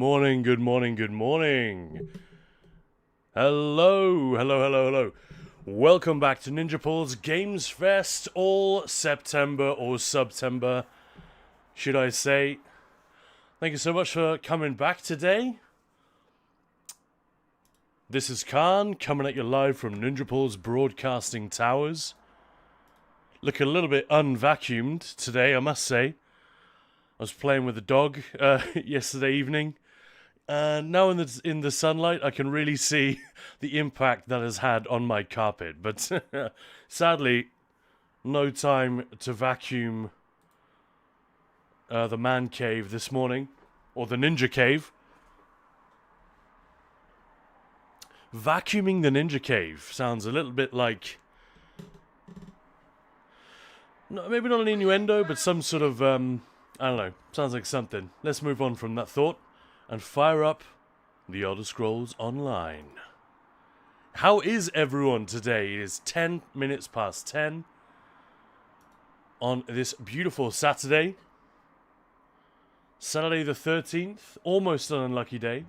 morning, good morning, good morning. Hello. Welcome back to Ninja Paul's Gamesfest, all September or September, should I say. Thank you so much for coming back today. This is Khan, coming at you live from Ninja Paul's Broadcasting Towers. Looking a little bit unvacuumed today, I must say. I was playing with the dog yesterday evening, and now in the sunlight I can really see the impact that has had on my carpet. But sadly, no time to vacuum the man cave this morning, or the ninja cave. Vacuuming the ninja cave sounds a little bit like, maybe not an innuendo, but some sort of I don't know, sounds like something. Let's move on from that thought and fire up The Elder Scrolls Online. How is everyone today? It is 10 minutes past 10 on this beautiful Saturday. Saturday the 13th, almost an unlucky day.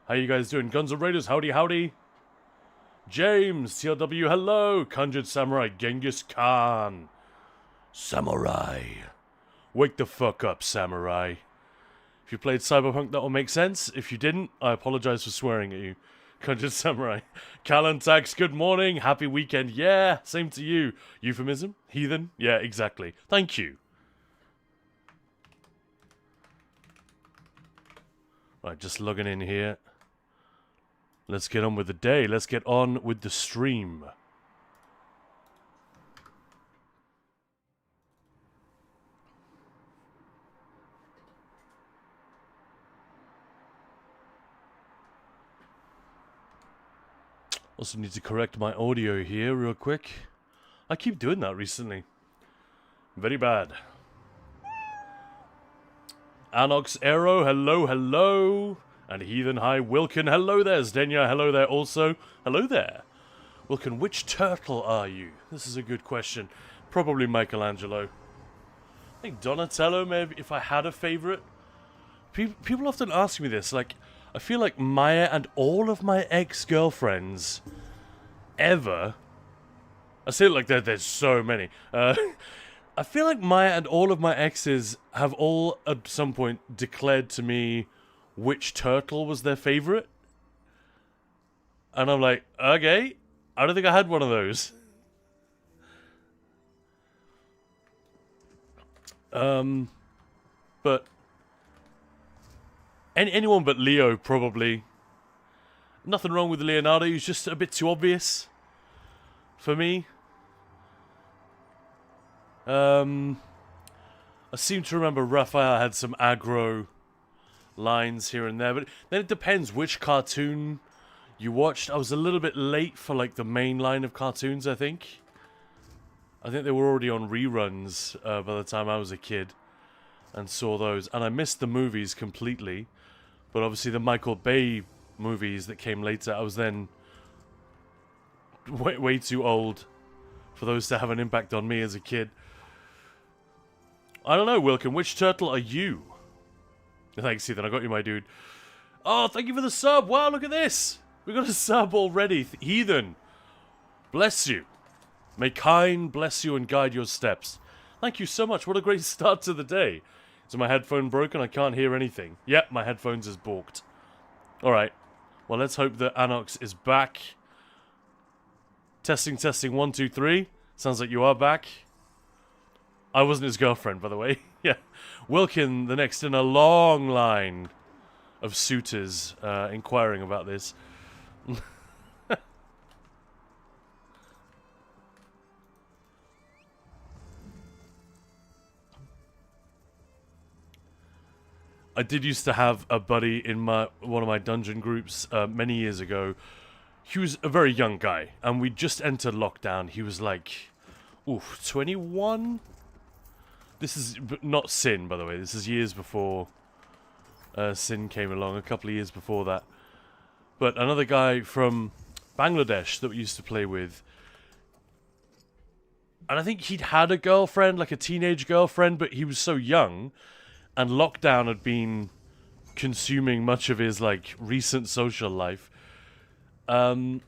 How you guys doing? Guns N' Raiders, howdy. James, TLW, hello. Conjured Samurai, Genghis Khan. Samurai. Wake the fuck up, Samurai. If you played Cyberpunk, that will make sense. If you didn't, I apologize for swearing at you. Conjured Samurai. Calantax, good morning. Happy weekend. Yeah, same to you. Euphemism? Heathen? Yeah, exactly. Thank you. Right, just logging in here. Let's get on with the day. Let's get on with the stream. Also need to correct my audio here real quick. I keep doing that recently. Very bad. Anox Aero, hello. And Heathen, hi. Wilkin, hello there. Zdenya, hello there also. Hello there. Wilkin, which turtle are you? This is a good question. Probably Michelangelo. I think Donatello, maybe, if I had a favorite. People often ask me this, like, I feel like Maya and all of my ex-girlfriends ever... I say it like that, there's so many. I feel like Maya and all of my exes have all at some point declared to me which turtle was their favorite. And I'm like, okay, I don't think I had one of those. But anyone but Leo, probably. Nothing wrong with Leonardo, he's just a bit too obvious for me. I seem to remember Raphael had some aggro lines here and there, but then it depends which cartoon you watched. I was a little bit late for like the main line of cartoons, I think. I think they were already on reruns by the time I was a kid and saw those. And I missed the movies completely. But obviously the Michael Bay movies that came later, I was then way too old for those to have an impact on me as a kid. I don't know, Wilkin, which turtle are you? Thanks, Ethan, I got you, my dude. Oh, thank you for the sub. Wow, look at this. We got a sub already. Heathen, bless you. May Kine bless you and guide your steps. Thank you so much. What a great start to the day. Is my headphone broken? I can't hear anything. Yep, my headphones is balked. Alright. Well, let's hope that Anox is back. Testing, 1, 2, 3. Sounds like you are back. I wasn't his girlfriend, by the way. Yeah. Wilkin, the next in a long line of suitors inquiring about this. I did used to have a buddy in one of my dungeon groups many years ago. He was a very young guy, and we just entered lockdown. He was like, 21? This is not Sin, by the way. This is years before Sin came along, a couple of years before that. But another guy from Bangladesh that we used to play with. And I think he'd had a girlfriend, like a teenage girlfriend, but he was so young. And lockdown had been consuming much of his, like, recent social life. And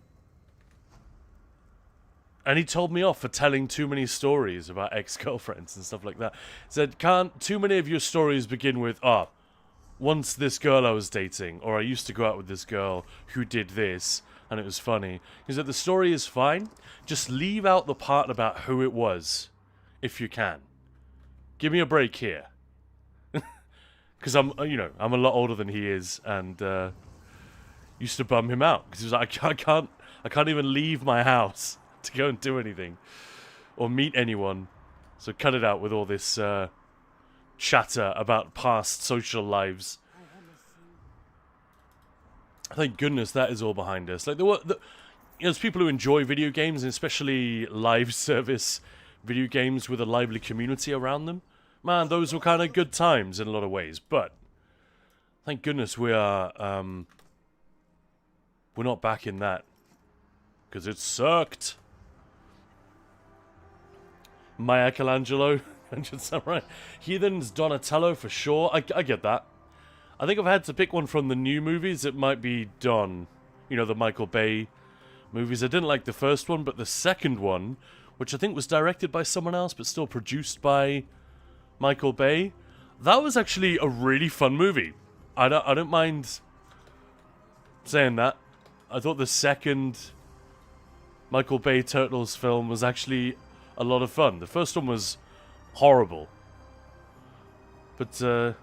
he told me off for telling too many stories about ex-girlfriends and stuff like that. Said, can't too many of your stories begin with, once this girl I was dating, or I used to go out with this girl who did this, and it was funny. He said, the story is fine, just leave out the part about who it was, if you can. Give me a break here. Because I'm a lot older than he is, and used to bum him out. Because he was like, I can't even leave my house to go and do anything or meet anyone, so cut it out with all this chatter about past social lives. Thank goodness that is all behind us. Like there's people who enjoy video games, and especially live service video games with a lively community around them. Man, those were kind of good times in a lot of ways. But thank goodness we are we're not back in that, because it sucked. Michelangelo, right? Heathen's Donatello for sure. I get that. I think if I had to pick one from the new movies, it might be Don. You know, the Michael Bay movies. I didn't like the first one, but the second one, which I think was directed by someone else, but still produced by Michael Bay, that was actually a really fun movie. I don't mind saying that. I thought the second Michael Bay Turtles film was actually a lot of fun. The first one was horrible. But, and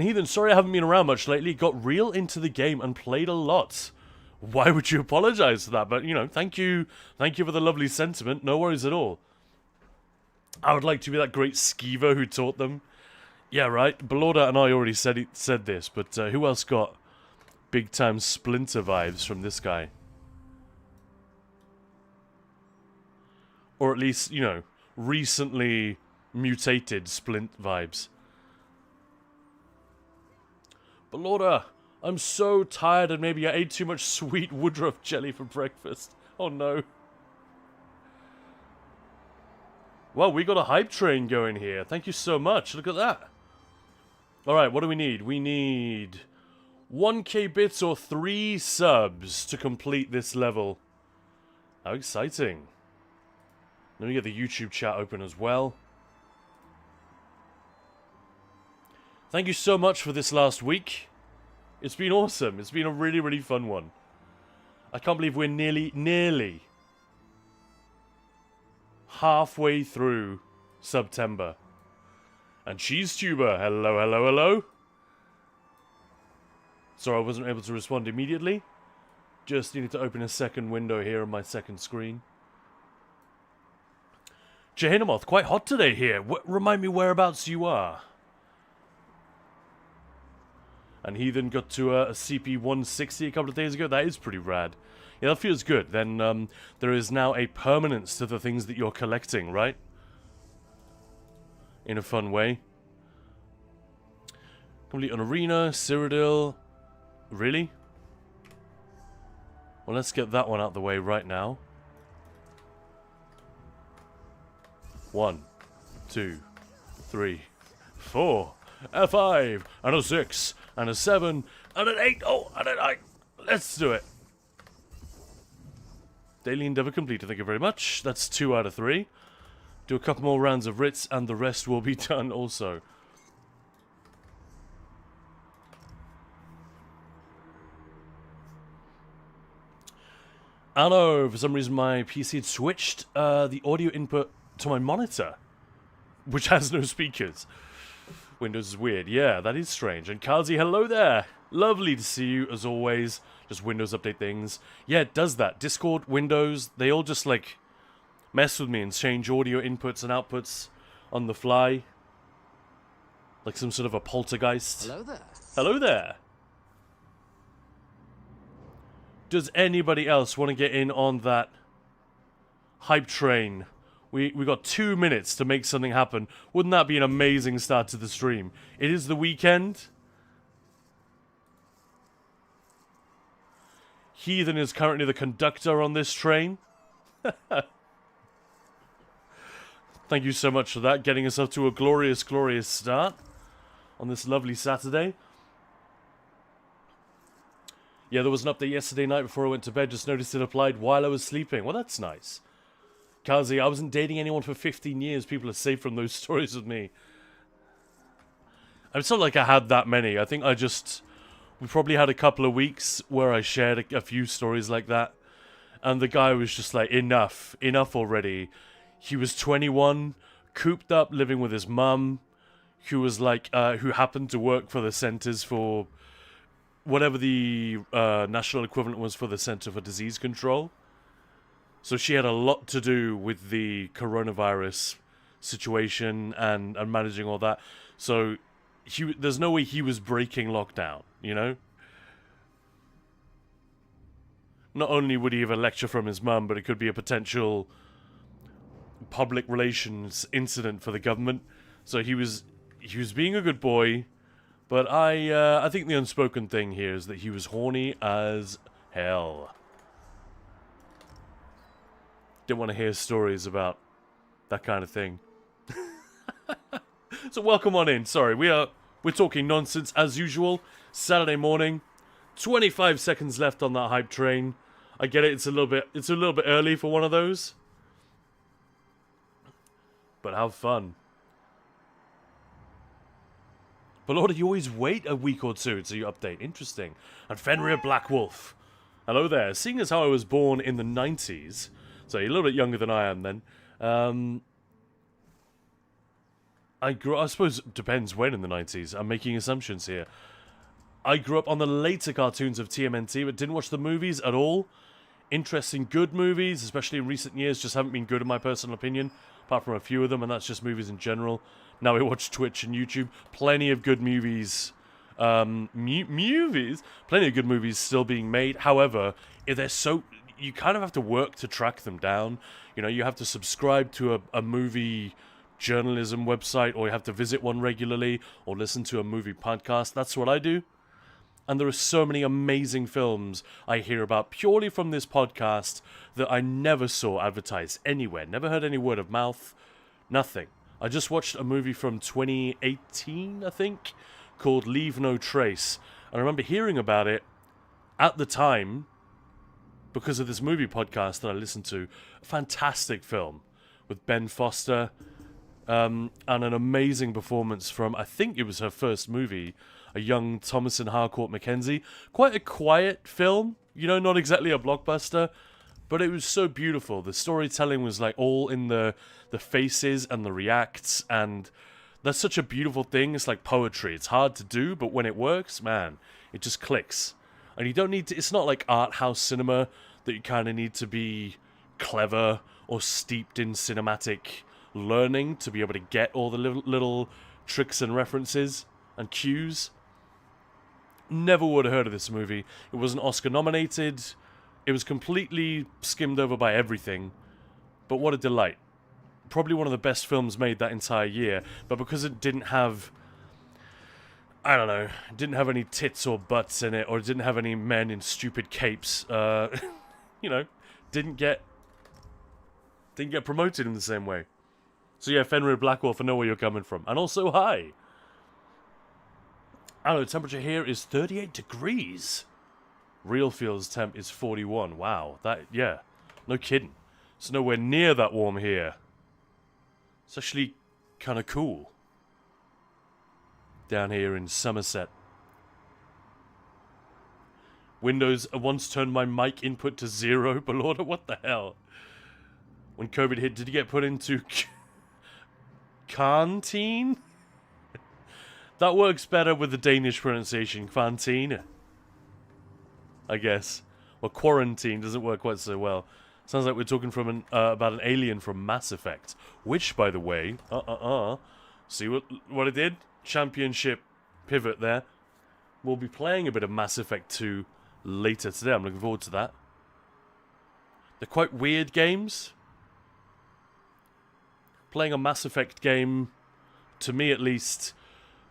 Heathen, sorry I haven't been around much lately. Got real into the game and played a lot. Why would you apologize for that? But, you know, thank you for the lovely sentiment. No worries at all. I would like to be that great skeever who taught them. Yeah, right. Belorda and I already said this, but who else got big-time Splinter vibes from this guy? Or at least, you know, recently mutated Splint vibes. Belorda, I'm so tired and maybe I ate too much sweet woodruff jelly for breakfast. Oh no. Well, we got a hype train going here. Thank you so much. Look at that. Alright, what do we need? We need 1k bits or 3 subs to complete this level. How exciting. Let me get the YouTube chat open as well. Thank you so much for this last week. It's been awesome. It's been a really, really fun one. I can't believe we're nearly halfway through September. And CheeseTuber, hello, hello, hello. Sorry, I wasn't able to respond immediately. Just needed to open a second window here on my second screen. Jehanamoth, quite hot today here. Remind me whereabouts you are. And Heathen got to a CP160 a couple of days ago. That is pretty rad. Yeah, that feels good. Then there is now a permanence to the things that you're collecting, right? In a fun way. Complete an arena, Cyrodiil. Really? Well, let's get that one out the way right now. 1, 2, 3, 4, a 5, and a 6, and a 7, and an 8. Oh, and a 9. Let's do it. Daily endeavor completed. Thank you very much. That's 2 out of 3. Do a couple more rounds of writs, and the rest will be done also. I don't know, for some reason my PC had switched the audio input to my monitor, which has no speakers. Windows is weird. Yeah, that is strange. And Kazi, hello there. Lovely to see you, as always. Just Windows update things. Yeah, it does that. Discord, Windows, they all just, like, mess with me and change audio inputs and outputs on the fly. Like some sort of a poltergeist. Hello there. Hello there. Does anybody else want to get in on that hype train? We got 2 minutes to make something happen. Wouldn't that be an amazing start to the stream? It is the weekend. Heathen is currently the conductor on this train. Thank you so much for that, getting us up to a glorious, glorious start on this lovely Saturday. Yeah, there was an update yesterday night before I went to bed. Just noticed it applied while I was sleeping. Well, that's nice. Kazi, I wasn't dating anyone for 15 years. People are safe from those stories with me. It's not like I had that many. I think we probably had a couple of weeks where I shared a few stories like that. And the guy was just like, enough already. He was 21, cooped up, living with his mum, who was like, who happened to work for the centers for whatever the national equivalent was for the Center for Disease Control. So she had a lot to do with the coronavirus situation and managing all that. So there's no way he was breaking lockdown, you know? Not only would he have a lecture from his mum, but it could be a potential public relations incident for the government. So he was being a good boy, but I think the unspoken thing here is that he was horny as hell. Didn't want to hear stories about that kind of thing. So welcome on in. Sorry, we're talking nonsense as usual. Saturday morning, 25 seconds left on that hype train. I get it. It's a little bit early for one of those. But have fun. But Lord, you always wait a week or two until you update. Interesting. And Fenrir Blackwolf. Hello there. Seeing as how I was born in the 90s, so you're a little bit younger than I am then. I suppose it depends when in the 90s. I'm making assumptions here. I grew up on the later cartoons of TMNT, but didn't watch the movies at all. Interesting, good movies, especially in recent years, just haven't been good in my personal opinion, apart from a few of them, and that's just movies in general. Now we watch Twitch and YouTube. Plenty of good movies. Movies? Plenty of good movies still being made. However, if they're so... You kind of have to work to track them down. You know, you have to subscribe to a movie journalism website, or you have to visit one regularly, or listen to a movie podcast. That's what I do. And there are so many amazing films I hear about purely from this podcast that I never saw advertised anywhere. Never heard any word of mouth. Nothing. I just watched a movie from 2018, I think, called Leave No Trace. And I remember hearing about it at the time because of this movie podcast that I listened to. A fantastic film with Ben Foster and an amazing performance from, I think it was her first movie, a young Thomasin Harcourt Mackenzie. Quite a quiet film, you know, not exactly a blockbuster, but it was so beautiful. The storytelling was like all in the faces and the reacts, and that's such a beautiful thing. It's like poetry. It's hard to do, but when it works, man, it just clicks. And you don't need to, it's not like art house cinema that you kind of need to be clever or steeped in cinematic learning to be able to get all the little tricks and references and cues. Never would have heard of this movie. It wasn't Oscar nominated. It was completely skimmed over by everything. But what a delight. Probably one of the best films made that entire year. But because it didn't have, I don't know, it didn't have any tits or butts in it, or it didn't have any men in stupid capes, you know, didn't get promoted in the same way. So yeah, Fenrir Blackwolf, I know where you're coming from. And also, hi. I don't know, the temperature here is 38 degrees. Real feels temp is 41. Wow, yeah, no kidding. It's nowhere near that warm here. It's actually kind of cool. Down here in Somerset. Windows once turned my mic input to 0, but Lord, what the hell? When COVID hit, did you get put into quarantine? That works better with the Danish pronunciation, quarantine, I guess. Well, quarantine doesn't work quite so well. Sounds like we're talking from about an alien from Mass Effect, which, by the way, see what it did? Championship pivot there. We'll be playing a bit of Mass Effect 2 later today. I'm looking forward to that. They're quite weird games. Playing a Mass Effect game, to me at least,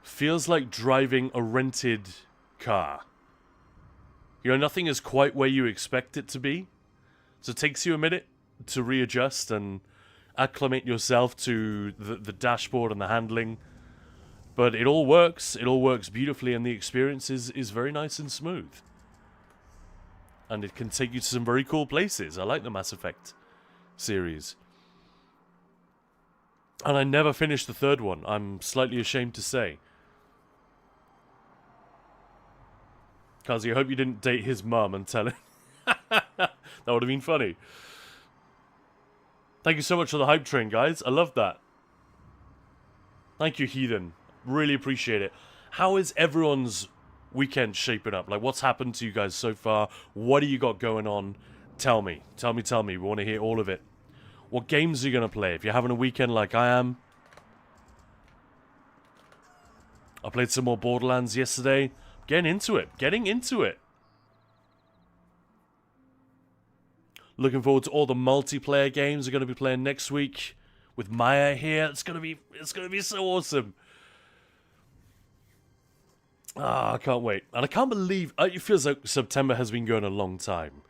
feels like driving a rented car. You know, nothing is quite where you expect it to be. So it takes you a minute to readjust and acclimate yourself to the dashboard and the handling. But it all works. It all works beautifully, and the experience is very nice and smooth. And it can take you to some very cool places. I like the Mass Effect series. And I never finished the third one. I'm slightly ashamed to say. Kazi, I hope you didn't date his mum and tell him. That would have been funny. Thank you so much for the hype train, guys. I love that. Thank you, Heathen. Really appreciate it. How is everyone's weekend shaping up? Like, what's happened to you guys so far? What do you got going on? Tell me. Tell me, tell me. We want to hear all of it. What games are you going to play? If you're having a weekend like I am. I played some more Borderlands yesterday. Getting into it. Getting into it. Looking forward to all the multiplayer games we're going to be playing next week. With Maya here. It's going to be so awesome. Ah, I can't wait. And I can't believe... It feels like September has been going a long time.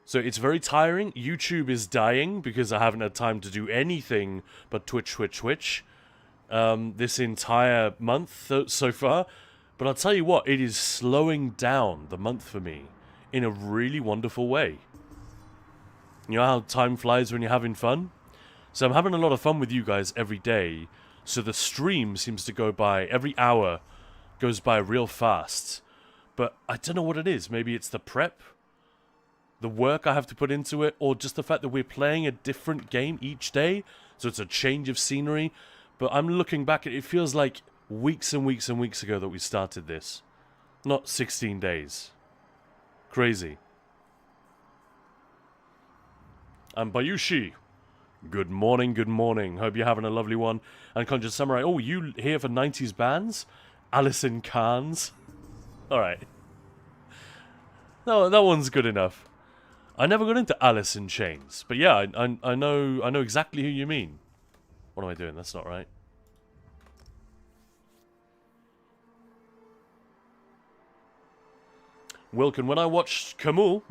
So it's very tiring. YouTube is dying because I haven't had time to do anything but Twitch. This entire month so far. But I'll tell you what, it is slowing down the month for me in a really wonderful way. You know how time flies when you're having fun? So I'm having a lot of fun with you guys every day. So the stream seems to go by every hour. Goes by real fast. But I don't know what it is. Maybe it's the prep, the work I have to put into it, or just the fact that we're playing a different game each day. So it's a change of scenery. But I'm looking back at it. It feels like weeks and weeks and weeks ago that we started this. Not 16 days. Crazy. And Bayushi. Good morning, good morning. Hope you're having a lovely one. And Conscious Samurai. Oh, you here for 90s bands? Alison Carnes. Alright. No, that one's good enough. I never got into Alice in Chains. But yeah, I know exactly who you mean. What am I doing? That's not right. Wilkin, when I watch Kamul,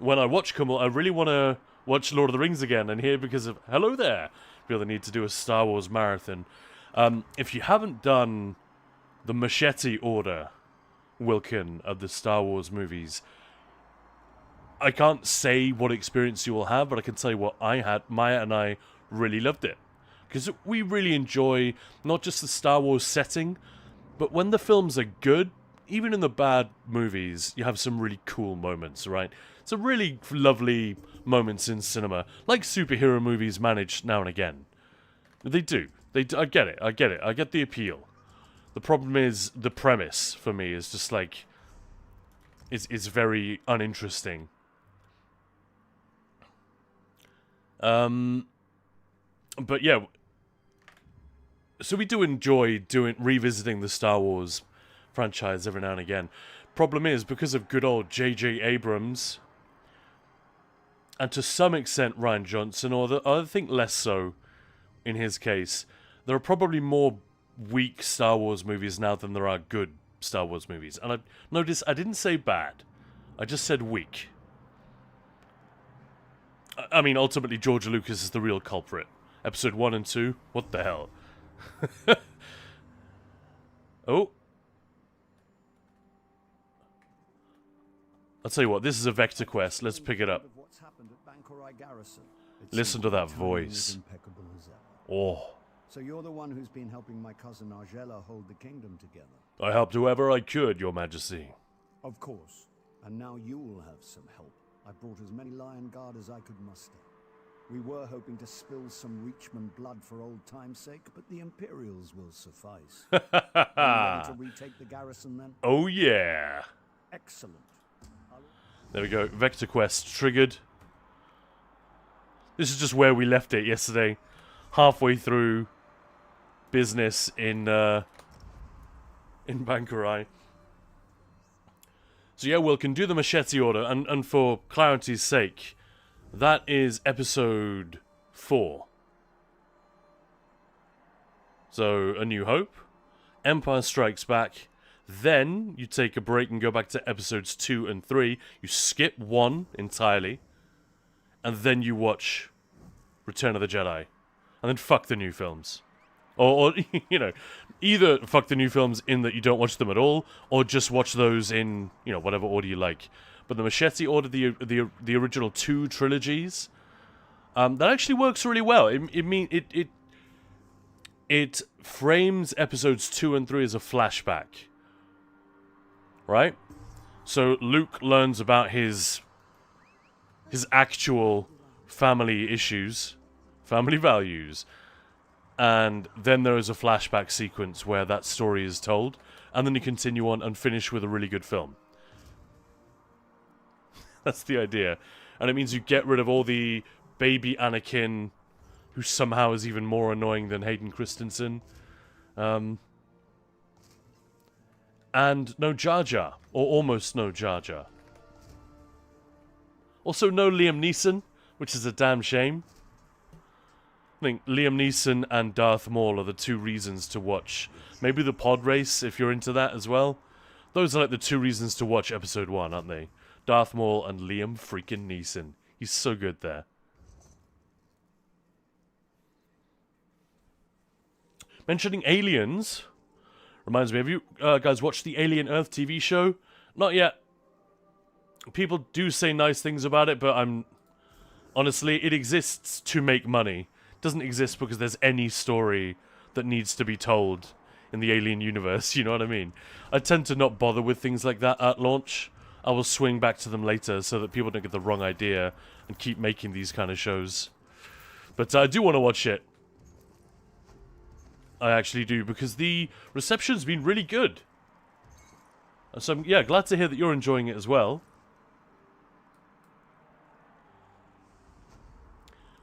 I really want to watch Lord of the Rings again. And here because of... Hello there. Feel the need to do a Star Wars marathon. If you haven't done the machete order, Wilkin, of the Star Wars movies, I can't say what experience you will have, but I can tell you what I had. Maya and I really loved it. Because we really enjoy not just the Star Wars setting, but when the films are good, even in the bad movies, you have some really cool moments, right? Some really lovely moments in cinema, like superhero movies manage now and again. They do. I get it. I get the appeal. The problem is the premise for me is just like it's very uninteresting. But yeah, so we do enjoy revisiting the Star Wars franchise every now and again. Problem is, because of good old J.J. Abrams, and to some extent Rian Johnson, or I think less so in his case, there are probably more weak Star Wars movies now than there are good Star Wars movies. And I noticed I didn't say bad. I just said weak. I mean, ultimately, George Lucas is the real culprit. Episode 1 and 2? What the hell? Oh. I'll tell you what, this is a vector quest. Let's pick it up. Listen to that voice. Oh. So you're the one who's been helping my cousin Argella hold the kingdom together? I helped whoever I could, Your Majesty. Of course. And now you'll have some help. I brought as many Lion Guard as I could muster. We were hoping to spill some Reachman blood for old time's sake, but the Imperials will suffice. Are you ready to retake the garrison then? Oh yeah. Excellent. There we go. Vector quest triggered. This is just where we left it yesterday. Halfway through business in Bankurai. So yeah, Wilkin, do the machete order, and for clarity's sake, that is episode 4. So, A New Hope, Empire Strikes Back, then you take a break and go back to episodes 2 and 3, you skip 1 entirely, and then you watch Return of the Jedi, and then fuck the new films. Or you know, either fuck the new films in that you don't watch them at all, or just watch those in, you know, whatever order you like. But the Machete ordered the original 2 trilogies. That actually works really well. It frames episodes 2 and 3 as a flashback, right? So Luke learns about his actual family issues, family values, and then there is a flashback sequence where that story is told, and then you continue on and finish with a really good film. That's the idea. And it means you get rid of all the baby Anakin, who somehow is even more annoying than Hayden Christensen. And no Jar Jar, or almost no Jar Jar. Also no Liam Neeson, which is a damn shame. I think Liam Neeson and Darth Maul are the 2 reasons to watch. Maybe the pod race, if you're into that as well. Those are like the 2 reasons to watch episode 1, aren't they? Darth Maul and Liam freaking Neeson. He's so good there. Mentioning aliens reminds me, have you guys watched the Alien Earth TV show? Not yet. People do say nice things about it, but honestly, it exists to make money. It doesn't exist because there's any story that needs to be told in the Alien universe, you know what I mean? I tend to not bother with things like that at launch. I will swing back to them later so that people don't get the wrong idea and keep making these kind of shows. But I do want to watch it. I actually do, because the reception's been really good. So I'm, yeah, glad to hear that you're enjoying it as well.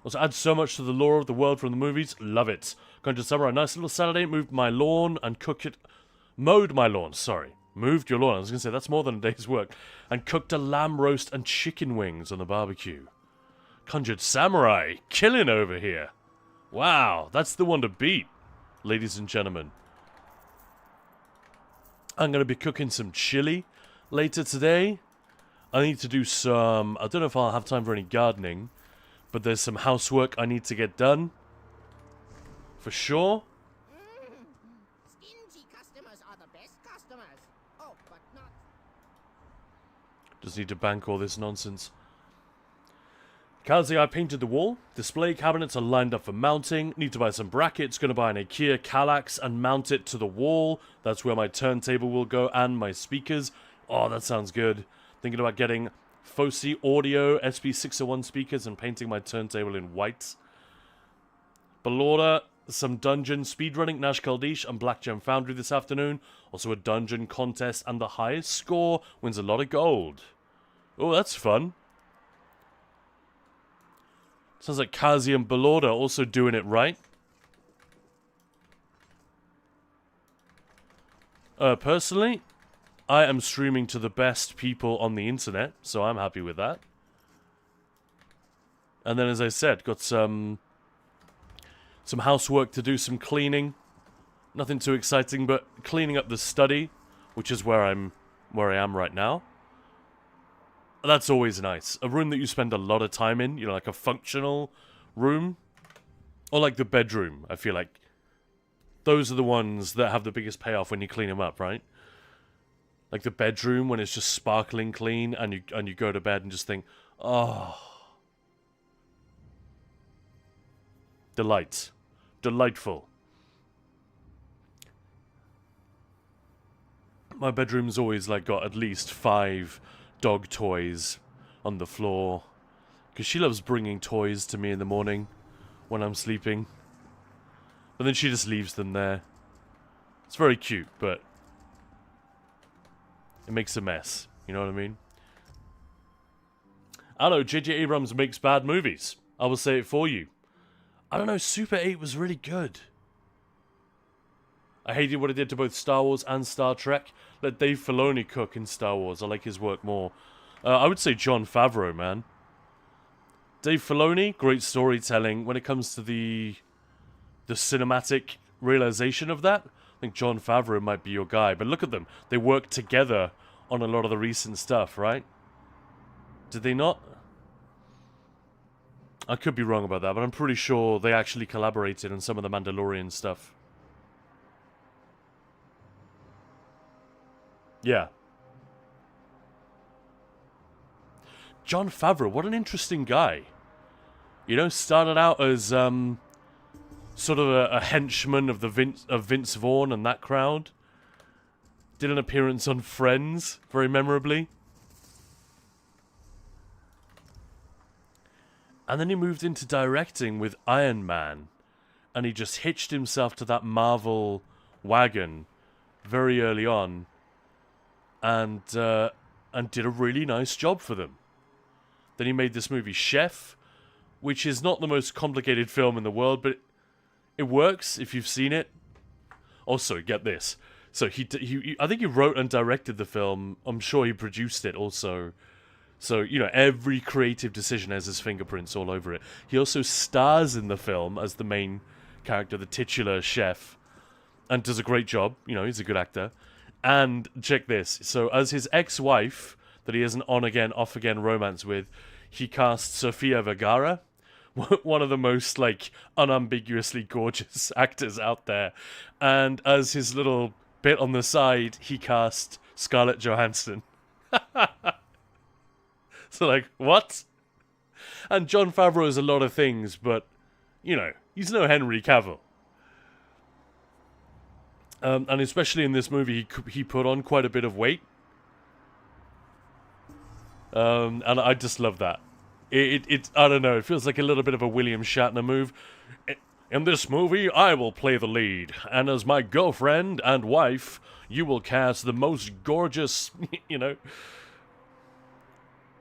Also adds so much to the lore of the world from the movies. Love it. Going to summer, a nice little Saturday, moved my lawn and mowed my lawn, sorry. Moved your lawn, I was going to say, that's more than a day's work. And cooked a lamb roast and chicken wings on the barbecue. Conjured Samurai, killing over here. Wow, that's the one to beat, ladies and gentlemen. I'm going to be cooking some chili later today. I need to do some, I don't know if I'll have time for any gardening, but there's some housework I need to get done. For sure. Stingy customers are the best customers. Oh, but not. Just need to bank all this nonsense. Kazi, I painted the wall. Display cabinets are lined up for mounting. Need to buy some brackets. Gonna buy an IKEA Kallax and mount it to the wall. That's where my turntable will go and my speakers. Oh, that sounds good. Thinking about getting Fosi Audio SP601 speakers and painting my turntable in white. Ballora, some dungeon speedrunning, Nash Kaldish and Black Gem Foundry this afternoon. Also a dungeon contest, and the highest score wins a lot of gold. Oh, that's fun. Sounds like Kazi and Ballora also doing it right. Personally, I am streaming to the best people on the internet, so I'm happy with that. And then, as I said, got some housework to do, some cleaning. Nothing too exciting, but cleaning up the study, which is where I am right now. That's always nice. A room that you spend a lot of time in, you know, like a functional room. Or like the bedroom, I feel like. Those are the ones that have the biggest payoff when you clean them up, right? Like the bedroom when it's just sparkling clean and you go to bed and just think, oh. Delight. Delightful. My bedroom's always like got at least 5 dog toys on the floor. Because she loves bringing toys to me in the morning when I'm sleeping. But then she just leaves them there. It's very cute, but it makes a mess. You know what I mean? I don't know, J.J. Abrams makes bad movies. I will say it for you. I don't know, Super 8 was really good. I hated what it did to both Star Wars and Star Trek. Let Dave Filoni cook in Star Wars. I like his work more. I would say Jon Favreau, man. Dave Filoni, great storytelling. When it comes to the cinematic realization of that, I think Jon Favreau might be your guy. But look at them. They work together on a lot of the recent stuff, right? Did they not? I could be wrong about that, but I'm pretty sure they actually collaborated on some of the Mandalorian stuff. Yeah. Jon Favreau, what an interesting guy. You know, started out as sort of a henchman of Vince Vaughn and that crowd. Did an appearance on Friends, very memorably. And then he moved into directing with Iron Man. And he just hitched himself to that Marvel wagon very early on. And did a really nice job for them. Then he made this movie, Chef, which is not the most complicated film in the world, but it works if you've seen it. Also, get this. So he I think he wrote and directed the film. I'm sure he produced it also. So, you know, every creative decision has his fingerprints all over it. He also stars in the film as the main character, the titular chef, and does a great job. You know, he's a good actor. And check this. So, as his ex-wife, that he has an on-again, off-again romance with, he cast Sofia Vergara, one of the most, like, unambiguously gorgeous actors out there. And as his little bit on the side, he cast Scarlett Johansson. So, like, what? And Jon Favreau is a lot of things, but, you know, he's no Henry Cavill. And especially in this movie, he put on quite a bit of weight. And I just love that. It I don't know, it feels like a little bit of a William Shatner move. In this movie, I will play the lead, and as my girlfriend and wife, you will cast the most gorgeous, you know.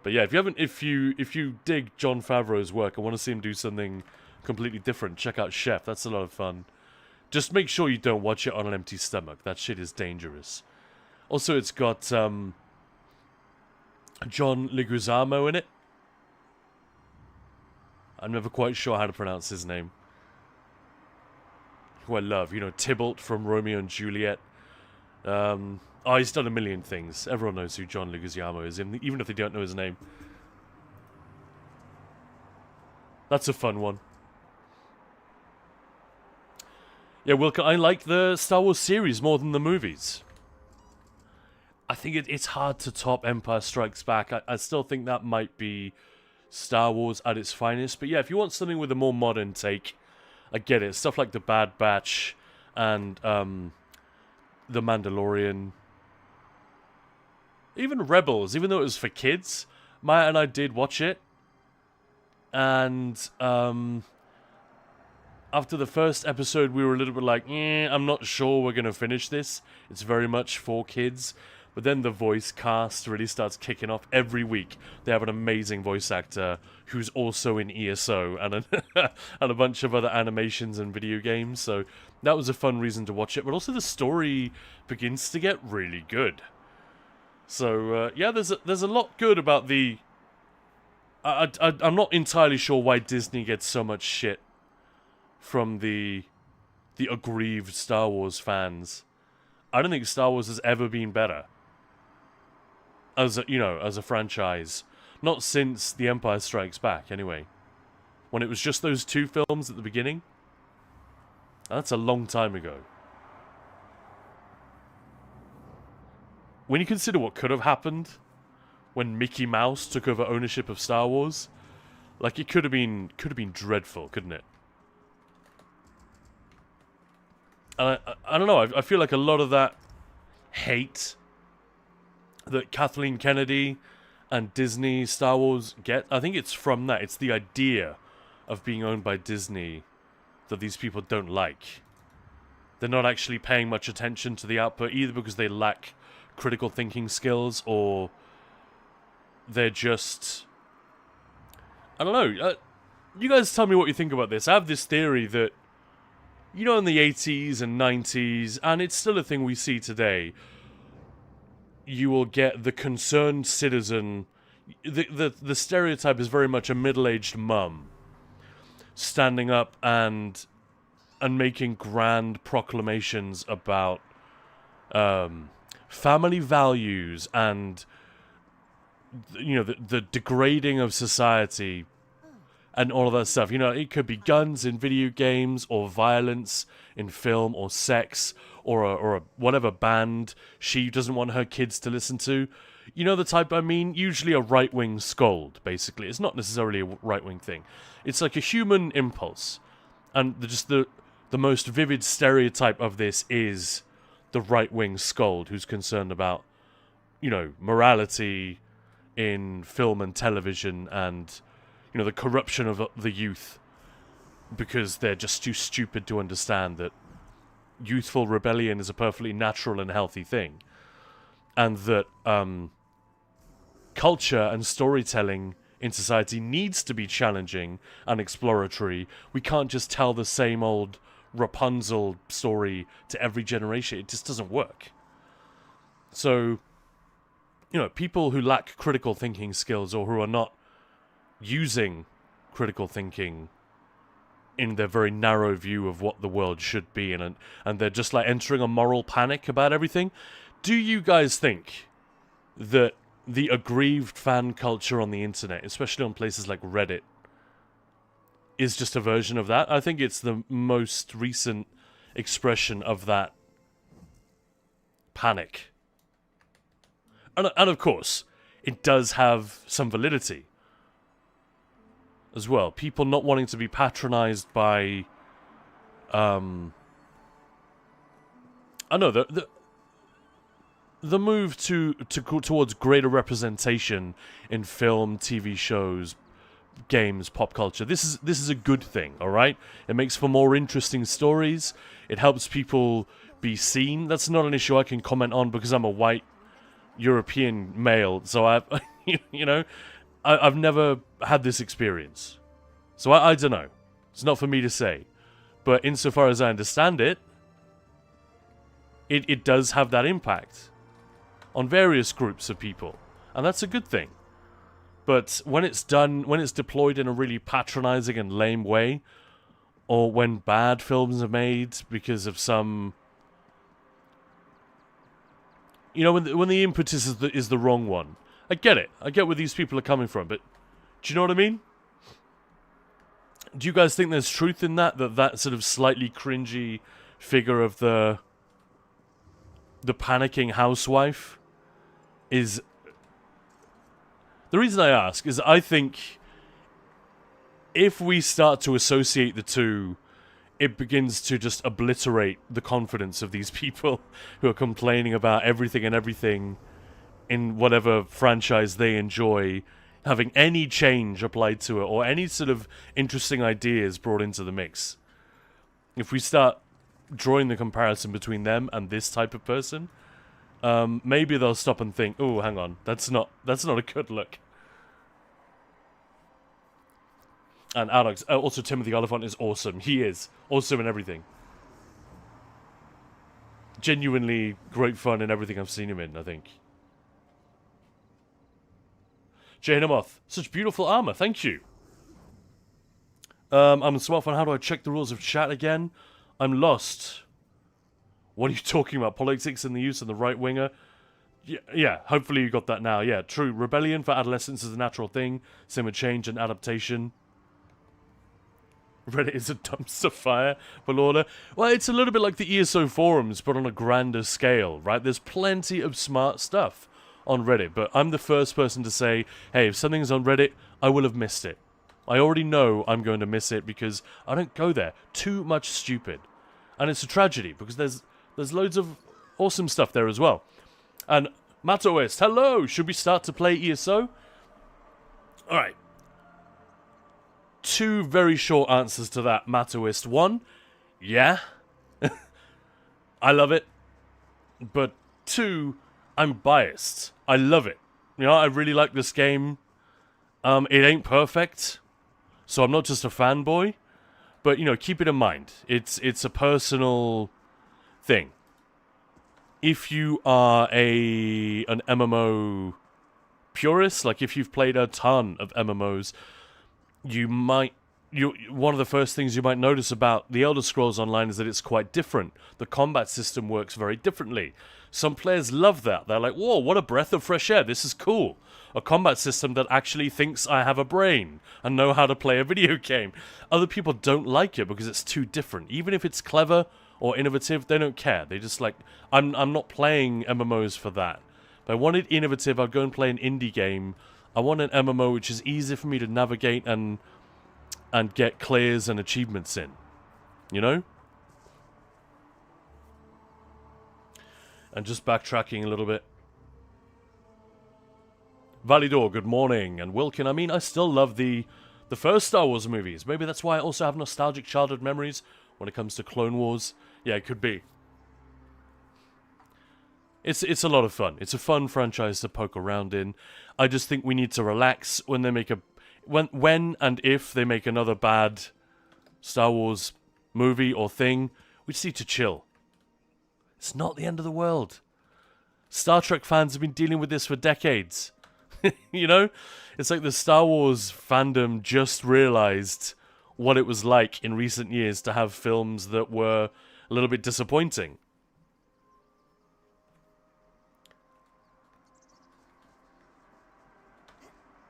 But yeah, if you dig Jon Favreau's work and want to see him do something completely different, check out Chef. That's a lot of fun. Just make sure you don't watch it on an empty stomach. That shit is dangerous. Also, it's got John Leguizamo in it. I'm never quite sure how to pronounce his name. Who I love, you know, Tybalt from Romeo and Juliet. Oh, he's done a million things. Everyone knows who John Leguizamo is, even if they don't know his name. That's a fun one. Yeah, Wilco, I like the Star Wars series more than the movies. I think it's hard to top Empire Strikes Back. I still think that might be Star Wars at its finest. But yeah, if you want something with a more modern take, I get it. Stuff like The Bad Batch and The Mandalorian. Even Rebels, even though it was for kids, Maya and I did watch it. And after the first episode, we were a little bit like, I'm not sure we're going to finish this. It's very much for kids. But then the voice cast really starts kicking off. Every week, they have an amazing voice actor who's also in ESO and and a bunch of other animations and video games. So that was a fun reason to watch it. But also the story begins to get really good. So, yeah, there's a lot good about the... I'm not entirely sure why Disney gets so much shit from the aggrieved Star Wars fans. I don't think Star Wars has ever been better. As a franchise. Not since The Empire Strikes Back, anyway. When it was just those two films at the beginning. That's a long time ago. When you consider what could have happened when Mickey Mouse took over ownership of Star Wars, like, it could have been dreadful, couldn't it? And I don't know, I feel like a lot of that hate that Kathleen Kennedy and Disney, Star Wars get, I think it's from that. It's the idea of being owned by Disney that these people don't like. They're not actually paying much attention to the output, either because they lack critical thinking skills, or they're just... I don't know. You guys tell me what you think about this. I have this theory that, you know, in the 80s and 90s, and it's still a thing we see today, you will get the concerned citizen. The stereotype is very much a middle-aged mum standing up and making grand proclamations about family values and, you know, the degrading of society and all of that stuff. You know, it could be guns in video games, or violence in film, or sex, or a whatever band she doesn't want her kids to listen to. You know the type I mean? Usually a right-wing scold, basically. It's not necessarily a right-wing thing. It's like a human impulse. And just the most vivid stereotype of this is the right-wing scold who's concerned about, you know, morality in film and television, and, you know, the corruption of the youth because they're just too stupid to understand that youthful rebellion is a perfectly natural and healthy thing. And that culture and storytelling in society needs to be challenging and exploratory. We can't just tell the same old Rapunzel story to every generation. It just doesn't work. So, you know, people who lack critical thinking skills, or who are not using critical thinking in their very narrow view of what the world should be, and they're just like entering a moral panic about everything. Do you guys think that the aggrieved fan culture on the internet, especially on places like Reddit, is just a version of that? I think it's the most recent expression of that panic. And of course, it does have some validity as well. People not wanting to be patronized by I know the move to go towards greater representation in film, TV shows, games, pop culture. This is a good thing, all right? It makes for more interesting stories. It helps people be seen. That's not an issue I can comment on because I'm a white European male, so I've never had this experience. So I don't know. It's not for me to say. But insofar as I understand it, it does have that impact on various groups of people. And that's a good thing. But when it's deployed in a really patronizing and lame way, or when bad films are made because of some... You know, when the impetus is the wrong one. I get it. I get where these people are coming from, but do you know what I mean? Do you guys think there's truth in that sort of slightly cringy figure of the panicking housewife is... The reason I ask is I think if we start to associate the two, it begins to just obliterate the confidence of these people who are complaining about everything and everything in whatever franchise they enjoy, having any change applied to it or any sort of interesting ideas brought into the mix. If we start drawing the comparison between them and this type of person, maybe they'll stop and think, oh, hang on, that's not a good look. And Alex, also Timothy Oliphant is awesome. He is awesome in everything. Genuinely great fun in everything I've seen him in, I think. Jainamoth, such beautiful armor, thank you. I'm a smartphone, how do I check the rules of chat again? I'm lost. What are you talking about? Politics and the use of the right winger? Yeah, hopefully you got that now. Yeah, true. Rebellion for adolescence is a natural thing. Same with change and adaptation. Reddit is a dumpster fire for Lorna. Well, it's a little bit like the ESO forums, but on a grander scale, right? There's plenty of smart stuff on Reddit, but I'm the first person to say, hey, if something's on Reddit, I will have missed it. I already know I'm going to miss it because I don't go there. Too much stupid. And it's a tragedy because there's loads of awesome stuff there as well. And Matoist, hello! Should we start to play ESO? Alright. 2 very short answers to that, Matoist. 1, yeah. I love it. But 2, I'm biased. I love it. You know, I really like this game. It ain't perfect, so I'm not just a fanboy. But, you know, keep it in mind. It's a personal thing. If you are an MMO purist, like if you've played a ton of MMOs, you might one of the first things you might notice about the Elder Scrolls Online is that it's quite different. The combat system works very differently. Some players love that. They're like, whoa, what a breath of fresh air. This is cool. A combat system that actually thinks I have a brain and know how to play a video game. Other people don't like it because it's too different. Even if it's clever or innovative, they don't care. They just like, I'm not playing MMOs for that. If I wanted innovative, I'd go and play an indie game. I want an MMO which is easy for me to navigate and get clears and achievements in. You know? And just backtracking a little bit. Validor, good morning. And Wilkin, I mean, I still love the first Star Wars movies. Maybe that's why I also have nostalgic childhood memories when it comes to Clone Wars. Yeah, it could be. It's a lot of fun. It's a fun franchise to poke around in. I just think we need to relax when they make when and if they make another bad Star Wars movie or thing. We just need to chill. It's not the end of the world. Star Trek fans have been dealing with this for decades. You know? It's like the Star Wars fandom just realized what it was like in recent years to have films that were a little bit disappointing.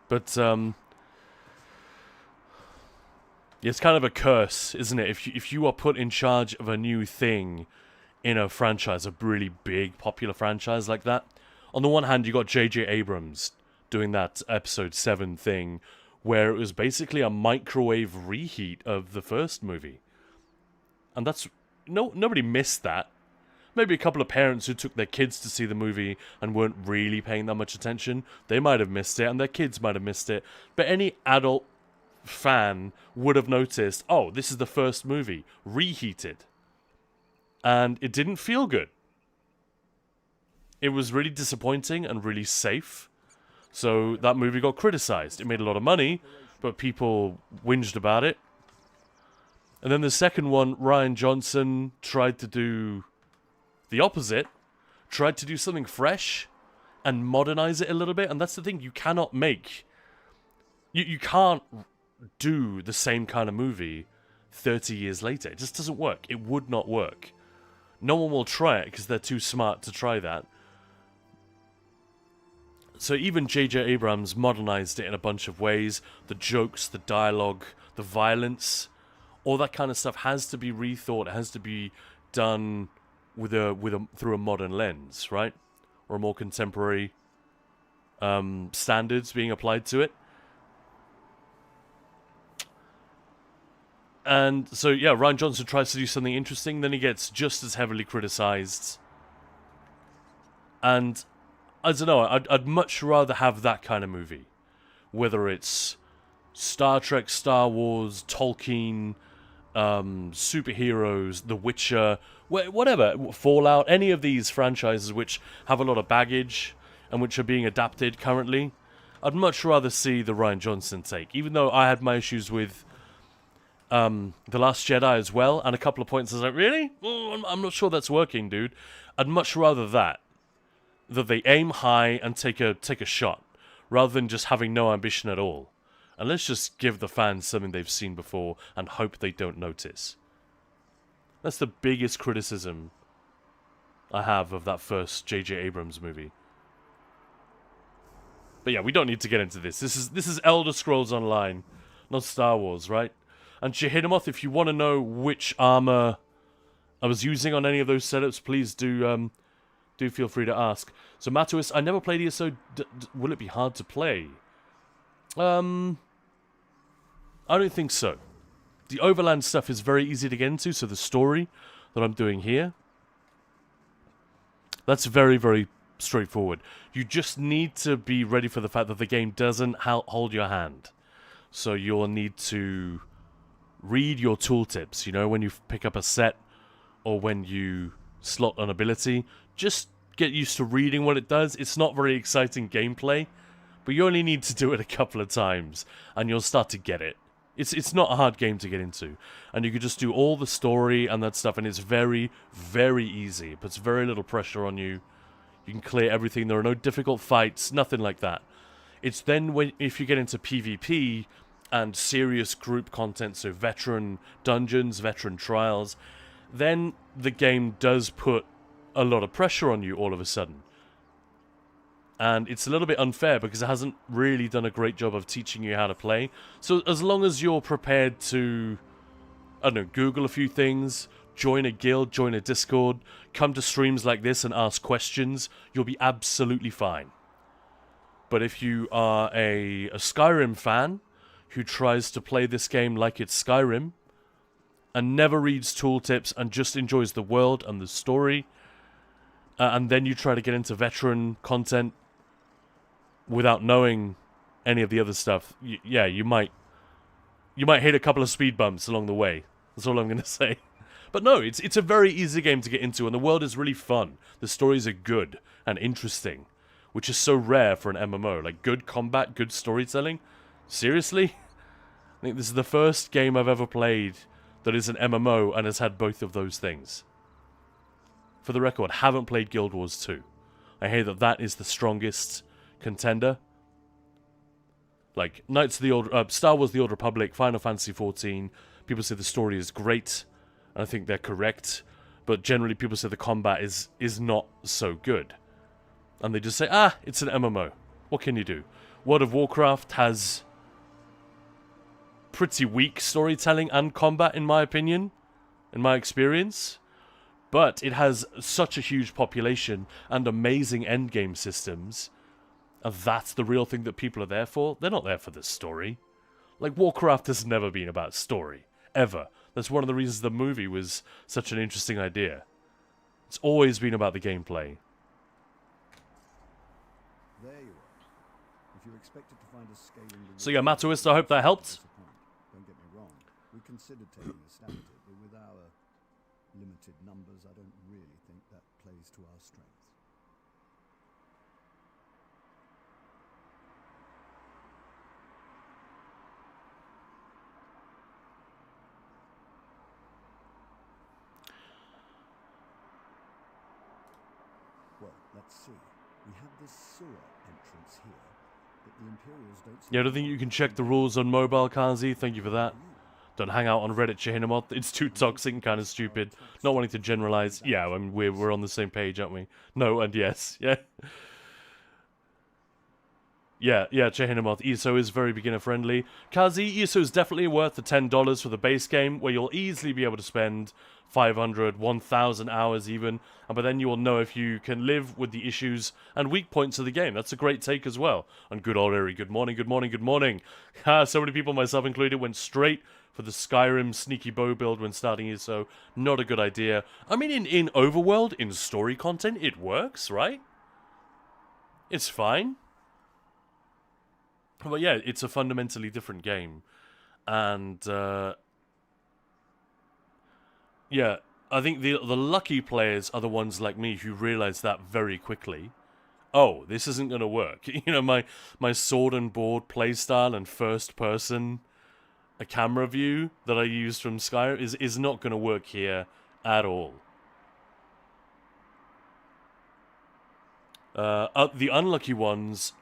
But, it's kind of a curse, isn't it? If you are put in charge of a new thing in a franchise, a really big, popular franchise like that, on the one hand, you got J.J. Abrams doing that Episode 7 thing, where it was basically a microwave reheat of the first movie. And that's... nobody missed that. Maybe a couple of parents who took their kids to see the movie and weren't really paying that much attention, they might have missed it, and their kids might have missed it. But any adult fan would have noticed, oh, this is the first movie, reheated. And it didn't feel good. It was really disappointing and really safe. So that movie got criticized. It made a lot of money, but people whinged about it. And then the second one, Rian Johnson tried to do the opposite, tried to do something fresh and modernize it a little bit. And that's the thing, you cannot make... You can't do the same kind of movie 30 years later. It just doesn't work. It would not work. No one will try it because they're too smart to try that. So even J.J. Abrams modernized it in a bunch of ways. The jokes, the dialogue, the violence, all that kind of stuff has to be rethought. It has to be done through a modern lens, right? Or a more contemporary standards being applied to it. And so, yeah, Rian Johnson tries to do something interesting, then he gets just as heavily criticized. And I don't know, I'd much rather have that kind of movie. Whether it's Star Trek, Star Wars, Tolkien, superheroes, The Witcher, whatever, Fallout, any of these franchises which have a lot of baggage and which are being adapted currently. I'd much rather see the Rian Johnson take, even though I had my issues with The Last Jedi as well, and a couple of points I was like, really? I'm not sure that's working, dude. I'd much rather that they aim high and take a shot, rather than just having no ambition at all. And let's just give the fans something they've seen before and hope they don't notice. That's the biggest criticism I have of that first J.J. Abrams movie. But yeah, we don't need to get into this. This is Elder Scrolls Online, not Star Wars, right? And Shahidimoth, if you want to know which armor I was using on any of those setups, please do feel free to ask. So Matuis, I never played ESO. Will it be hard to play? I don't think so. The overland stuff is very easy to get into, so the story that I'm doing here, that's very, very straightforward. You just need to be ready for the fact that the game doesn't hold your hand. So you'll need to read your tooltips, you know, when you pick up a set or when you slot an ability. Just get used to reading what it does. It's not very exciting gameplay, but you only need to do it a couple of times and you'll start to get it. It's not a hard game to get into. And you can just do all the story and that stuff, and it's very, very easy. It puts very little pressure on you. You can clear everything. There are no difficult fights, nothing like that. It's then if you get into PvP and serious group content, so veteran dungeons, veteran trials, then the game does put a lot of pressure on you all of a sudden. And it's a little bit unfair because it hasn't really done a great job of teaching you how to play. So as long as you're prepared to, I don't know, Google a few things, join a guild, join a Discord, come to streams like this and ask questions, you'll be absolutely fine. But if you are a Skyrim fan who tries to play this game like it's Skyrim and never reads tooltips and just enjoys the world and the story, and then you try to get into veteran content without knowing any of the other stuff, yeah, you might hit a couple of speed bumps along the way. That's all I'm going to say. But no, it's a very easy game to get into, and the world is really fun. The stories are good and interesting, which is so rare for an MMO. Like, good combat, good storytelling. Seriously? I think this is the first game I've ever played that is an MMO and has had both of those things. For the record, haven't played Guild Wars 2. I hear that that is the strongest contender. Like, Star Wars The Old Republic, Final Fantasy XIV, people say the story is great, and I think they're correct, but generally people say the combat is not so good. And they just say, it's an MMO. What can you do? World of Warcraft has pretty weak storytelling and combat, in my opinion, in my experience. But it has such a huge population and amazing endgame systems. And that's the real thing that people are there for. They're not there for the story. Like, Warcraft has never been about story. Ever. That's one of the reasons the movie was such an interesting idea. It's always been about the gameplay. There you are. If you expected to find a scaling... So yeah, Matoist, I hope that helped. Don't get me wrong. We considered taking a stab at it, but with our limited numbers, I don't really think that plays to our strengths. Well, let's see. We have this sewer entrance here, but the Imperials don't... Yeah, I don't think you can check the rules on mobile, Kazi. Thank you for that. Don't hang out on Reddit, Chehinamoth. It's too toxic and kind of stupid. Not wanting to generalize. Yeah, I mean, we're on the same page, aren't we? No and yes. Yeah. Yeah, Chehinamoth. ESO is very beginner-friendly. Kazi, ESO is definitely worth the $10 for the base game, where you'll easily be able to spend 500, 1,000 hours even, but then you will know if you can live with the issues and weak points of the game. That's a great take as well. And good old Eri, good morning, good morning, good morning. So many people, myself included, went straight for the Skyrim sneaky bow build when starting ESO. Not a good idea. I mean, in Overworld, in story content, it works, right? It's fine. But yeah, it's a fundamentally different game. And, yeah, I think the lucky players are the ones like me who realize that very quickly. Oh, this isn't going to work. You know, my sword and board playstyle and first person a camera view that I used from Skyrim is not going to work here at all. The unlucky ones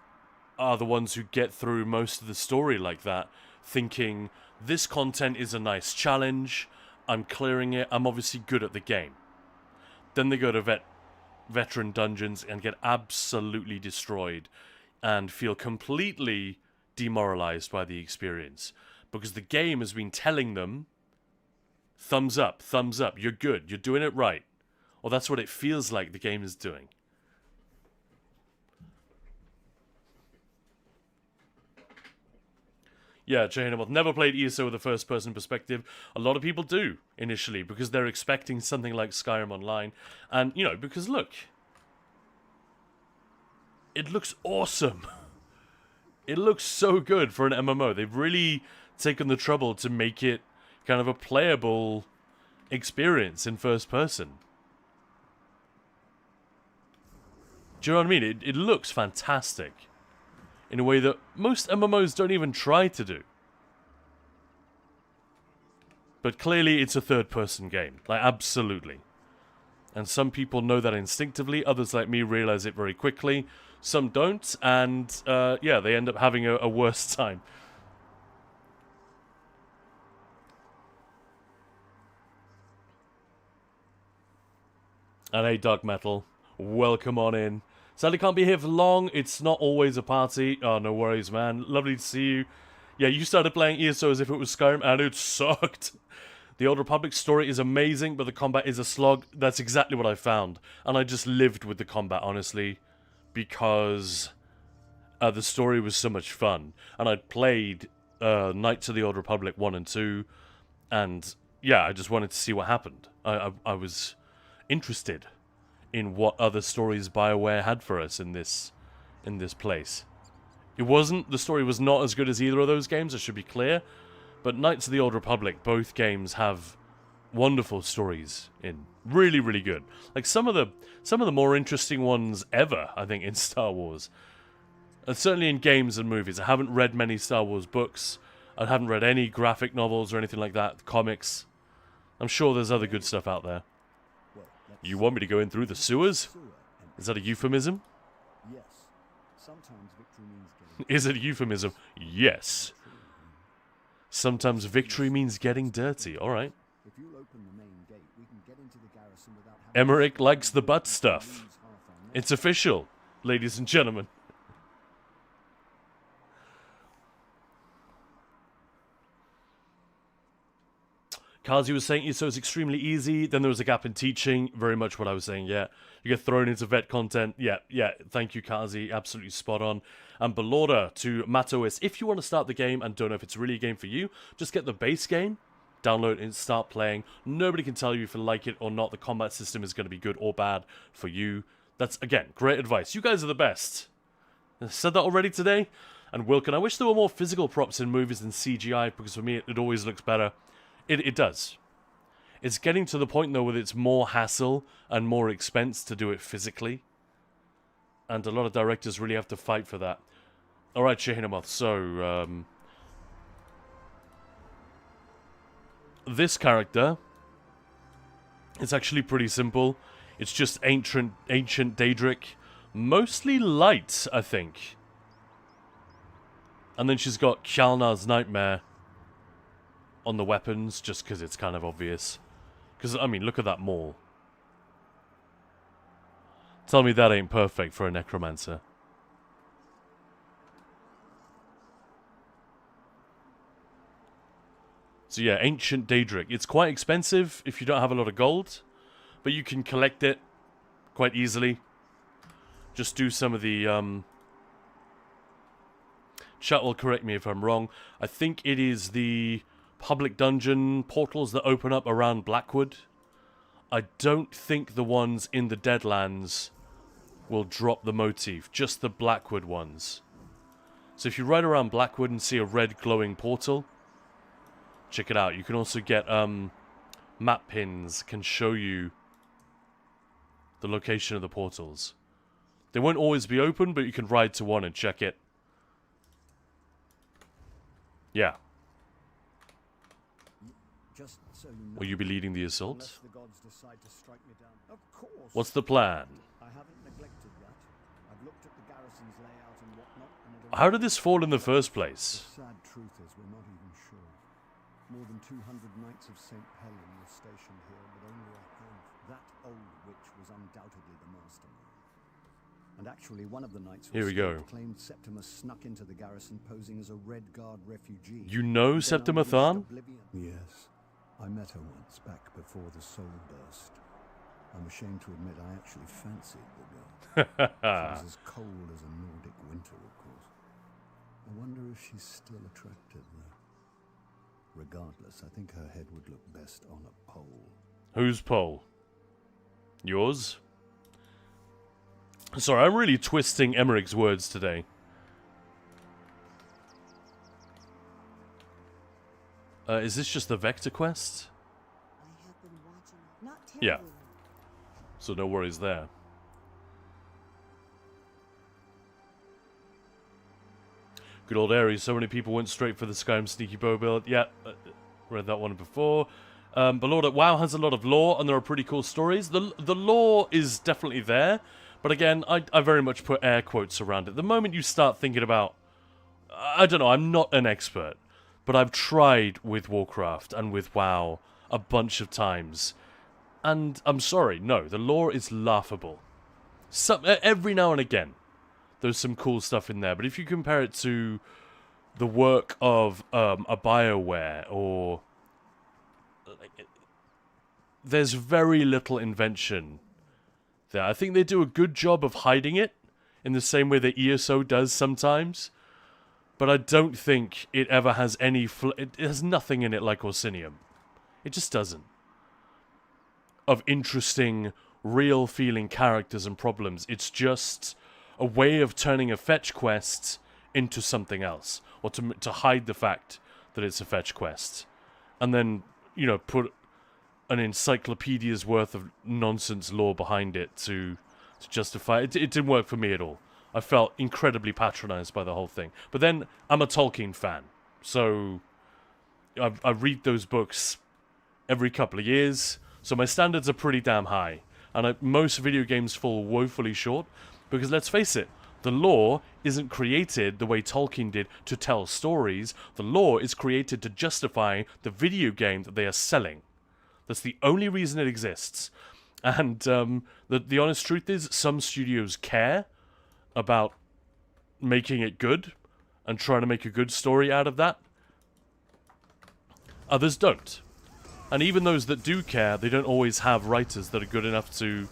are the ones who get through most of the story like that, thinking, this content is a nice challenge, I'm clearing it, I'm obviously good at the game. Then they go to veteran dungeons and get absolutely destroyed and feel completely demoralized by the experience. Because the game has been telling them, thumbs up, you're good, you're doing it right. Or that's what it feels like the game is doing. Yeah, Chehinamoth never played ESO with a first-person perspective. A lot of people do, initially, because they're expecting something like Skyrim Online. And, you know, because look, it looks awesome. It looks so good for an MMO. They've really taken the trouble to make it kind of a playable experience in first person. Do you know what I mean? It looks fantastic. In a way that most MMOs don't even try to do. But clearly it's a third-person game. Like, absolutely. And some people know that instinctively, others like me realize it very quickly. Some don't, and yeah, they end up having a worse time. And hey, Dark Metal, welcome on in. Sadly can't be here for long, it's not always a party. Oh, no worries, man. Lovely to see you. Yeah, you started playing ESO as if it was Skyrim, and it sucked. The Old Republic story is amazing, but the combat is a slog. That's exactly what I found. And I just lived with the combat, honestly, because the story was so much fun. And I'd played Knights of the Old Republic 1 and 2, and yeah, I just wanted to see what happened. I was interested in what other stories BioWare had for us in this place. The story was not as good as either of those games, I should be clear, but Knights of the Old Republic, both games have wonderful stories in. Really, really good. Like some of the more interesting ones ever, I think, in Star Wars. And certainly in games and movies. I haven't read many Star Wars books. I haven't read any graphic novels or anything like that, comics. I'm sure there's other good stuff out there. You want me to go in through the sewers? Is that a euphemism? Yes. Sometimes victory means getting Is it a euphemism? Yes. Sometimes victory means getting dirty. Alright. If you'll open the main gate, we can get into the garrison without having Emmerich likes the butt stuff. lose half our men. It's official, ladies and gentlemen. Kazi was saying ESO is extremely easy, then there was a gap in teaching, very much what I was saying, yeah. You get thrown into vet content, yeah, thank you Kazi, absolutely spot on. And Belorda to MatOS, if you want to start the game and don't know if it's really a game for you, just get the base game, download and start playing. Nobody can tell you if you like it or not, the combat system is going to be good or bad for you. That's, again, great advice. You guys are the best. I said that already today? And Wilkin, I wish there were more physical props in movies than CGI, because for me it always looks better. It does. It's getting to the point, though, where it's more hassle and more expense to do it physically. And a lot of directors really have to fight for that. Alright, Shahinamoth, so, this character, it's actually pretty simple. It's just ancient Daedric. Mostly light, I think. And then she's got Kjalnar's Nightmare on the weapons, just because it's kind of obvious. Because, I mean, look at that maul. Tell me that ain't perfect for a necromancer. So yeah, ancient Daedric. It's quite expensive if you don't have a lot of gold, but you can collect it quite easily. Just do some of the, Chat will correct me if I'm wrong. I think it is the public dungeon portals that open up around Blackwood. I don't think the ones in the Deadlands will drop the motif, just the Blackwood ones. So if you ride around Blackwood and see a red glowing portal, check it out. You can also get map pins, can show you the location of the portals. They won't always be open, but you can ride to one and check it. Yeah. Just so you know, Will you be leading the assault? unless the gods decide to strike me down. Of course. What's the plan? I haven't neglected that. I've looked at the garrison's layout and whatnot, and it How did this fall in the first place? The sad truth is we're not even sure. More than 200 knights of St. Helen were stationed here, but only a handful. That old witch was undoubtedly the mastermind. And actually, one of the knights Here we go. claimed Septimus snuck into the garrison posing as a Red Guard refugee. You know Then Septima unleashed Tharn? oblivion. Yes, I met her once back before the soul burst. I'm ashamed to admit I actually fancied the girl. She was as cold as a Nordic winter, of course. I wonder if she's still attractive, though. Regardless, I think her head would look best on a pole. Whose pole? Yours? Sorry, I'm really twisting Emmerich's words today. Is this just the Vector quest? I have been watching, not Yeah. terribly. So no worries there. Good old Ares. So many people went straight for the Skyrim sneaky bow build. Yeah, read that one before. But Lord, WoW has a lot of lore, and there are pretty cool stories. The lore is definitely there, but again, I very much put air quotes around it. The moment you start thinking about... I don't know, I'm not an expert, but I've tried with Warcraft and with WoW a bunch of times. And I'm sorry, no, the lore is laughable. Every now and again, there's some cool stuff in there, but if you compare it to the work of a BioWare or... there's very little invention there. I think they do a good job of hiding it, in the same way that ESO does sometimes. But I don't think it ever has any... it has nothing in it like Orsinium. It just doesn't. Of interesting, real-feeling characters and problems. It's just a way of turning a fetch quest into something else. Or to hide the fact that it's a fetch quest. And then, you know, put an encyclopedia's worth of nonsense lore behind it to justify it. It didn't work for me at all. I felt incredibly patronized by the whole thing. But then, I'm a Tolkien fan. So, I read those books every couple of years. So my standards are pretty damn high. And most video games fall woefully short. Because let's face it, the lore isn't created the way Tolkien did to tell stories. The lore is created to justify the video game that they are selling. That's the only reason it exists. And the honest truth is, some studios care about making it good and trying to make a good story out of that. Others don't. And even those that do care, they don't always have writers that are good enough to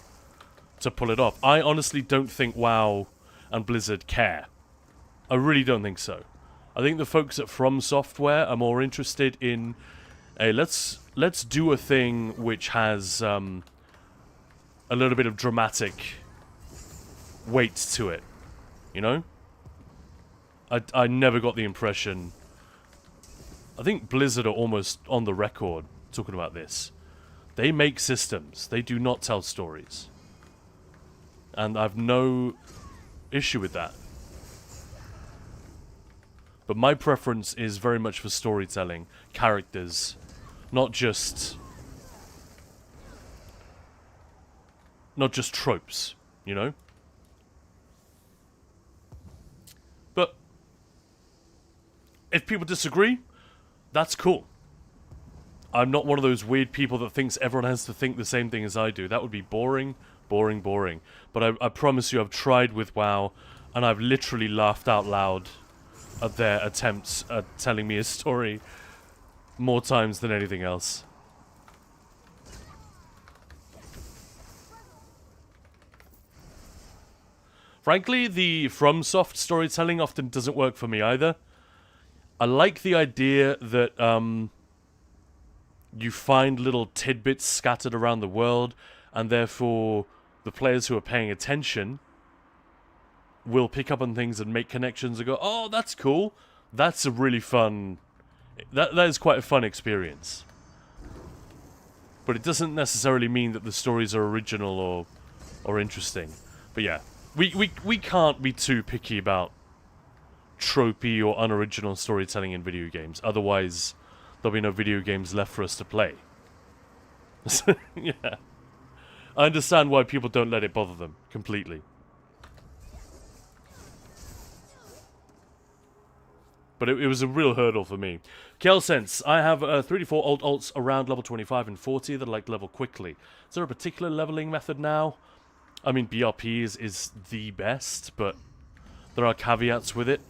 pull it off. I honestly don't think WoW and Blizzard care. I really don't think so. I think the folks at From Software are more interested in, hey, let's do a thing which has a little bit of dramatic weight to it. You know? I never got the impression... I think Blizzard are almost on the record talking about this. They make systems. They do not tell stories. And I've no issue with that. But my preference is very much for storytelling, characters, not just tropes, you know? But if people disagree, that's cool. I'm not one of those weird people that thinks everyone has to think the same thing as I do. That would be boring, boring, boring. But I promise you, I've tried with WoW, and I've literally laughed out loud at their attempts at telling me a story more times than anything else. Frankly, the FromSoft storytelling often doesn't work for me either. I like the idea that you find little tidbits scattered around the world, and therefore the players who are paying attention will pick up on things and make connections and go, oh, that's cool. That's a really fun... That is quite a fun experience. But it doesn't necessarily mean that the stories are original or interesting. But yeah, we can't be too picky about tropey or unoriginal storytelling in video games. Otherwise, there'll be no video games left for us to play. Yeah. I understand why people don't let it bother them completely. But it was a real hurdle for me. Kelsense, I have 3 to 4 old alts around level 25 and 40 that I like to level quickly. Is there a particular leveling method now? I mean, BRP is the best, but there are caveats with it.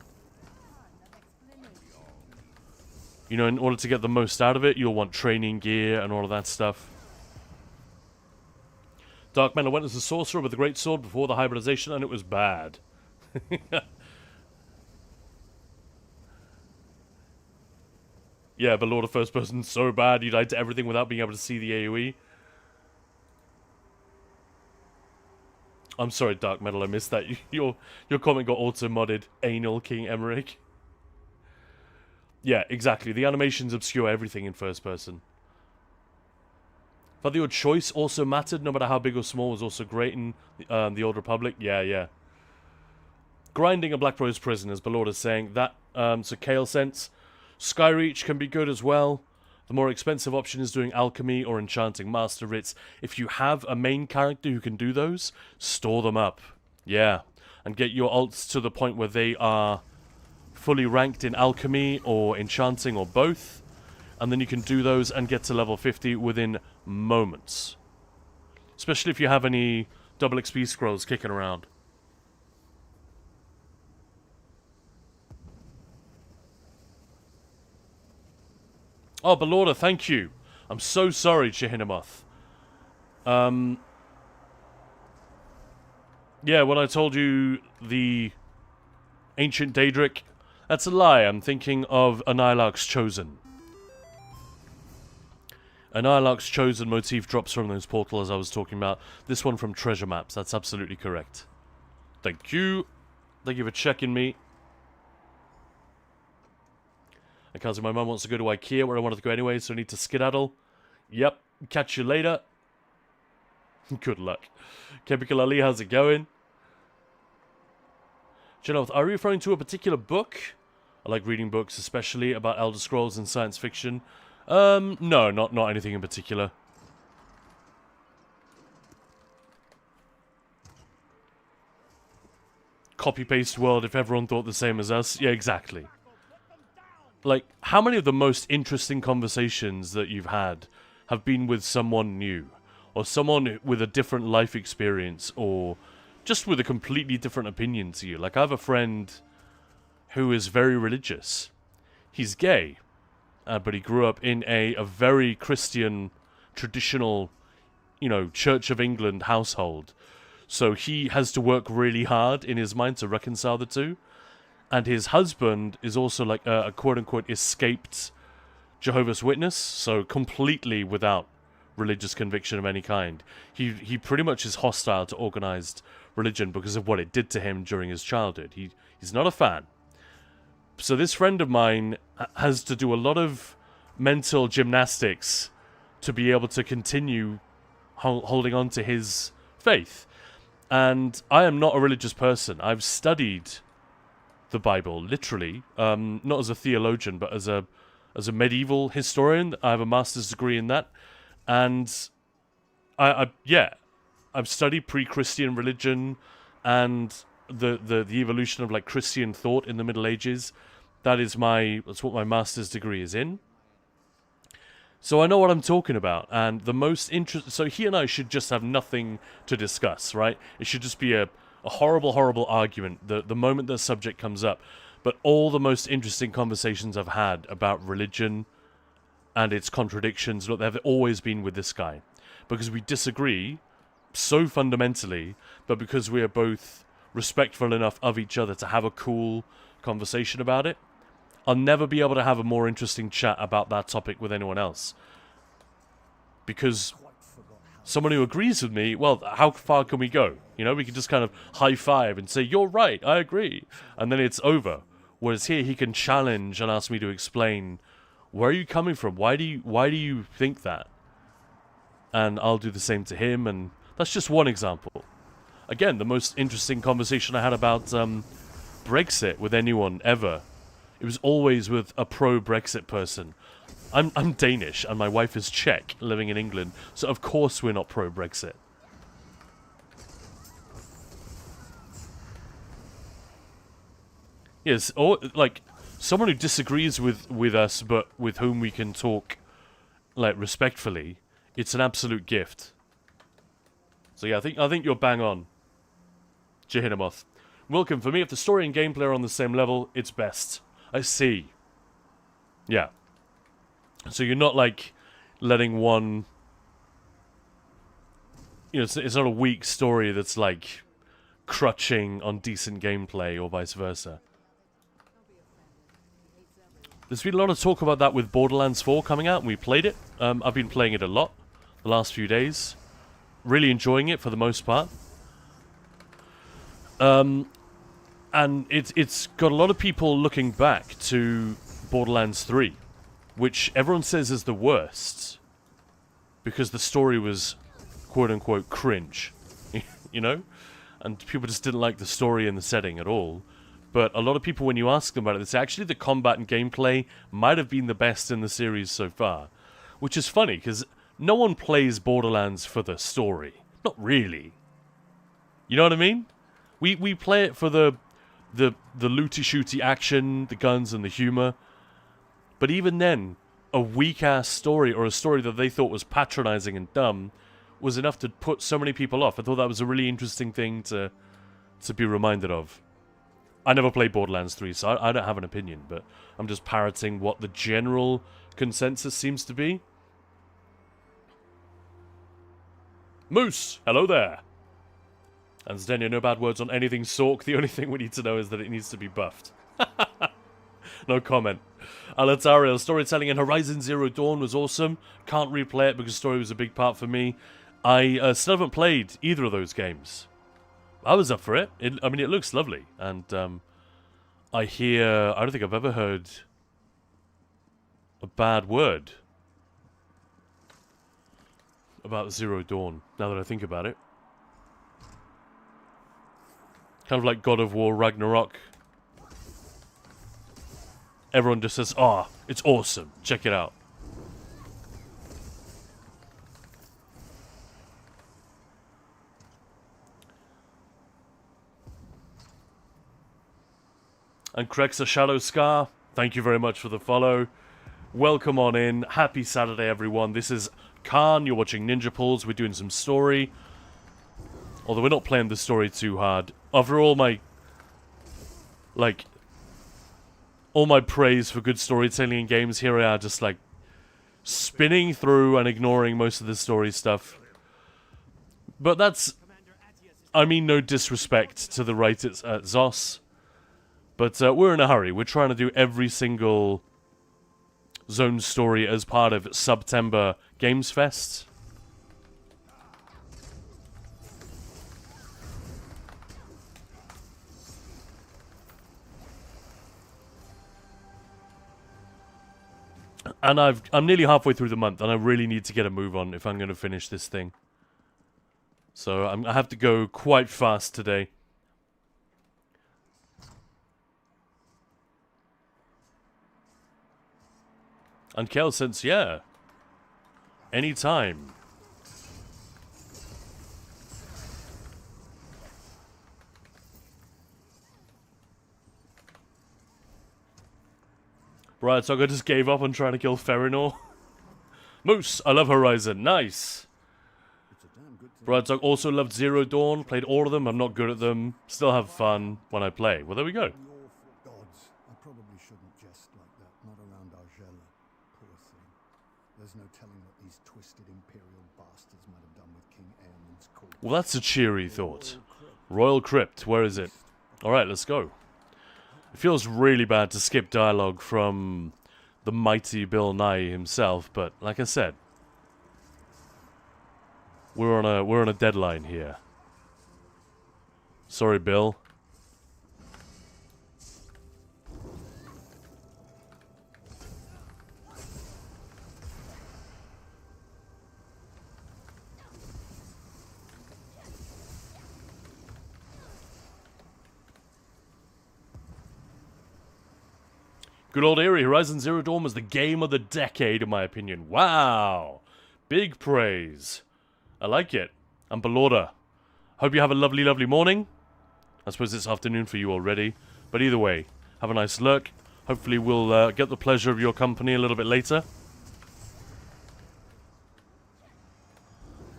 You know, in order to get the most out of it, you'll want training gear and all of that stuff. Dark Man, I went as a sorcerer with a great sword before the hybridization, and it was bad. Yeah, but Lord of First Person's so bad, you died to everything without being able to see the AoE. I'm sorry, Dark Metal, I missed that. Your comment got auto-modded, Anal King Emmerich. Yeah, exactly. The animations obscure everything in first person. But the odd choice also mattered, no matter how big or small, was also great in the Old Republic. Yeah, yeah. Grinding a Black Rose Prison, as Belord is saying. That, so Kale sense. Skyreach can be good as well. The more expensive option is doing alchemy or enchanting master writs. If you have a main character who can do those, store them up. Yeah. And get your alts to the point where they are fully ranked in alchemy or enchanting or both. And then you can do those and get to level 50 within moments. Especially if you have any double XP scrolls kicking around. Oh, Belorda, thank you. I'm so sorry, Chihinamoth. Yeah, when I told you the ancient Daedric, that's a lie. I'm thinking of Anilarch's Chosen. Anilarch's Chosen motif drops from those portals I was talking about. This one from Treasure Maps. That's absolutely correct. Thank you. Thank you for checking me. And cousin, my mum wants to go to IKEA where I wanted to go anyway, so I need to skedaddle. Yep. Catch you later. Good luck. Chemical Ali, how's it going? Jenna, are you referring to a particular book? I like reading books, especially about Elder Scrolls and science fiction. No, not anything in particular. Copy-paste world if everyone thought the same as us. Yeah, exactly. Like, how many of the most interesting conversations that you've had have been with someone new? Or someone with a different life experience, or just with a completely different opinion to you. Like, I have a friend who is very religious. He's gay, but he grew up in a very Christian, traditional, you know, Church of England household. So he has to work really hard in his mind to reconcile the two. And his husband is also like a quote-unquote escaped Jehovah's Witness, so completely without religious conviction of any kind. He pretty much is hostile to organized religion because of what it did to him during his childhood. He's not a fan. So this friend of mine has to do a lot of mental gymnastics to be able to continue holding on to his faith. And I am not a religious person. I've studied the Bible, literally, not as a theologian, but as a medieval historian. I have a master's degree in that. And I've studied pre-Christian religion and the evolution of like Christian thought in the Middle Ages. That's what my master's degree is in. So I know what I'm talking about. And the most so he and I should just have nothing to discuss, right? It should just be a horrible, horrible argument the moment the subject comes up. But all the most interesting conversations I've had about religion and its contradictions, look, they've always been with this guy. Because we disagree so fundamentally, but because we are both respectful enough of each other to have a cool conversation about it, I'll never be able to have a more interesting chat about that topic with anyone else. Because someone who agrees with me, well, how far can we go? You know, we can just kind of high-five and say, you're right, I agree. And then it's over. Whereas here, he can challenge and ask me to explain, where are you coming from? Why do you think that? And I'll do the same to him, and that's just one example. Again, the most interesting conversation I had about Brexit with anyone ever, it was always with a pro-Brexit person. I'm Danish, and my wife is Czech, living in England, so of course we're not pro-Brexit. Yes, or like someone who disagrees with us, but with whom we can talk like respectfully. It's an absolute gift. So yeah, I think you're bang on, Jehinamoth. Welcome. For me, if the story and gameplay are on the same level, it's best. I see. Yeah. So you're not like letting one, you know, it's not a weak story that's like crutching on decent gameplay or vice versa. There's been a lot of talk about that with Borderlands 4 coming out, and we played it. I've been playing it a lot the last few days. Really enjoying it for the most part. And it's got a lot of people looking back to Borderlands 3, which everyone says is the worst, because the story was quote-unquote cringe, you know? And people just didn't like the story and the setting at all. But a lot of people, when you ask them about it, they say, actually, the combat and gameplay might have been the best in the series so far. Which is funny, because no one plays Borderlands for the story. Not really. You know what I mean? We play it for the looty-shooty action, the guns, and the humor. But even then, a weak-ass story, or a story that they thought was patronizing and dumb, was enough to put so many people off. I thought that was a really interesting thing to be reminded of. I never played Borderlands 3, so I don't have an opinion, but I'm just parroting what the general consensus seems to be. Moose, hello there. And Zdenya, no bad words on anything Sork. The only thing we need to know is that it needs to be buffed. No comment. Alatario, storytelling in Horizon Zero Dawn was awesome. Can't replay it because story was a big part for me. I still haven't played either of those games. I was up for it. I mean, it looks lovely. And I don't think I've ever heard a bad word about Zero Dawn, now that I think about it. Kind of like God of War Ragnarok. Everyone just says, "Ah, it's awesome. Check it out." And Krexa Shadow Scar, thank you very much for the follow. Welcome on in. Happy Saturday, everyone. This is Khan. You're watching Ninja Pulls. We're doing some story. Although we're not playing the story too hard. After all my... all my praise for good storytelling in games, here I are just, spinning through and ignoring most of the story stuff. But that's... I mean no disrespect to the writers at ZOS. But we're in a hurry. We're trying to do every single zone story as part of September Gamesfest. And I'm nearly halfway through the month, and I really need to get a move on if I'm going to finish this thing. So I have to go quite fast today. And Kel says, yeah. Anytime. Right, so I just gave up on trying to kill Ferinor. Moose, I love Horizon. Nice. Braddock also loved Zero Dawn. Played all of them. I'm not good at them. Still have fun when I play. Well, there we go. Gods, I probably shouldn't jest like that. Not around Argella. Poor thing. There's no telling what these twisted imperial bastards might have done with King Aemond's corpse. Well, that's a cheery thought. Royal Crypt. Where is it? Alright, let's go. It feels really bad to skip dialogue from the mighty Bill Nye himself, but like I said, we're on a deadline here. Sorry, Bill. Good old Eerie. Horizon Zero Dawn was the game of the decade, in my opinion. Wow. Big praise. I like it. And Belorda. Hope you have a lovely, lovely morning. I suppose it's afternoon for you already. But either way, have a nice lurk. Hopefully we'll get the pleasure of your company a little bit later.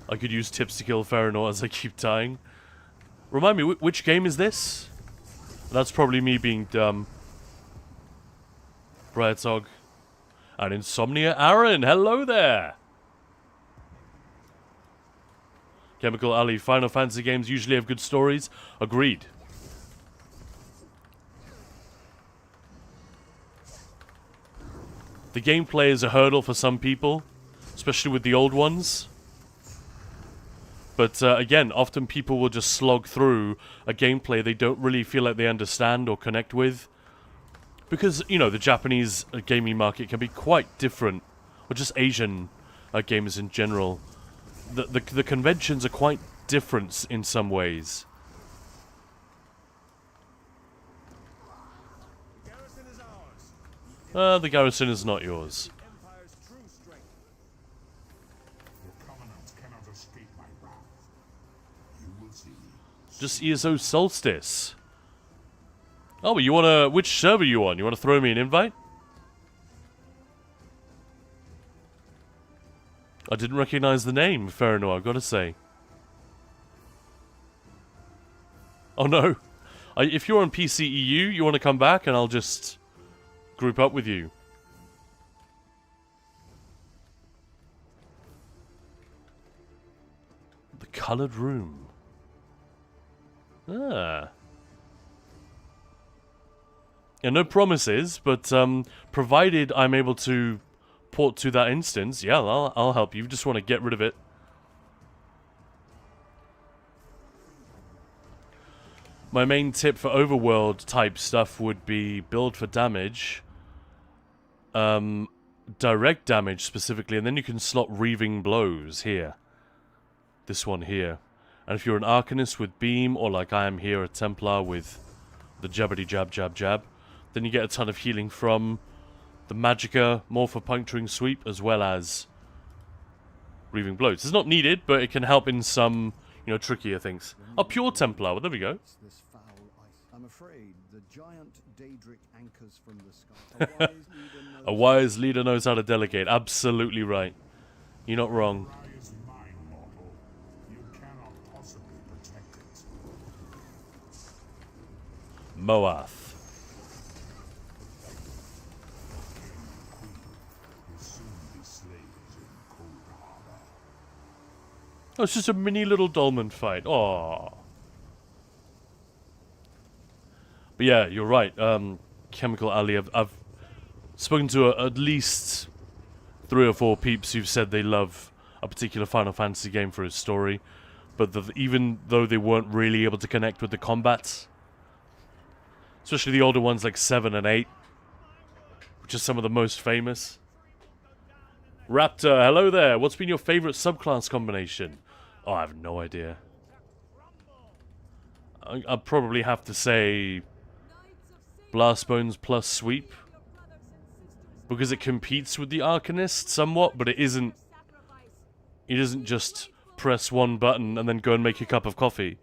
I could use tips to kill Ferinor as I keep dying. Remind me, which game is this? That's probably me being dumb. Brightzog. And Insomnia Aaron, hello there! Chemical Ali, Final Fantasy games usually have good stories. Agreed. The gameplay is a hurdle for some people, especially with the old ones. But again, often people will just slog through a gameplay they don't really feel like they understand or connect with. Because, you know, the Japanese gaming market can be quite different, or just Asian gamers in general. The conventions are quite different in some ways. The garrison is ours. The garrison is not yours. The Empire's true strength. Your covenants cannot escape my wrath. You will see. Just ESO Solstice. Oh, but you wanna... Which server you on? You wanna throw me an invite? I didn't recognize the name, Ferranor, I've got to say. Oh no. If you're on PCEU, you want to come back and I'll just group up with you. The colored room. Ah. Yeah, no promises, but provided I'm able to port to that instance, yeah, I'll help you. You just want to get rid of it. My main tip for overworld type stuff would be build for damage, direct damage specifically, and then you can slot reaving blows here. This one here. And if you're an Arcanist with beam, or like I am here, a Templar with the jabbity jab jab jab, then you get a ton of healing from the Magicka, more for puncturing sweep, as well as reaving blows. It's not needed, but it can help in some, you know, trickier things. Oh, pure Templar, well, there we go. This foul ice. I'm afraid the giant Daedric anchors from the sky. A wise leader knows how to delegate. Absolutely right. You're not wrong. Eye is mine, mortal. You cannot possibly protect it. Moath. Will soon be slaves in Cold Harbor. Oh, it's just a mini little dolmen fight. Aww. But yeah, you're right. Chemical Ali, I've spoken to at least 3 or 4 peeps who've said they love a particular Final Fantasy game for its story, but even though they weren't really able to connect with the combat, especially the older ones like 7 and 8, which are some of the most famous. Raptor, hello there. What's been your favorite subclass combination? Oh, I have no idea. I'd probably have to say Blastbones plus Sweep, because it competes with the Arcanist somewhat, but it isn't just press one button and then go and make a cup of coffee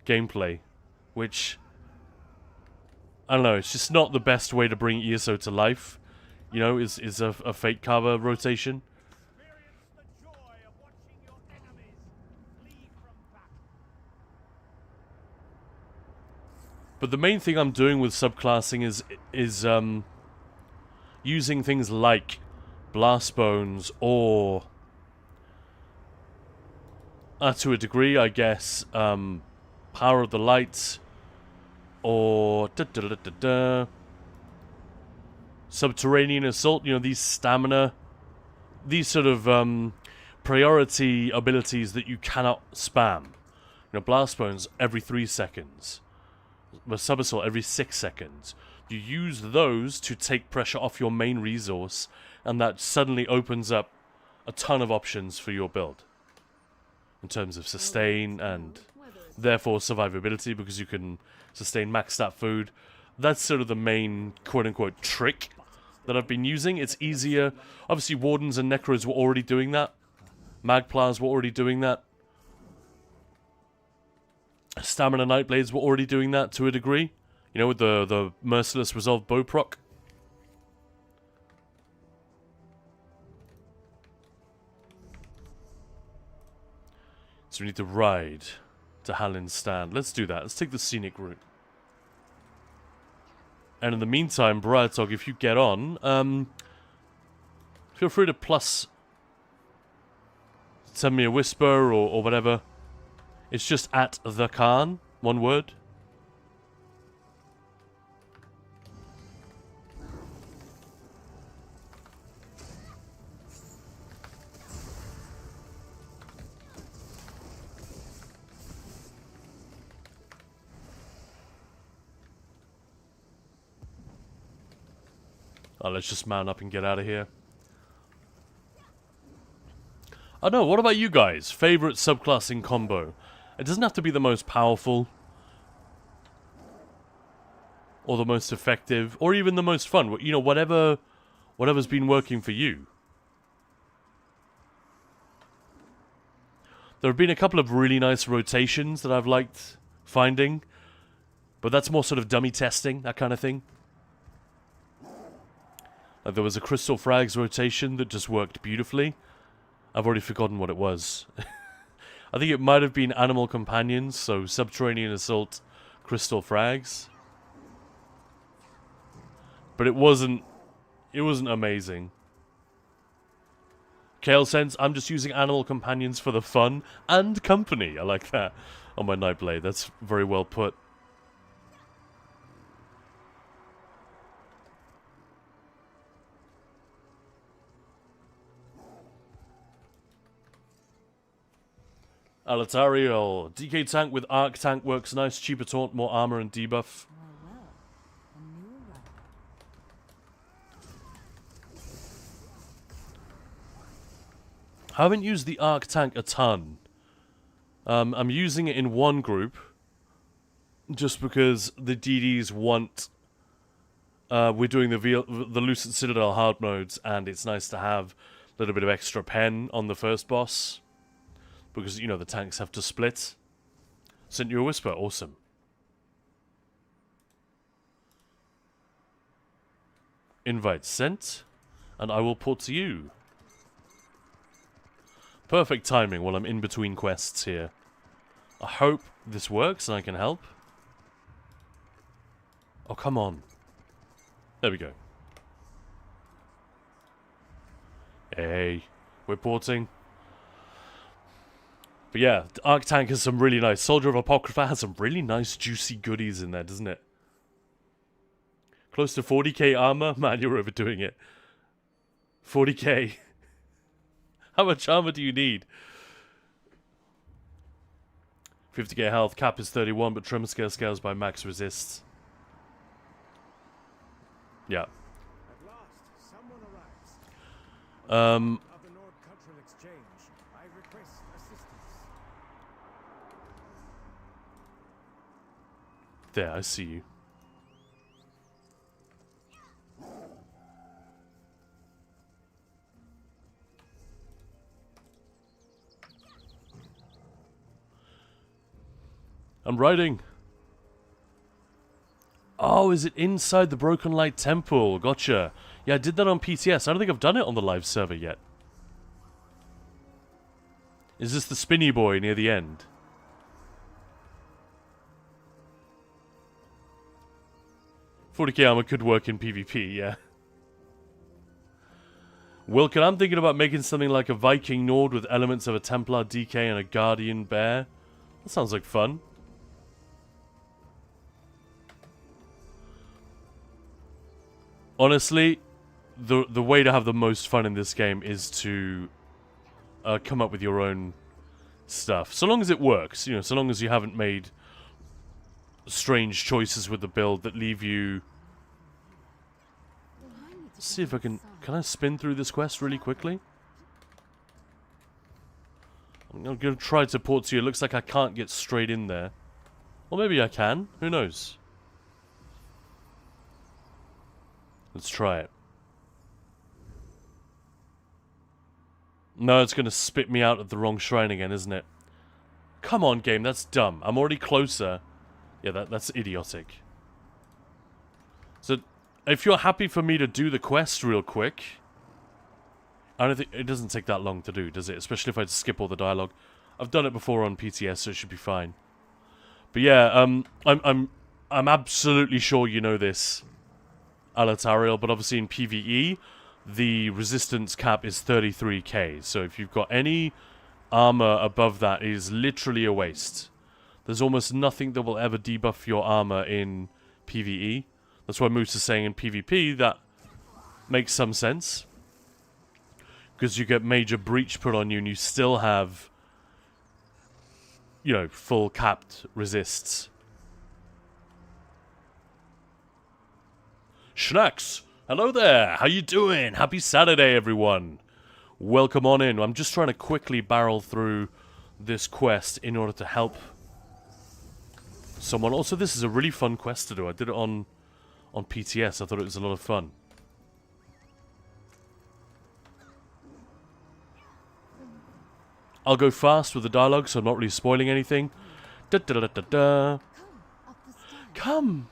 gameplay, which, I don't know, it's just not the best way to bring ESO to life, you know, is a Fate Carver rotation. But the main thing I'm doing with subclassing is using things like Blastbones or, to a degree, I guess, Power of the Light or Subterranean Assault. You know, these stamina, these sort of priority abilities that you cannot spam. You know, Blastbones every 3 seconds. Sub-Assault every 6 seconds. You use those to take pressure off your main resource, and that suddenly opens up a ton of options for your build. In terms of sustain and therefore survivability, because you can sustain max stat food. That's sort of the main quote-unquote trick that I've been using. It's easier. Obviously, Wardens and Necros were already doing that. Magplars were already doing that. Stamina Nightblades were already doing that to a degree. You know, with the Merciless Resolve Bow proc. So we need to ride to Hallin's Stand. Let's do that. Let's take the scenic route. And in the meantime, Briartog, if you get on, feel free to plus send me a whisper or whatever. It's just at the Khan, one word. Oh, let's just mount up and get out of here. I don't know, what about you guys? Favorite subclassing combo? It doesn't have to be the most powerful, or the most effective, or even the most fun. You know, whatever's been working for you. There have been a couple of really nice rotations that I've liked finding, but that's more sort of dummy testing, that kind of thing. Like there was a Crystal Frags rotation that just worked beautifully. I've already forgotten what it was. I think it might have been Animal Companions, so Subterranean Assault, Crystal Frags. But it wasn't amazing. Kale Sense, I'm just using Animal Companions for the fun and company. I like that on my Nightblade. That's very well put. Alatariel. DK tank with Arc tank works nice. Cheaper taunt, more armor and debuff. I haven't used the Arc tank a ton. I'm using it in one group. Just because the DDs want... we're doing the Lucent Citadel hard modes, and it's nice to have a little bit of extra pen on the first boss. Because, you know, the tanks have to split. Sent you a whisper. Awesome. Invite sent. And I will port to you. Perfect timing while I'm in between quests here. I hope this works and I can help. Oh, come on. There we go. Hey. We're porting. But yeah, the Arc Tank has some really nice... Soldier of Apocrypha has some really nice juicy goodies in there, doesn't it? Close to 40k armor? Man, you're overdoing it. 40k. How much armor do you need? 50k health, cap is 31, but Tremor Scale scales by max resists. Yeah. At last, someone arrives. Of the Nord Cultural Exchange, I request assistance. There, I see you. I'm riding. Oh, is it inside the Broken Light Temple? Gotcha. Yeah, I did that on PTS. I don't think I've done it on the live server yet. Is this the spinny boy near the end? $40k armor could work in PvP, yeah. Wilkin, I'm thinking about making something like a Viking Nord with elements of a Templar DK and a Guardian Bear. That sounds like fun. Honestly, the way to have the most fun in this game is to come up with your own stuff. So long as it works, you know, so long as you haven't made strange choices with the build that leave you... Let's see if I can... Can I spin through this quest really quickly? I'm going to try to port to you. It looks like I can't get straight in there. Or maybe I can. Who knows? Let's try it. No, it's going to spit me out at the wrong shrine again, isn't it? Come on, game, that's dumb. I'm already closer. Yeah, that's idiotic. So, if you're happy for me to do the quest real quick... I don't think... It doesn't take that long to do, does it? Especially if I skip all the dialogue. I've done it before on PTS, so it should be fine. But yeah, I'm absolutely sure you know this, Alatariel, but obviously in PvE, the resistance cap is 33k. So if you've got any armor above that, it is literally a waste. There's almost nothing that will ever debuff your armor in PvE. That's why Moose is saying in PvP that makes some sense. Because you get major breach put on you and you still have, you know, full capped resists. Schnacks, hello there. How you doing? Happy Saturday, everyone. Welcome on in. I'm just trying to quickly barrel through this quest in order to help someone. Also, this is a really fun quest to do. I did it on PTS. I thought it was a lot of fun. I'll go fast with the dialogue, so I'm not really spoiling anything. Da da da da da. Come.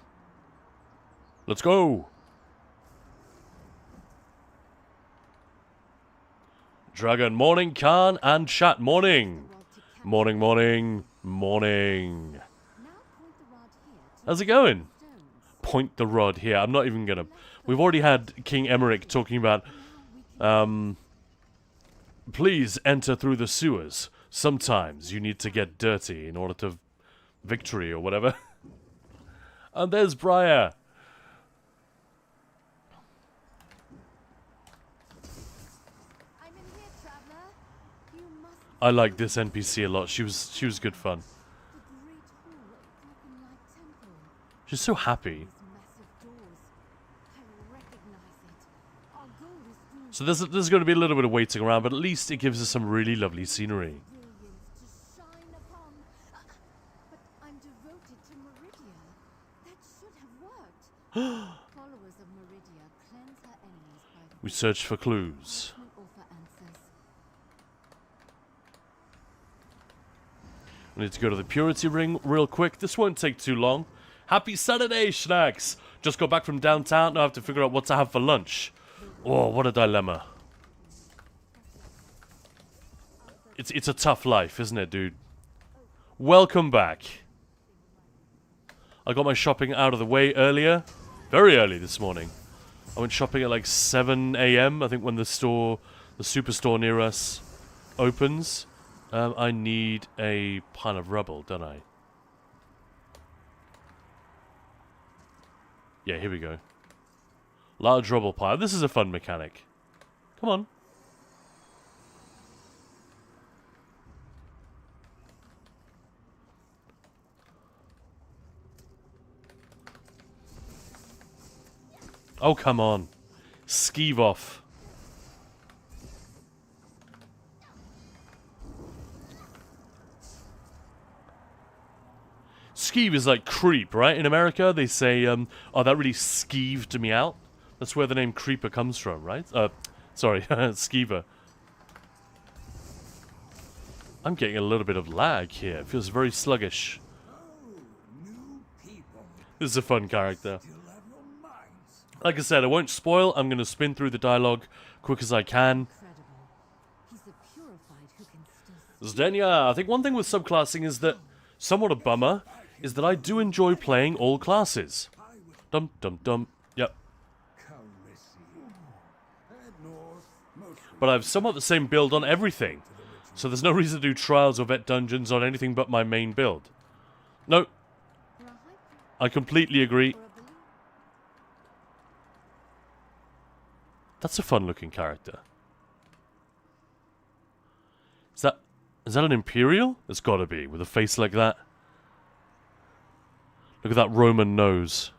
Let's go. Dragon, morning, Khan, and chat, morning. Morning, morning, morning. How's it going? Point the rod here. I'm not even gonna... We've already had King Emmerich talking about... Please enter through the sewers. Sometimes you need to get dirty in order to... Victory or whatever. And there's Briar. I like this NPC a lot. She was good fun. She's so happy. So there's going to be a little bit of waiting around, but at least it gives us some really lovely scenery. We search for clues. We need to go to the Purity Ring real quick. This won't take too long. Happy Saturday, Schnacks! Just got back from downtown. Now I have to figure out what to have for lunch. Oh, what a dilemma. It's a tough life, isn't it, dude? Welcome back. I got my shopping out of the way earlier. Very early this morning. I went shopping at like 7 AM, I think, when the superstore near us opens. I need a pile of rubble, don't I? Yeah, here we go. Large rubble pile. This is a fun mechanic. Come on. Oh, come on. Skeeve off. Skeeve is like creep, right? In America, they say, oh, that really skeeved me out. That's where the name creeper comes from, right? Sorry, skeever. I'm getting a little bit of lag here. It feels very sluggish. This is a fun character. Like I said, I won't spoil. I'm going to spin through the dialogue quick as I can. Zdenya, I think one thing with subclassing is that, somewhat a bummer, is that I do enjoy playing all classes. Dum dum dum. Yep. But I have somewhat the same build on everything. So there's no reason to do trials or vet dungeons on anything but my main build. No. I completely agree. That's a fun looking character. Is that an Imperial? It's gotta be, with a face like that. Look at that Roman nose.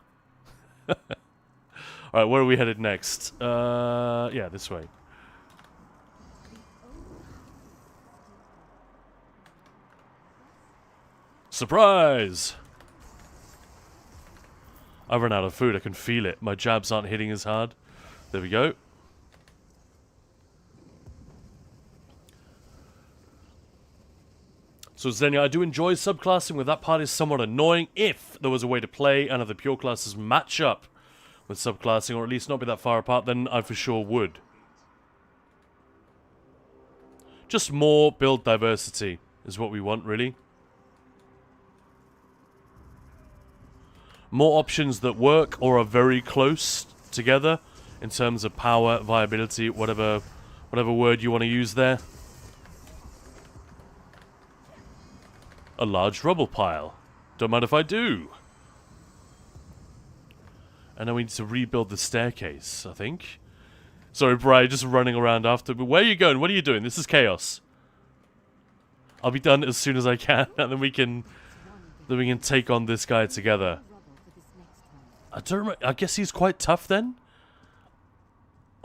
Alright, where are we headed next? Yeah, this way. Surprise! I've run out of food, I can feel it. My jabs aren't hitting as hard. There we go. So Xenia, I do enjoy subclassing, with that part is somewhat annoying. If there was a way to play and the pure classes match up with subclassing, or at least not be that far apart, then I for sure would. Just more build diversity is what we want, really. More options that work or are very close together in terms of power, viability, whatever word you want to use there. A large rubble pile. Don't mind if I do. And now we need to rebuild the staircase, I think. Sorry, Brian, just running around after. But where are you going? What are you doing? This is chaos. I'll be done as soon as I can, and then we can take on this guy together. I don't remember. I guess he's quite tough then.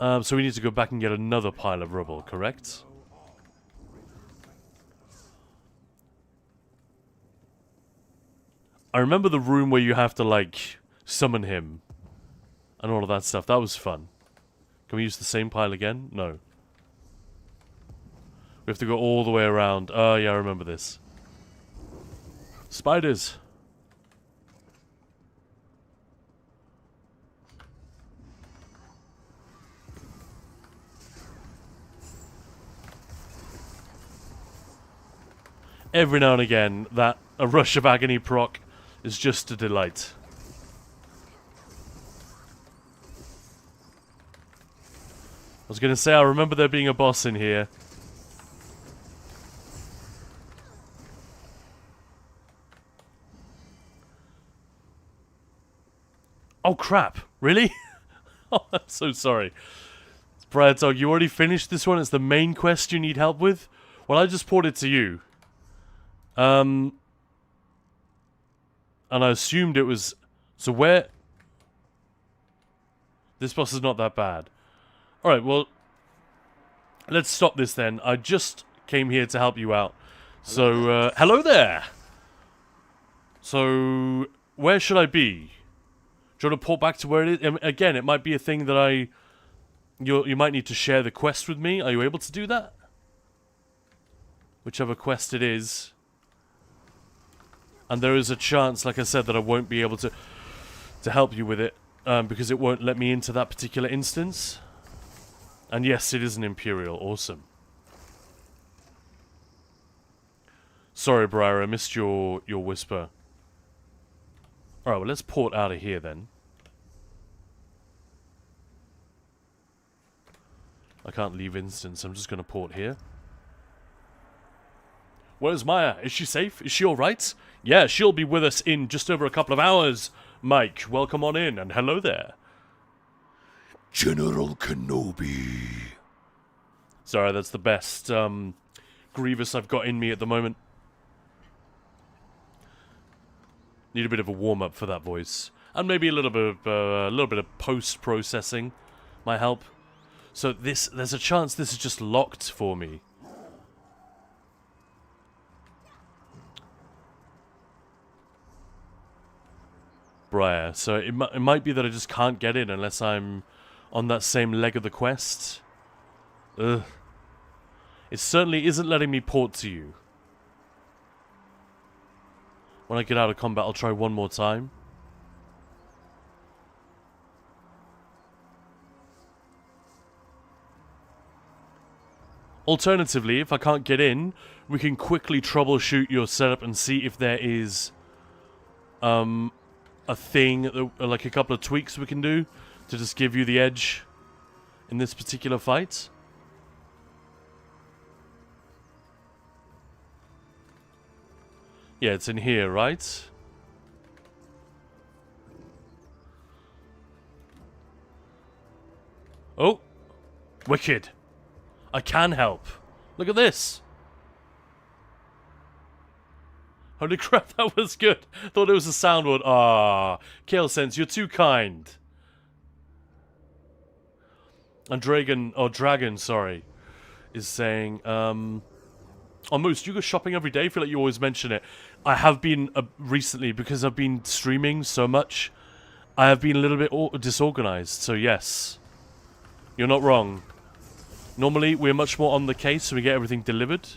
So we need to go back and get another pile of rubble, correct? I remember the room where you have to, like, summon him. And all of that stuff. That was fun. Can we use the same pile again? No. We have to go all the way around. Oh, yeah, I remember this. Spiders. every now and again, that a Rush of Agony proc is just a delight. I was going to say, I remember there being a boss in here. Oh crap, really? Oh, I'm so sorry. Brad Dog, you already finished this one? It's the main quest you need help with? Well, I just poured it to you. And I assumed it was... So where... This boss is not that bad. Alright, well... Let's stop this then. I just came here to help you out. So, hello there! So, where should I be? Do you want to port back to where it is? Again, it might be a thing that you might need to share the quest with me. Are you able to do that? Whichever quest it is. And there is a chance, like I said, that I won't be able to help you with it. Because it won't let me into that particular instance. And yes, it is an Imperial. Awesome. Sorry, Briar, I missed your whisper. Alright, well, let's port out of here then. I can't leave instance, I'm just going to port here. Where's Maya? Is she safe? Is she alright? Yeah, she'll be with us in just over a couple of hours. Mike, welcome on in, and hello there. General Kenobi. Sorry, that's the best Grievous I've got in me at the moment. Need a bit of a warm-up for that voice. And maybe a little bit of post-processing might help. So there's a chance this is just locked for me. Briar. So it might be that I just can't get in unless I'm on that same leg of the quest. Ugh. It certainly isn't letting me port to you. When I get out of combat, I'll try one more time. Alternatively, if I can't get in, we can quickly troubleshoot your setup and see if there is a thing, like a couple of tweaks we can do to just give you the edge in this particular fight. Yeah, it's in here, right? Oh! Wicked! I can help! Look at this! Holy crap, that was good! Thought it was a sound word. Ah, Kale Sense, you're too kind. And Dragon, sorry, is saying, Oh, Moose, do you go shopping every day? I feel like you always mention it. I have been recently, because I've been streaming so much, I have been a little bit disorganized, so yes. You're not wrong. Normally, we're much more on the case, so we get everything delivered.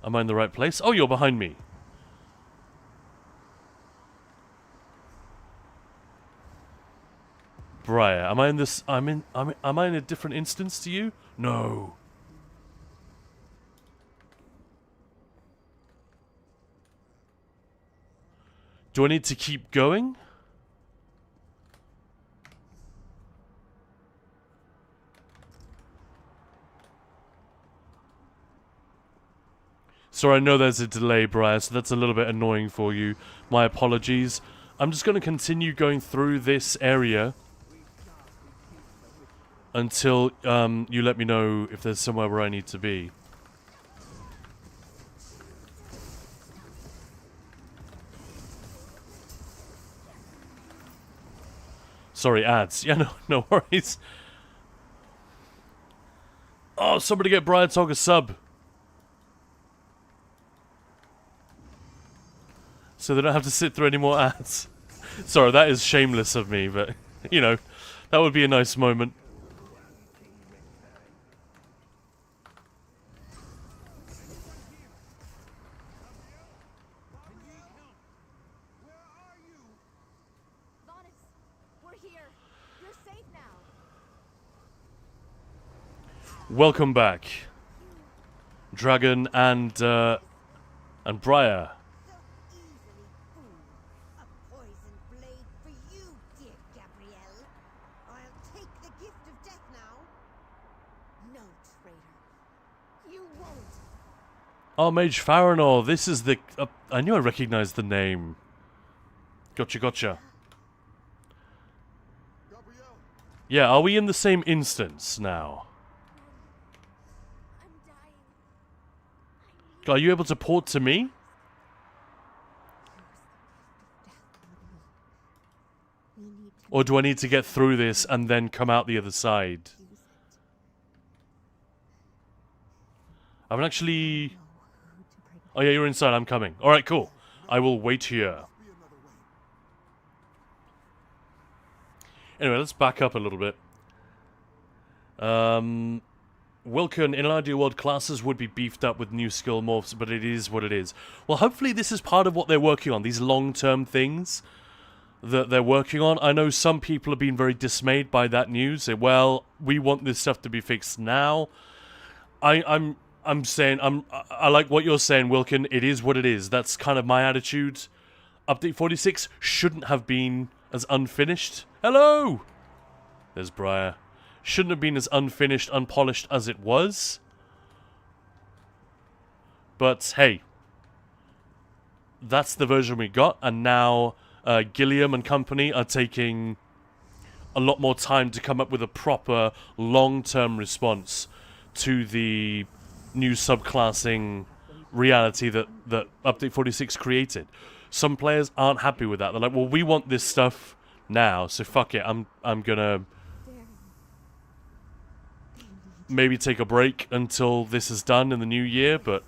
Am I in the right place? Oh, you're behind me. Briar, am I in this? Am I in a different instance to you? No. Do I need to keep going? So I know there's a delay, Briar, so that's a little bit annoying for you. My apologies. I'm just going to continue going through this area until you let me know if there's somewhere where I need to be. Sorry, ads. Yeah, no worries. Oh, somebody get Briar Tog a sub. So they don't have to sit through any more ads. Sorry, that is shameless of me, but, you know, that would be a nice moment. Welcome back, Dragon and Briar. So easily fooled. A poison blade for you, dear Gabrielle. I'll take the gift of death now. No, traitor. You won't. Archmage Farinor, this is the... I knew I recognized the name. Gotcha, gotcha. Gabrielle, Yeah, are we in the same instance now? I'm dying. Are you able to port to me? We need to Or do I need to get through this and then come out the other side? use it. I haven't actually... Know who to bring. Oh yeah, you're inside, I'm coming. Alright, cool. I will wait here. be another way. Anyway, let's back up a little bit. Wilken, in an ideal world, classes would be beefed up with new skill morphs, but it is what it is. Well, hopefully this is part of what they're working on, these long-term things that they're working on. I know some people have been very dismayed by that news. Say, well, we want this stuff to be fixed now. I'm saying, I like what you're saying, Wilken. It is what it is. That's kind of my attitude. Update 46 shouldn't have been as unfinished. Hello! There's Briar. Shouldn't have been as unfinished, unpolished as it was. But, hey. That's the version we got, and now Gilliam and company are taking a lot more time to come up with a proper long-term response to the new subclassing reality that Update 46 created. Some players aren't happy with that. They're like, well, we want this stuff now, so fuck it. I'm gonna maybe take a break until this is done in the new year, but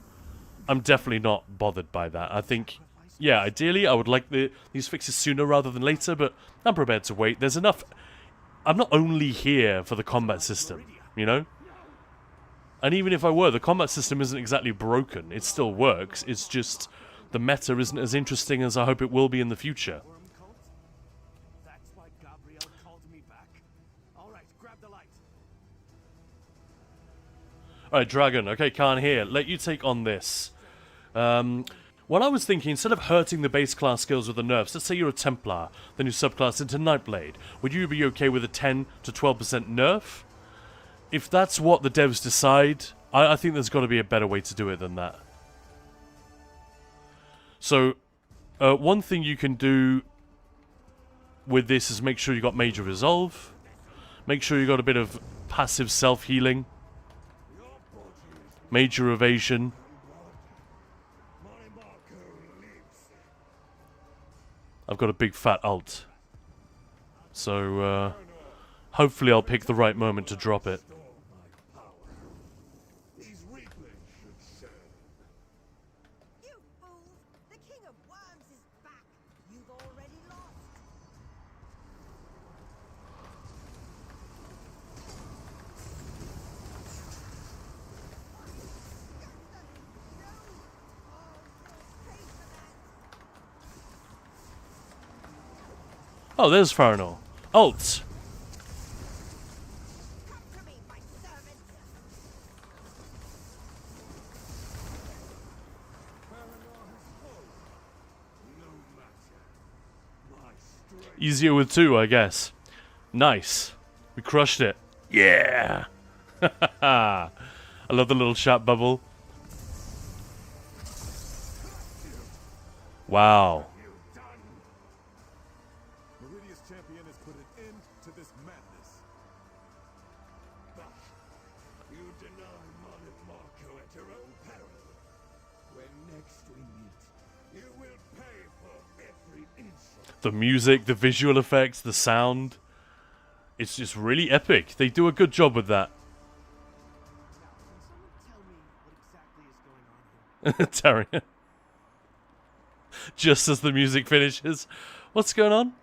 I'm definitely not bothered by that. I think, yeah, ideally I would like these fixes sooner rather than later, but I'm prepared to wait. There's enough. I'm not only here for the combat system, you know? And even if I were, the combat system isn't exactly broken. It still works. It's just the meta isn't as interesting as I hope it will be in the future. Worm cult? That's why Gabrielle called me back. All right, grab the light. Alright, Dragon. Okay, can't hear. Let you take on this. What I was thinking, instead of hurting the base class skills with the nerfs, let's say you're a Templar, then you subclass into Nightblade. Would you be okay with a 10 to 12% nerf? If that's what the devs decide, I think there's got to be a better way to do it than that. So, one thing you can do with this is make sure you got Major Resolve. Make sure you got a bit of passive self-healing. Major Evasion. I've got a big fat ult. So, hopefully I'll pick the right moment to drop it. You fools! The King of Worms is back. You've already lost. Oh, there's Farinor. Ult! Come to me, my servant. Easier with 2, I guess. Nice. We crushed it. Yeah! I love the little chat bubble. Wow. Meridia's champion has put an end to this madness. But you deny Monarch Marco at your own peril. When next we meet, you will pay for every insult. The music, the visual effects, the sound. It's just really epic. They do a good job with that. Now, can someone tell me what exactly is going on here? Taryn. Just as the music finishes. What's going on?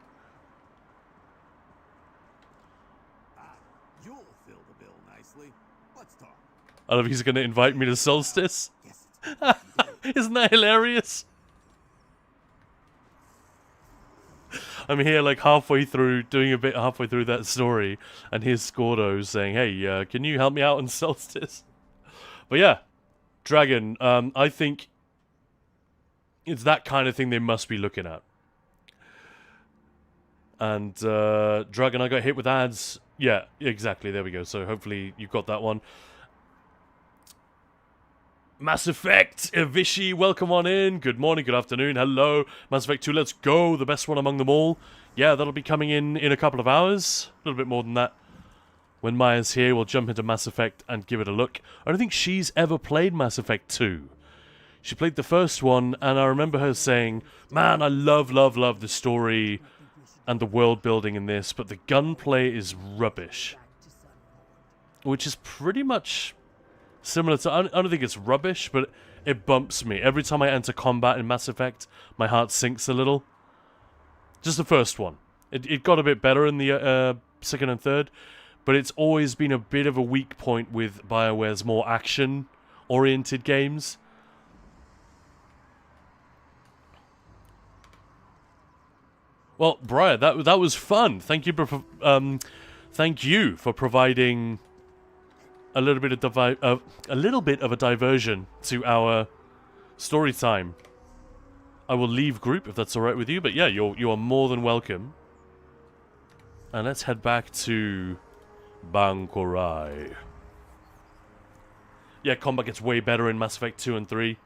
You'll fill the bill nicely. Let's talk. I love he's going to invite me to Solstice. Yes. Isn't that hilarious? I'm here like halfway through, doing a bit halfway through that story, and here's Scordo saying, hey, can you help me out on Solstice? But yeah, Dragon, I think it's that kind of thing they must be looking at. And Dragon, I got hit with ads. Yeah, exactly, there we go. So hopefully you got that one. Mass Effect, Vichy, welcome on in. Good morning, good afternoon, hello. Mass Effect 2, let's go. The best one among them all. Yeah, that'll be coming in a couple of hours. A little bit more than that. When Maya's here, we'll jump into Mass Effect and give it a look. I don't think she's ever played Mass Effect 2. She played the first one, and I remember her saying, man, I love the story and the world building in this, but the gunplay is rubbish. Which is pretty much similar to, I don't think it's rubbish, but it bumps me. Every time I enter combat in Mass Effect, my heart sinks a little. Just the first one. It got a bit better in the second and third, but it's always been a bit of a weak point with BioWare's more action-oriented games. Well, Brian, that was fun. Thank you for providing a little bit of a diversion to our story time. I will leave group if that's all right with you, but yeah, you are more than welcome. And let's head back to Bankorai. Yeah, combat gets way better in Mass Effect 2 and 3.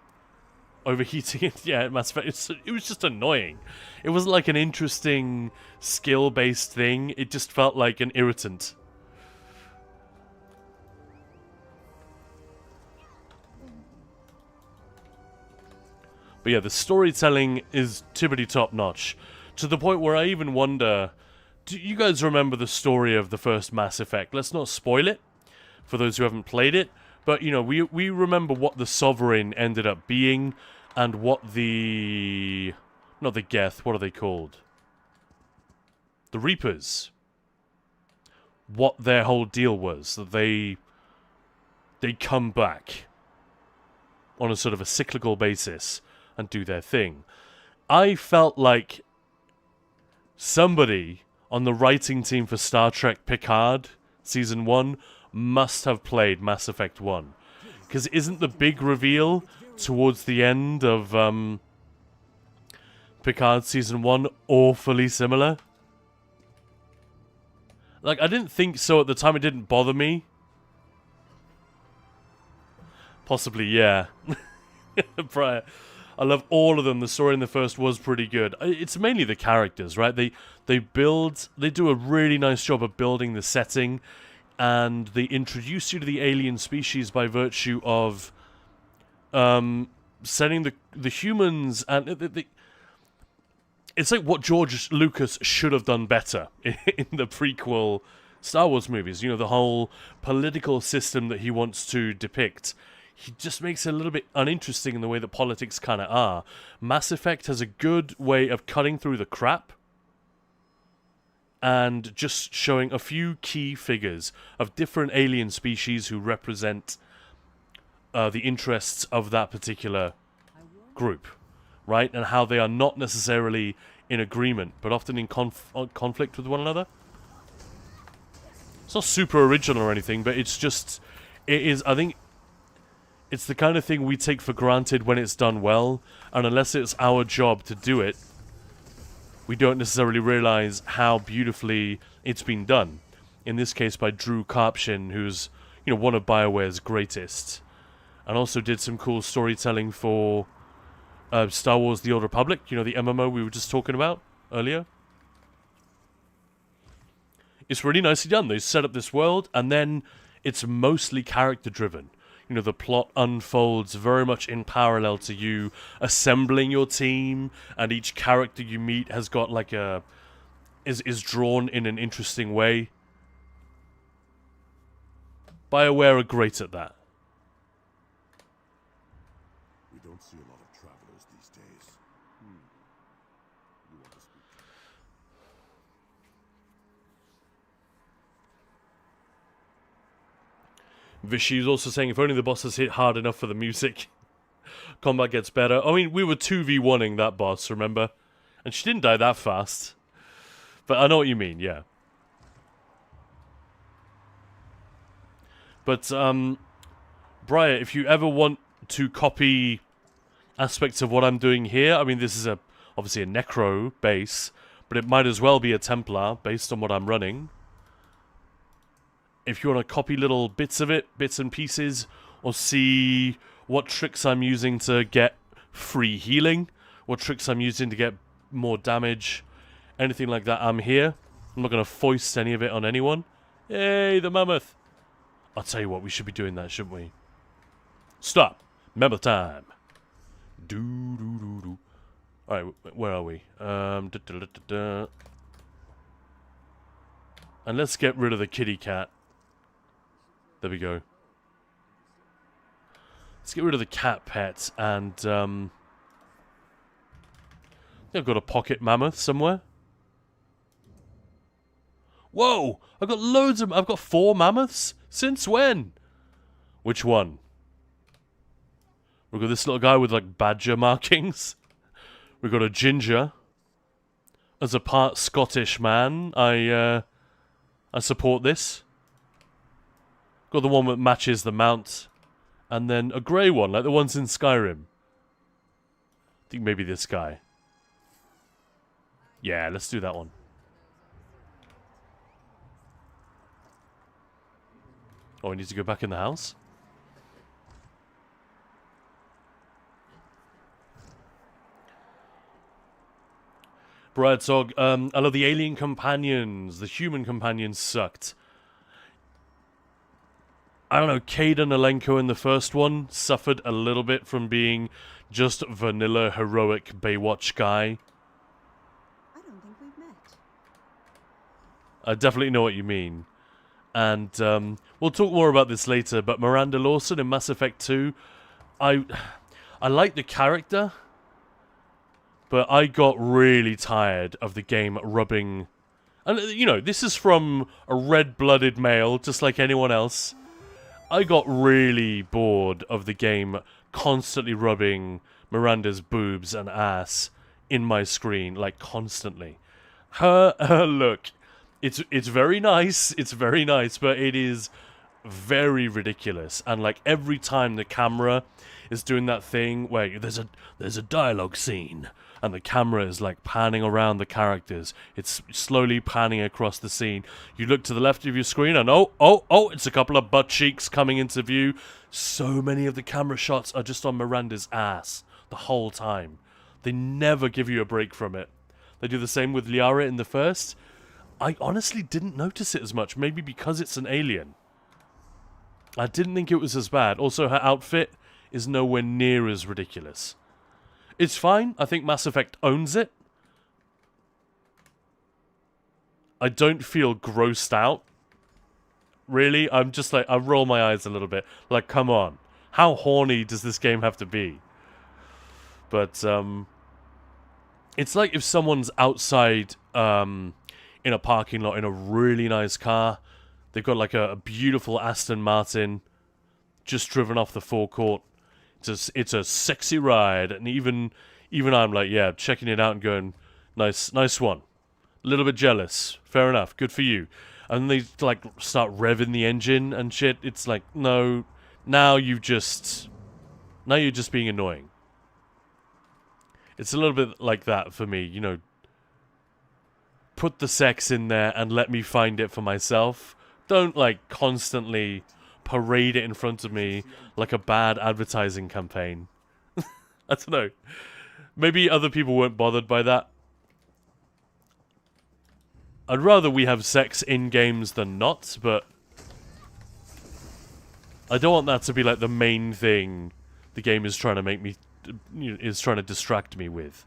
Overheating, yeah, Mass Effect, it was just annoying. It wasn't like an interesting skill-based thing, it just felt like an irritant. But yeah, the storytelling is tippity top-notch. To the point where I even wonder, do you guys remember the story of the first Mass Effect? Let's not spoil it, for those who haven't played it. But, you know, we remember what the Sovereign ended up being, and what the... not the Geth, what are they called? The Reapers. What their whole deal was. That they come back on a sort of a cyclical basis and do their thing. I felt like somebody on the writing team for Star Trek Picard Season 1 must have played Mass Effect 1. Because isn't the big reveal towards the end of Picard Season 1 awfully similar? Like, I didn't think so at the time, it didn't bother me. Possibly, yeah. Prior. I love all of them. The story in the first was pretty good. It's mainly the characters, right? They do a really nice job of building the setting, and they introduce you to the alien species by virtue of sending the humans, and it's like what George Lucas should have done better in the prequel Star Wars movies. You know, the whole political system that he wants to depict. He just makes it a little bit uninteresting in the way that politics kind of are. Mass Effect has a good way of cutting through the crap and just showing a few key figures of different alien species who represent the interests of that particular group, right? And how they are not necessarily in agreement, but often in conflict with one another. It's not super original or anything, but it's just... it is, I think... it's the kind of thing we take for granted when it's done well, and unless it's our job to do it, we don't necessarily realize how beautifully it's been done. In this case by Drew Karpshin, who's, you know, one of BioWare's greatest. And also did some cool storytelling for Star Wars The Old Republic, you know, the MMO we were just talking about earlier. It's really nicely done. They set up this world, and then it's mostly character-driven. You know, the plot unfolds very much in parallel to you assembling your team, and each character you meet has got like a... is drawn in an interesting way. BioWare are great at that. We don't see a lot of travelers these days. You want to speak? Vichy is also saying, if only the bosses hit hard enough for the music, combat gets better. I mean, we were 2v1ing that boss, remember? And she didn't die that fast. But I know what you mean, yeah. But, Briar, if you ever want to copy aspects of what I'm doing here, I mean, this is obviously a Necro base, but it might as well be a Templar based on what I'm running. If you want to copy little bits of it, bits and pieces, or see what tricks I'm using to get free healing, what tricks I'm using to get more damage, anything like that, I'm here. I'm not going to foist any of it on anyone. Yay, the mammoth! I'll tell you what, we should be doing that, shouldn't we? Stop! Mammoth time! Do. Alright, where are we? And let's get rid of the kitty cat. There we go. Let's get rid of the cat pet and, I think I've got a pocket mammoth somewhere. Whoa! I've got loads of... I've got 4 mammoths? Since when? Which one? We've got this little guy with, like, badger markings. We've got a ginger. As a part Scottish man, I support this. Got the one that matches the mount. And then a grey one, like the ones in Skyrim. I think maybe this guy. Yeah, let's do that one. Oh, I need to go back in the house? Bradsog, I love the alien companions. The human companions sucked. I don't know, Caden Alenko in the first one suffered a little bit from being just vanilla heroic Baywatch guy. I don't think we've met. I definitely know what you mean. And we'll talk more about this later, but Miranda Lawson in Mass Effect 2, I like the character, but I got really tired of the game rubbing... And, you know, this is from a red-blooded male, just like anyone else. I got really bored of the game constantly rubbing Miranda's boobs and ass in my screen, like, constantly. Her look, it's very nice, but it is very ridiculous. And, like, every time the camera is doing that thing where there's a dialogue scene, and the camera is like panning around the characters. It's slowly panning across the scene. You look to the left of your screen and oh, it's a couple of butt cheeks coming into view. So many of the camera shots are just on Miranda's ass the whole time. They never give you a break from it. They do the same with Liara in the first. I honestly didn't notice it as much, maybe because it's an alien. I didn't think it was as bad. Also, her outfit is nowhere near as ridiculous. It's fine. I think Mass Effect owns it. I don't feel grossed out. Really? I'm just like, I roll my eyes a little bit. Like, come on. How horny does this game have to be? But, it's like if someone's outside, in a parking lot in a really nice car. They've got like a beautiful Aston Martin just driven off the forecourt. It's a sexy ride, and even I'm like, yeah, checking it out and going, nice one. A little bit jealous. Fair enough. Good for you. And they like start revving the engine and shit. It's like, no, now you're just being annoying. It's a little bit like that for me, you know. Put the sex in there and let me find it for myself. Don't like constantly parade it in front of me like a bad advertising campaign. I don't know. Maybe other people weren't bothered by that. I'd rather we have sex in games than not, but I don't want that to be like the main thing the game is trying to make me, is trying to distract me with.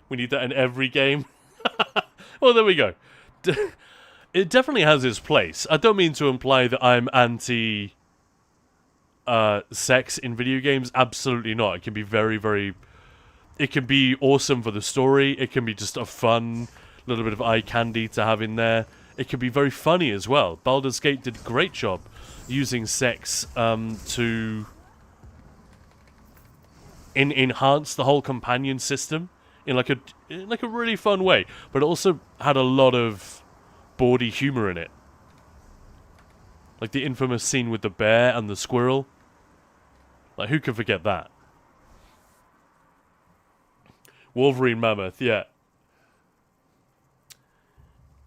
We need that in every game. Well, there we go. It definitely has its place. I don't mean to imply that I'm anti sex in video games. Absolutely not. It can be very, very... It can be awesome for the story. It can be just a fun little bit of eye candy to have in there. It can be very funny as well. Baldur's Gate did a great job using sex to enhanced the whole companion system in like a really fun way, but it also had a lot of bawdy humor in it. Like the infamous scene with the bear and the squirrel. Like, who can forget that? Wolverine Mammoth, yeah.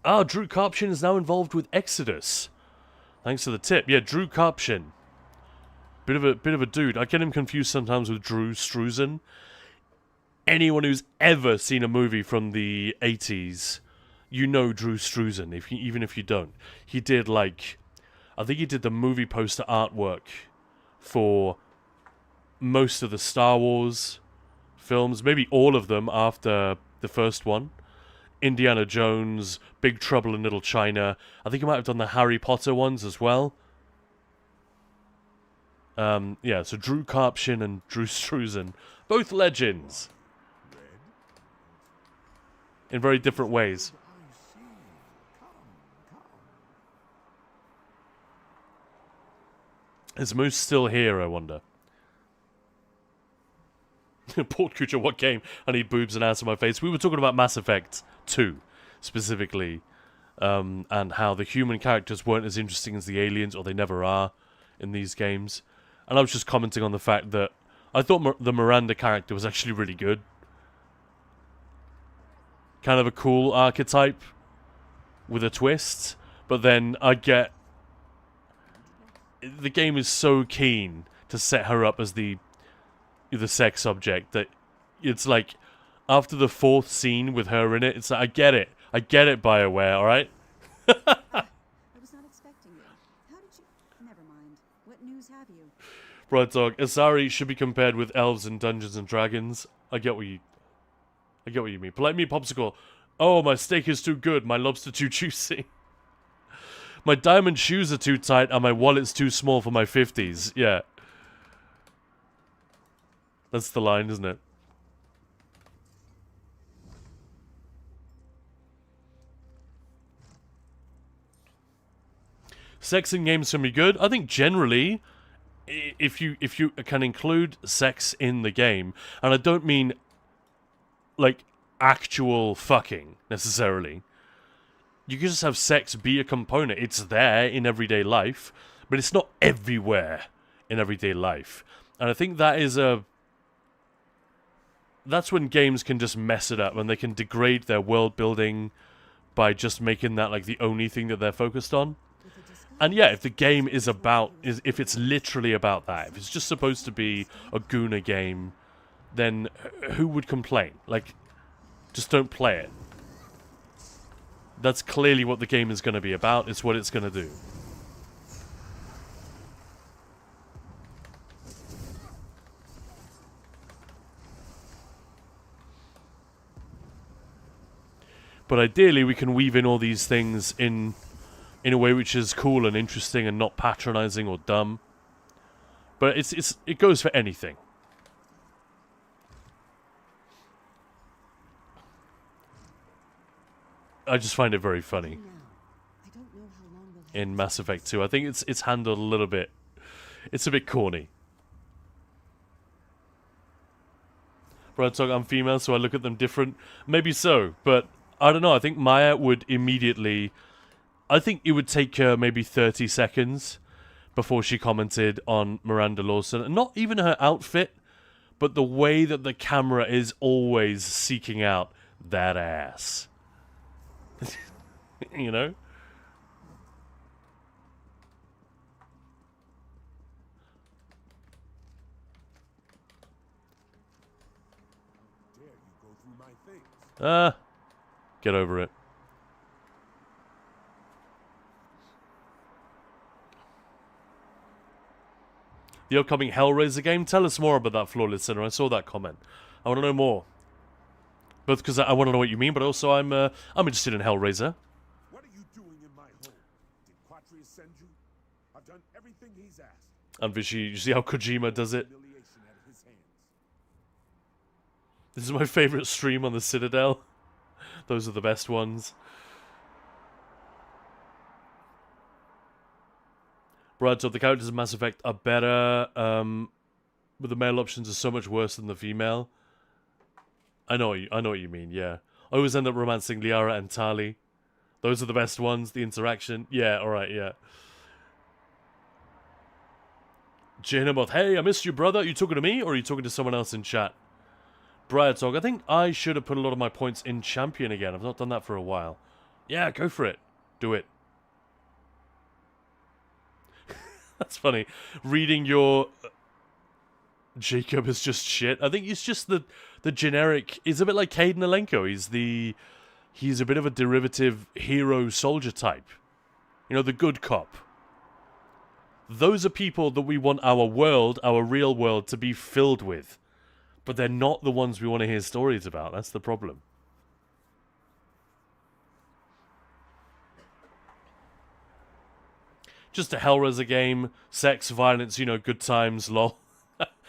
Ah, Drew Karpshin is now involved with Exodus. Thanks for the tip. Yeah, Drew Karpshin. Bit of a dude. I get him confused sometimes with Drew Struzan. Anyone who's ever seen a movie from the 80s, you know Drew Struzan, even if you don't. He did, like, I think he did the movie poster artwork for most of the Star Wars films, maybe all of them after the first one. Indiana Jones, Big Trouble in Little China. I think he might have done the Harry Potter ones as well. Yeah, so Drew Karpshin and Drew Struzan, both legends. In very different ways. Is Moose still here, I wonder? Port Kucha, what game? I need boobs and ass in my face. We were talking about Mass Effect 2, specifically. And how the human characters weren't as interesting as the aliens, or they never are, in these games. And I was just commenting on the fact that I thought the Miranda character was actually really good. Kind of a cool archetype with a twist. But then I get... The game is so keen to set her up as the sex object that it's like, after the 4th scene with her in it, it's like, I get it, BioWare, alright? I was not expecting you. How did you... Never mind. What news have you? Right, dog. Asari should be compared with elves in Dungeons and Dragons. I get what you mean. Polite me, Popsicle. Oh, my steak is too good. My lobster too juicy. My diamond shoes are too tight, and my wallet's too small for my 50s. Yeah. That's the line, isn't it? Sex in games can be good. I think generally, if you can include sex in the game, and I don't mean like actual fucking necessarily. You can just have sex be a component. It's there in everyday life, but it's not everywhere in everyday life. And I think that is that's when games can just mess it up, when they can degrade their world building by just making that like the only thing that they're focused on. And yeah, if the game is if it's literally about that, if it's just supposed to be a Guna game, then who would complain? Like, just don't play it. That's clearly what the game is going to be about. It's what it's going to do. But ideally, we can weave in all these things in a way which is cool and interesting and not patronizing or dumb. But it goes for anything. I just find it very funny. In Mass Effect 2, I think it's handled a little bit. It's a bit corny. Brad talk, I'm female, so I look at them different. Maybe so, but I don't know. I think Maya would immediately. I think it would take her maybe 30 seconds before she commented on Miranda Lawson, and not even her outfit, but the way that the camera is always seeking out that ass. You know? Dare you go through my things? Get over it. The upcoming Hellraiser game? Tell us more about that, Flawless Sinner. I saw that comment. I want to know more. Both because I want to know what you mean, but also I'm interested in Hellraiser. What are you doing in my home? Did Quatrius send you? I've done everything he's asked. And Vishy, you see how Kojima does it? Humiliation at his hands. This is my favorite stream on the Citadel. Those are the best ones. Brad, so the characters of Mass Effect are better. but the male options are so much worse than the female. I know what you mean, yeah. I always end up romancing Liara and Tali. Those are the best ones, the interaction. Yeah, alright, yeah. Jehnamoth, hey, I missed you, brother. Are you talking to me, or are you talking to someone else in chat? Briar Talk, I think I should have put a lot of my points in Champion again. I've not done that for a while. Yeah, go for it. Do it. That's funny. Reading your... Jacob is just shit. I think he's just the generic... He's a bit like Caden Alenko. He's a bit of a derivative hero-soldier type. You know, the good cop. Those are people that we want our world, our real world, to be filled with. But they're not the ones we want to hear stories about. That's the problem. Just a Hellraiser game. Sex, violence, you know, good times, lol.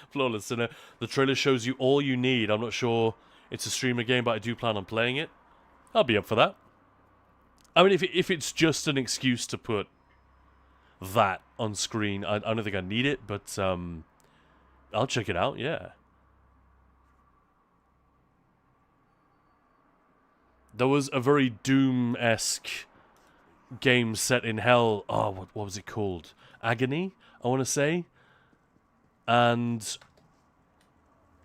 Flawless Sinner. The trailer shows you all you need. I'm not sure it's a streamer game, but I do plan on playing it. I'll be up for that. I mean, if it's just an excuse to put that on screen, I don't think I need it, but I'll check it out, yeah. There was a very Doom-esque game set in hell. Oh, what was it called? Agony, I want to say. And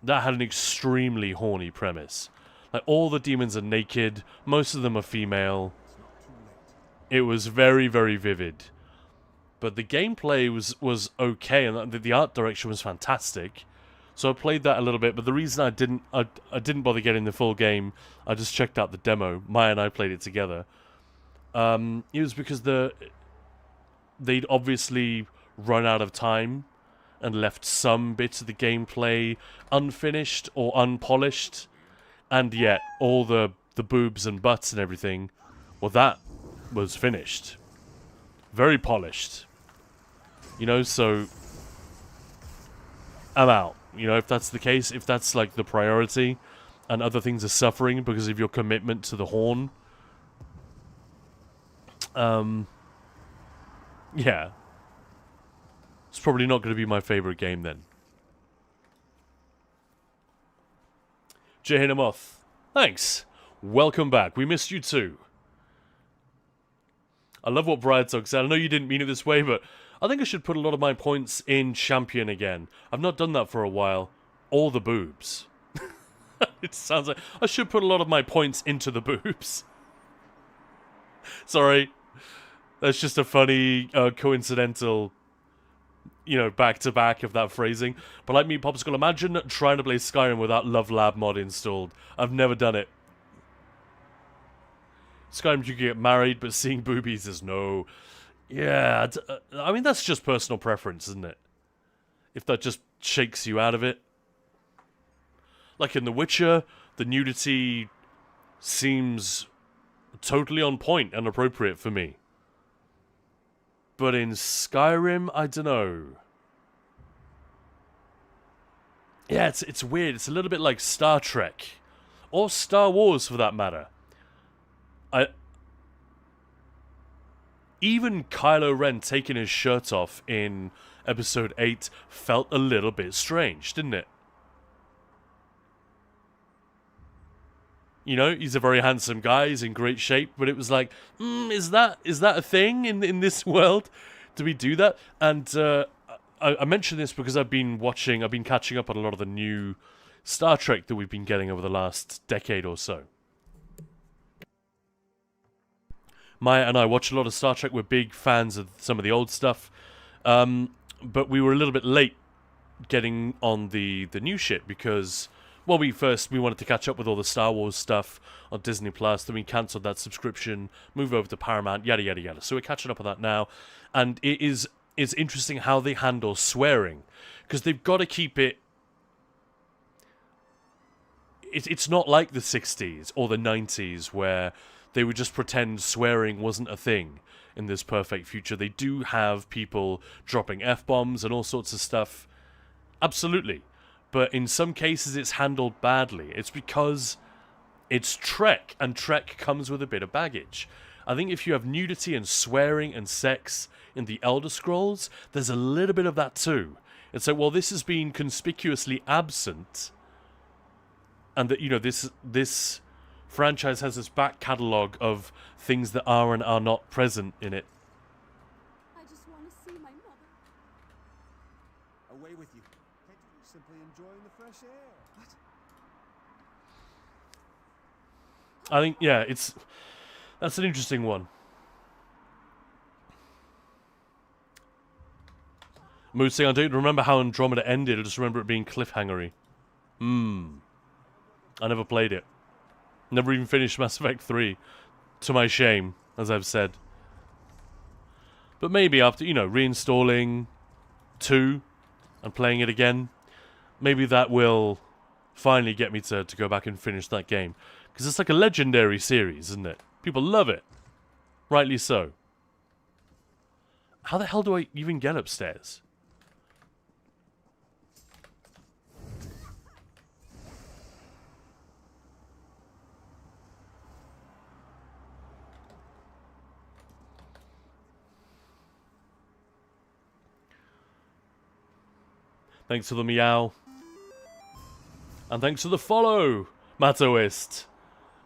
that had an extremely horny premise. Like, all the demons are naked. Most of them are female. It was very, very vivid. But the gameplay was okay, and the art direction was fantastic. So I played that a little bit, but the reason I didn't bother getting the full game, I just checked out the demo. Maya and I played it together. It was because they'd obviously run out of time and left some bits of the gameplay unfinished or unpolished, and yet all the boobs and butts and everything, well, that was finished. Very polished. You know, so I'm out. You know, if that's the case, if that's like the priority, and other things are suffering because of your commitment to the horn, yeah. It's probably not going to be my favorite game then. Jehinamoth, thanks. Welcome back. We missed you too. I love what Briartog said. I know you didn't mean it this way, but I think I should put a lot of my points in Champion again. I've not done that for a while. All the boobs. It sounds like I should put a lot of my points into the boobs. Sorry. That's just a funny, coincidental, you know, back-to-back of that phrasing. But like me, Popsicle, imagine trying to play Skyrim without Love Lab mod installed. I've never done it. Skyrim, you can get married, but seeing boobies is no. Yeah, I mean, that's just personal preference, isn't it? If that just shakes you out of it. Like in The Witcher, the nudity seems totally on point and appropriate for me. But in Skyrim, I don't know. Yeah, it's weird. It's a little bit like Star Trek. Or Star Wars, for that matter. Even Kylo Ren taking his shirt off in Episode 8 felt a little bit strange, didn't it? You know, he's a very handsome guy, he's in great shape, but it was like, is that a thing in this world? Do we do that? And I mention this because I've been catching up on a lot of the new Star Trek that we've been getting over the last decade or so. Maya and I watch a lot of Star Trek. We're big fans of some of the old stuff. But we were a little bit late getting on the new shit because, well, we wanted to catch up with all the Star Wars stuff on Disney Plus. Then we cancelled that subscription, moved over to Paramount, yada, yada, yada. So we're catching up on that now. And it's interesting how they handle swearing. Because they've got to keep it... It's not like the 60s or the 90s where they would just pretend swearing wasn't a thing in this perfect future. They do have people dropping F-bombs and all sorts of stuff. Absolutely. But in some cases it's handled badly. It's because it's Trek, and Trek comes with a bit of baggage. I think if you have nudity and swearing and sex in the Elder Scrolls, there's a little bit of that too. It's like, well, this has been conspicuously absent, and that, you know, this franchise has this back catalogue of things that are and are not present in it. I just want to see my mother. Away with you. Can't you simply enjoying the fresh air? What? I think, yeah, that's an interesting one. Mood saying, I don't remember how Andromeda ended, I just remember it being cliffhangery. I never played it. Never even finished Mass Effect 3. To my shame, as I've said. But maybe after, you know, reinstalling 2 and playing it again, maybe that will finally get me to go back and finish that game. Because it's like a legendary series, isn't it? People love it. Rightly so. How the hell do I even get upstairs? Thanks for the meow. And thanks for the follow, Matoist.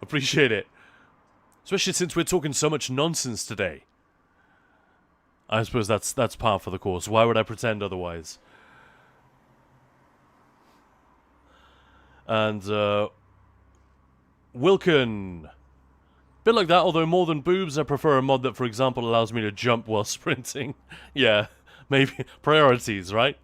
Appreciate it. Especially since we're talking so much nonsense today. I suppose that's par for the course. Why would I pretend otherwise? And, Wilken. Bit like that, although more than boobs, I prefer a mod that, for example, allows me to jump while sprinting. Yeah, maybe. Priorities, right?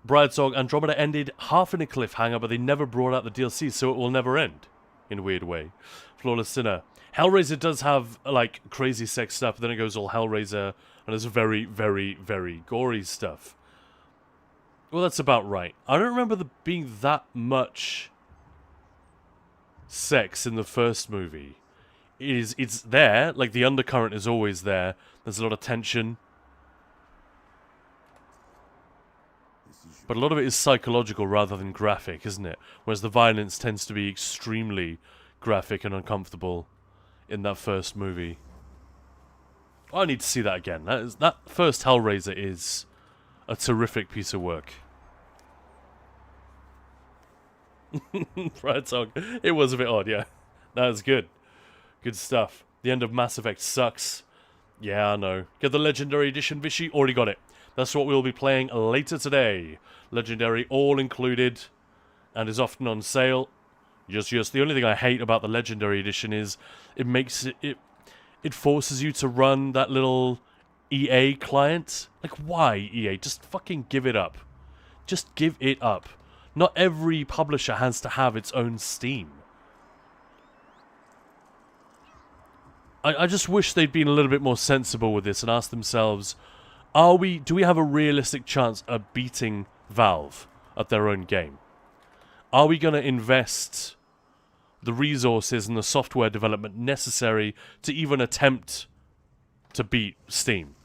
Bride's Andromeda ended half in a cliffhanger, but they never brought out the DLC, so it will never end. In a weird way. Flawless Sinner. Hellraiser does have, like, crazy sex stuff, but then it goes all Hellraiser, and there's very, very, very gory stuff. Well, that's about right. I don't remember there being that much sex in the first movie. It's there, like, the undercurrent is always there. There's a lot of tension. But a lot of it is psychological rather than graphic, isn't it? Whereas the violence tends to be extremely graphic and uncomfortable in that first movie. Oh, I need to see that again. That first Hellraiser is a terrific piece of work. Right, song. It was a bit odd, yeah. That was good. Good stuff. The end of Mass Effect sucks. Yeah, I know. Get the Legendary Edition, Vichy. Already got it. That's what we'll be playing later today. Legendary, all included, and is often on sale. Just the only thing I hate about the Legendary Edition is it makes it forces you to run that little EA client. Like, why, EA? Just fucking give it up. Just give it up. Not every publisher has to have its own Steam. I just wish they'd been a little bit more sensible with this and asked themselves, do we have a realistic chance of beating Valve at their own game? Are we going to invest the resources and the software development necessary to even attempt to beat Steam?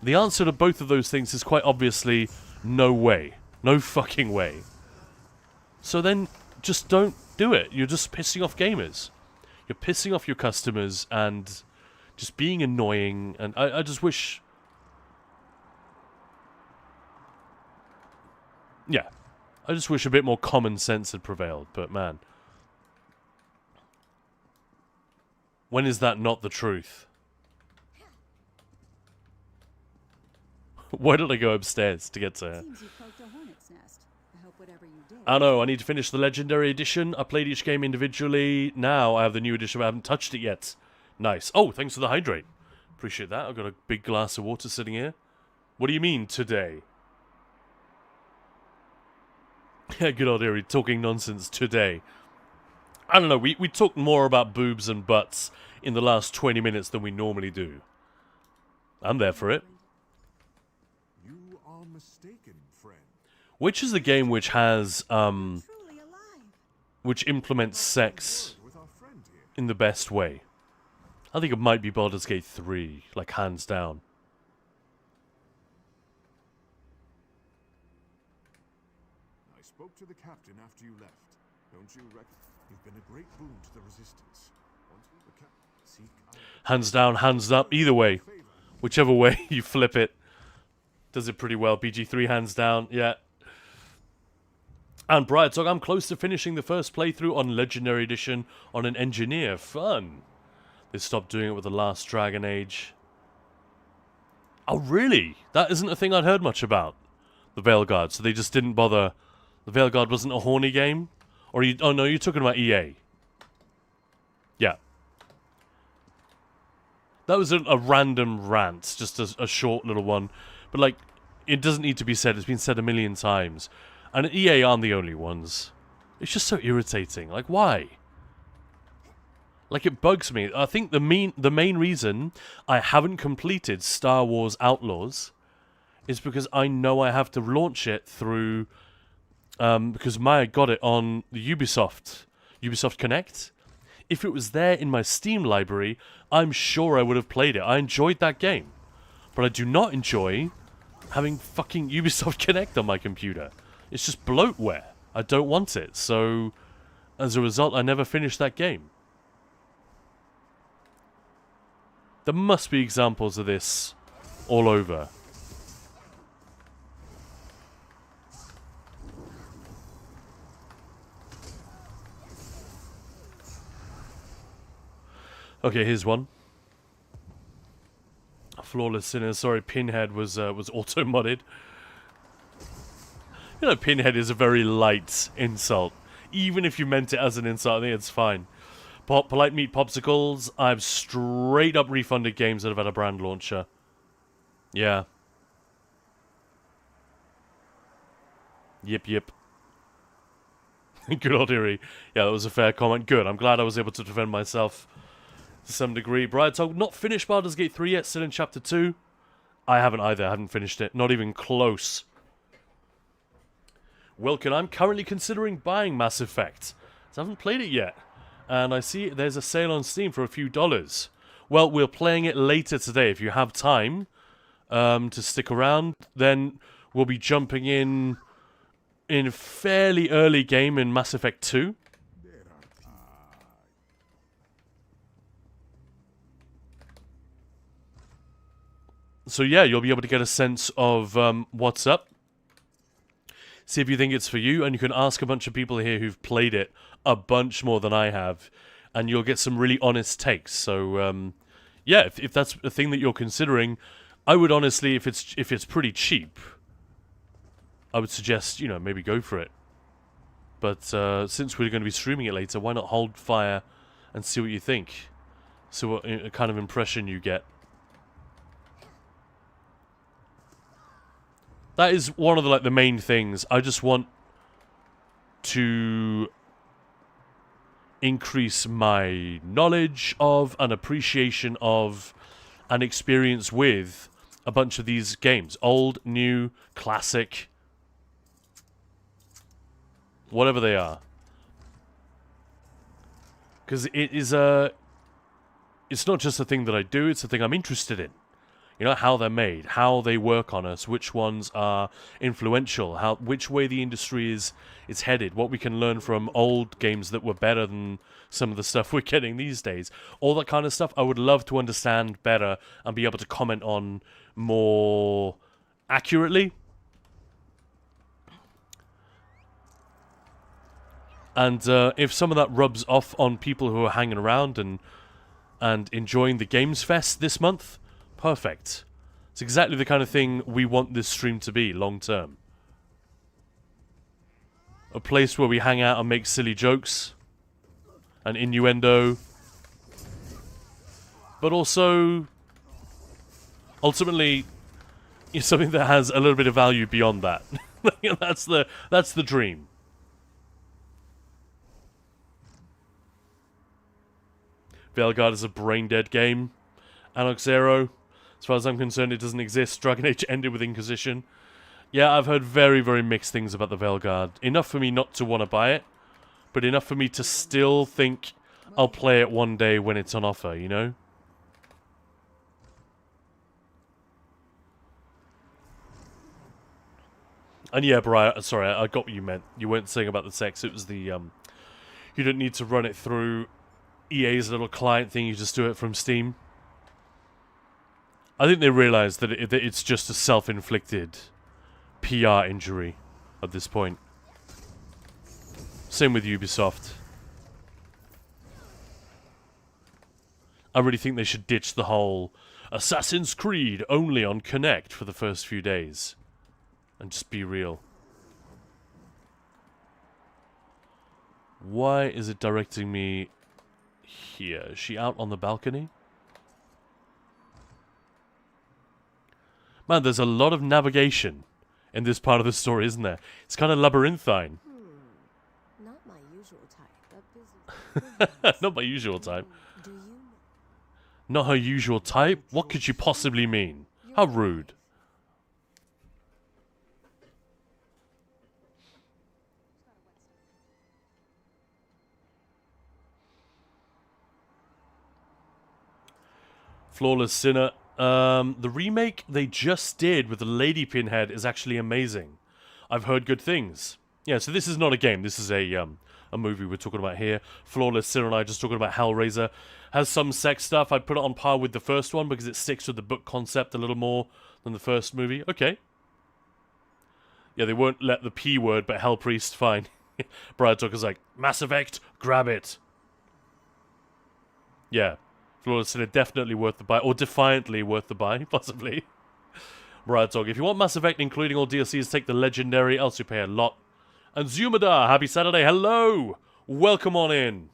The answer to both of those things is quite obviously no way. No fucking way. So then just don't do it. You're just pissing off gamers. You're pissing off your customers and just being annoying. And I just wish... Yeah. I just wish a bit more common sense had prevailed. But man. When is that not the truth? Why did I go upstairs to get to her? Seems you poked a hornet's nest. I hope whatever you did. I know, I need to finish the Legendary Edition. I played each game individually. Now I have the new edition, but I haven't touched it yet. Nice. Oh, thanks for the hydrate. Appreciate that. I've got a big glass of water sitting here. What do you mean, today? Yeah, good old Erie, talking nonsense today. I don't know, we talked more about boobs and butts in the last 20 minutes than we normally do. I'm there for it. You are mistaken, friend. Which is the game which has, Truly alive. which implements sex With our friend here. in the best way? I think it might be Baldur's Gate 3, like hands down. I spoke to the captain after you left. Don't you reckon? You've been a great boon to the Resistance. Once we the seek out Hands down, hands up, either way. favor. Whichever way you flip it. Does it pretty well. BG3 hands down. Yeah. And Bright Talk, I'm close to finishing the first playthrough on Legendary Edition on an Engineer. Fun. They stopped doing it with the last Dragon Age. Oh, really? That isn't a thing I'd heard much about. The Veilguard. So they just didn't bother. The Veilguard wasn't a horny game? Or you... Oh, no, you're talking about EA. Yeah. That was a random rant. Just a short little one. But, like, it doesn't need to be said. It's been said a million times. And EA aren't the only ones. It's just so irritating. Like, why? Like, it bugs me. I think the main reason I haven't completed Star Wars Outlaws is because I know I have to launch it through... because Maya got it on the Ubisoft Connect. If it was there in my Steam library, I'm sure I would have played it. I enjoyed that game. But I do not enjoy having fucking Ubisoft Connect on my computer. It's just bloatware. I don't want it. So, as a result, I never finished that game. There must be examples of this all over. Okay, here's one. Flawless Sinner. Sorry, Pinhead was auto-modded. You know, Pinhead is a very light insult. Even if you meant it as an insult, I think it's fine. Polite Meat Popsicles. I've straight up refunded games that have had a brand launcher. Yeah. Yip. Good old Erie. Yeah, that was a fair comment. Good. I'm glad I was able to defend myself to some degree. Bright Talk, not finished Baldur's Gate 3 yet, still in Chapter 2. I haven't either. I haven't finished it. Not even close. Wilkin, I'm currently considering buying Mass Effect. I haven't played it yet. And I see there's a sale on Steam for a few dollars. Well, we're playing it later today. If you have time to stick around, then we'll be jumping in a fairly early game in Mass Effect 2. So yeah, you'll be able to get a sense of what's up. See if you think it's for you, and you can ask a bunch of people here who've played it a bunch more than I have, and you'll get some really honest takes. So yeah, if that's a thing that you're considering, I would honestly, if it's pretty cheap, I would suggest, you know, maybe go for it. But since we're going to be streaming it later, why not hold fire and see what you think? See what kind of impression you get. That is one of the main things. I just want to increase my knowledge of, an appreciation of, and experience with a bunch of these games. Old, new, classic, whatever they are. Because it is it's not just a thing that I do, it's a thing I'm interested in. You know, how they're made, how they work on us, which ones are influential, which way the industry is headed, what we can learn from old games that were better than some of the stuff we're getting these days. All that kind of stuff I would love to understand better and be able to comment on more accurately. And if some of that rubs off on people who are hanging around and enjoying the Gamesfest this month, perfect. It's exactly the kind of thing we want this stream to be, long term. A place where we hang out and make silly jokes and innuendo. But also, ultimately, something that has a little bit of value beyond that. That's the dream. Veilguard is a brain-dead game. Anoxero, as far as I'm concerned, it doesn't exist. Dragon Age ended with Inquisition. Yeah, I've heard very, very mixed things about the Veilguard. Enough for me not to want to buy it, but enough for me to still think I'll play it one day when it's on offer, you know? And yeah, Brian, sorry, I got what you meant. You weren't saying about the sex, it was the, you didn't need to run it through EA's little client thing, you just do it from Steam. I think they realize that it's just a self-inflicted PR injury at this point. Same with Ubisoft. I really think they should ditch the whole Assassin's Creed only on Connect for the first few days. And just be real. Why is it directing me here? Is she out on the balcony? Man, there's a lot of navigation in this part of the story, isn't there? It's kind of labyrinthine. Not my usual type, but busy. Not my usual type. Do you know? Not her usual type? What could she possibly mean? How rude. Flawless Sinner. The remake they just did with the Lady Pinhead is actually amazing. I've heard good things. Yeah, so this is not a game. This is a movie we're talking about here. Flawless Sinner and I just talking about Hellraiser. Has some sex stuff. I'd put it on par with the first one because it sticks with the book concept a little more than the first movie. Okay. Yeah, they won't let the P word, but Hell Priest, fine. Brian Tucker's like, Mass Effect, grab it. Yeah. Flawless Sinner definitely worth the buy, or defiantly worth the buy, possibly. Brian Tucker, if you want Mass Effect, including all DLCs, take the Legendary, else you pay a lot. And Zumadar, happy Saturday, hello! Welcome on in.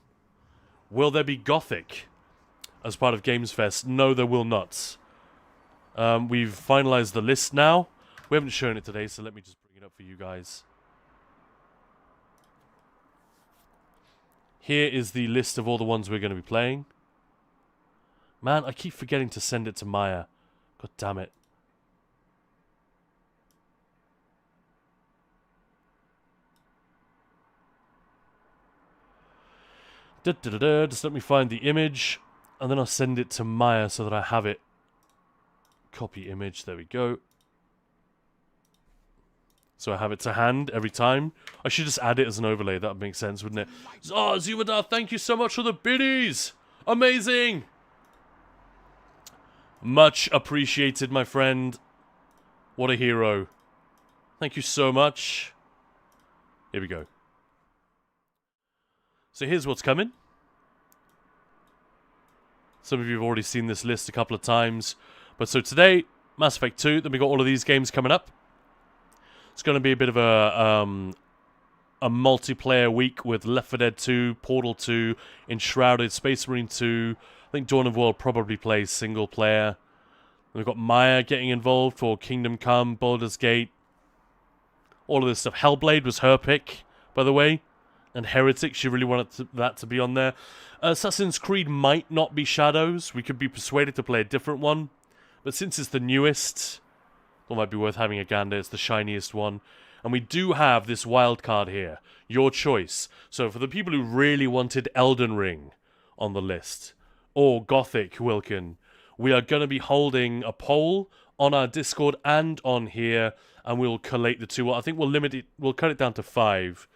Will there be Gothic as part of Gamesfest? No, there will not. We've finalized the list now. We haven't shown it today, so let me just bring it up for you guys. Here is the list of all the ones we're going to be playing. Man, I keep forgetting to send it to Maya. God damn it. Just let me find the image, and then I'll send it to Maya so that I have it. Copy image, there we go. So I have it to hand every time. I should just add it as an overlay, that would make sense, wouldn't it? Oh, Zumadar, thank you so much for the biddies! Amazing! Much appreciated, my friend. What a hero. Thank you so much. Here we go. So here's what's coming. Some of you have already seen this list a couple of times. But so today, Mass Effect 2. Then we got all of these games coming up. It's going to be a bit of a multiplayer week with Left 4 Dead 2, Portal 2, Enshrouded, Space Marine 2. I think Dawn of War probably plays single player. We've got Maya getting involved for Kingdom Come, Baldur's Gate. All of this stuff. Hellblade was her pick, by the way. And Heretic, she really wanted that to be on there. Assassin's Creed might not be Shadows. We could be persuaded to play a different one. But since it's the newest, it might be worth having a gander. It's the shiniest one. And we do have this wild card here. Your choice. So for the people who really wanted Elden Ring on the list, or Gothic, Wilkin, we are going to be holding a poll on our Discord and on here, and we'll collate the two. Well, I think we'll limit it, we'll cut it down to 5.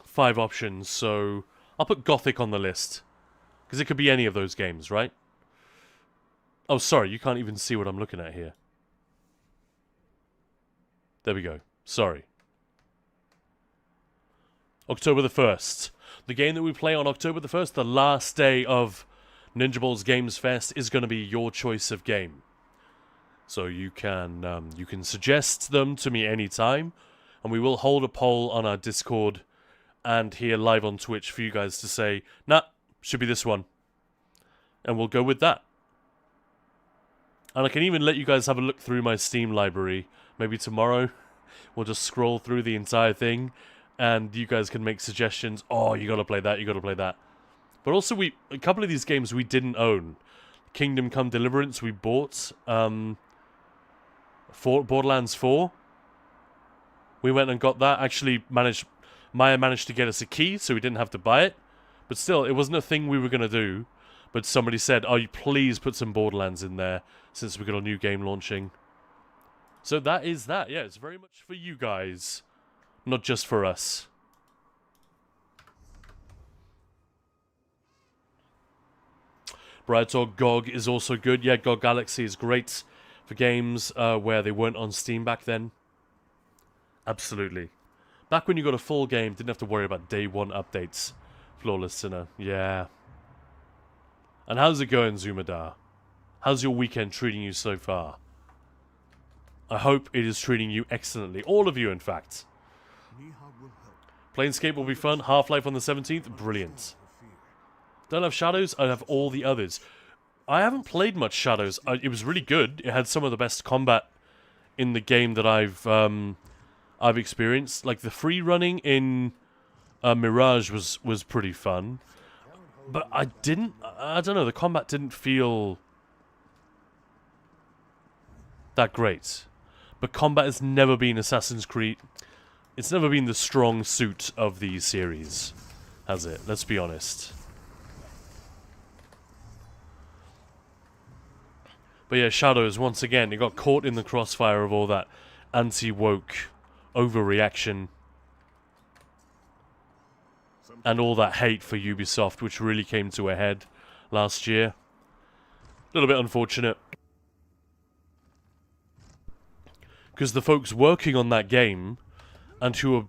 5 options, so I'll put Gothic on the list. Because it could be any of those games, right? Oh, sorry, you can't even see what I'm looking at here. There we go. Sorry. October the 1st. The game that we play on October the 1st, the last day of Ninja Balls Games Fest, is going to be your choice of game. So you can suggest them to me anytime, and we will hold a poll on our Discord and here live on Twitch for you guys to say, nah, should be this one. And we'll go with that. And I can even let you guys have a look through my Steam library. Maybe tomorrow we'll just scroll through the entire thing, and you guys can make suggestions. Oh, you gotta play that, you gotta play that. But also, a couple of these games we didn't own. Kingdom Come Deliverance we bought. Borderlands 4. We went and got that. Actually, Maya managed to get us a key, so we didn't have to buy it. But still, it wasn't a thing we were going to do. But somebody said, oh, you please put some Borderlands in there, since we've got a new game launching. So that is that. Yeah, it's very much for you guys, not just for us. Bright Talk GOG is also good. Yeah, GOG Galaxy is great for games where they weren't on Steam back then. Absolutely. Back when you got a full game, didn't have to worry about day one updates. Flawless Sinner. Yeah. And how's it going, Zumadar? How's your weekend treating you so far? I hope it is treating you excellently. All of you, in fact. Planescape will be fun. Half-Life on the 17th? Brilliant. Don't have Shadows? I have all the others. I haven't played much Shadows. It was really good. It had some of the best combat in the game that I've experienced. Like, the free running in Mirage was pretty fun. But I don't know, the combat didn't feel that great. But combat has never been Assassin's Creed. It's never been the strong suit of the series, has it? Let's be honest. But yeah, Shadows, once again, it got caught in the crossfire of all that anti-woke overreaction and all that hate for Ubisoft, which really came to a head last year. A little bit unfortunate. Because the folks working on that game, and who are,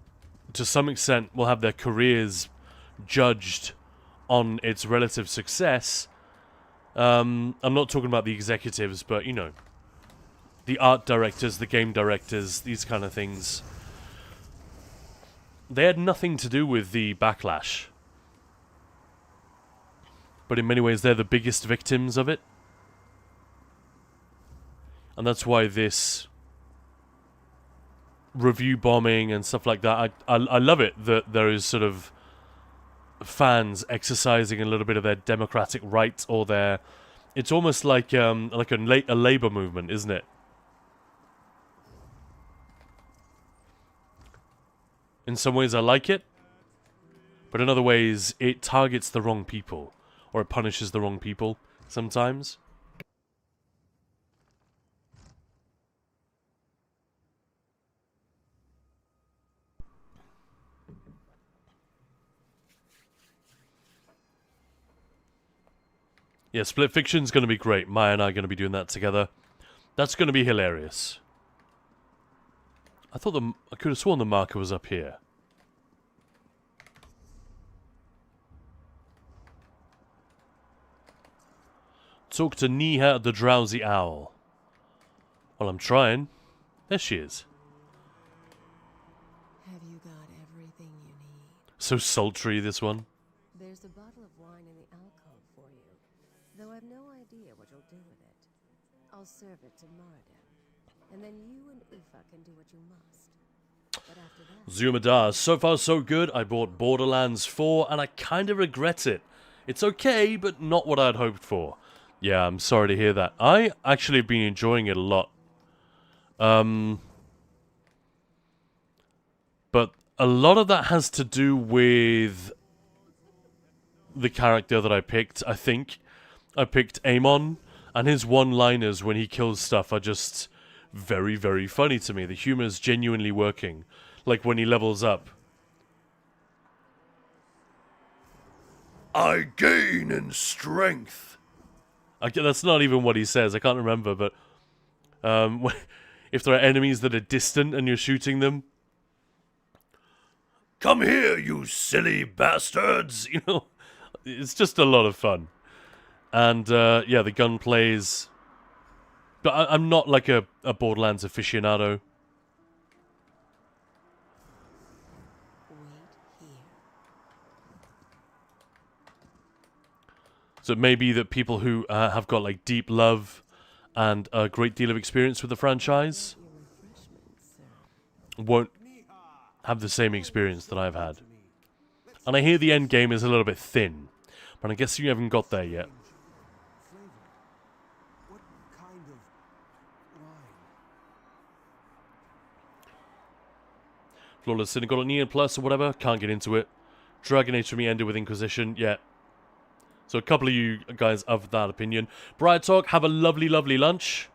to some extent, will have their careers judged on its relative success. I'm not talking about the executives, but, you know, the art directors, the game directors, these kind of things. They had nothing to do with the backlash. But in many ways, they're the biggest victims of it. And that's why this review bombing and stuff like that, I love it that there is sort of fans exercising a little bit of their democratic rights, or their... It's almost like a labor movement, isn't it? In some ways I like it, but in other ways it targets the wrong people, or it punishes the wrong people sometimes. Yeah, Split Fiction's going to be great. Maya and I are going to be doing that together. That's going to be hilarious. I could have sworn the marker was up here. Talk to Niha the Drowsy Owl. Well, I'm trying. There she is. Have you got everything you need? So sultry, this one. There's a bottle of wine in the alcove for you, though I've no idea what you'll do with it. I'll serve it to Marda, and then you and Ufa can do what you must. But after that... Zumadar, so far so good. I bought Borderlands 4, and I kind of regret it. It's okay, but not what I'd hoped for. Yeah, I'm sorry to hear that. I actually have been enjoying it a lot. But a lot of that has to do with the character that I picked, I think. I picked Amon, and his one-liners when he kills stuff are just very, very funny to me. The humor's genuinely working. Like when he levels up. I gain in strength. That's not even what he says. I can't remember, but if there are enemies that are distant and you're shooting them, come here, you silly bastards! You know, it's just a lot of fun. And yeah, the gun plays. But I'm not like a Borderlands aficionado. So it may be that people who have got like deep love and a great deal of experience with the franchise won't have the same experience that I've had. And I hear the end game is a little bit thin, but I guess you haven't got there yet. What kind of wine? Flawless Sin got a Neon Plus or whatever, can't get into it. Dragon Age for me ended with Inquisition, yeah. So a couple of you guys of that opinion. Bright Talk, have a lovely, lovely lunch.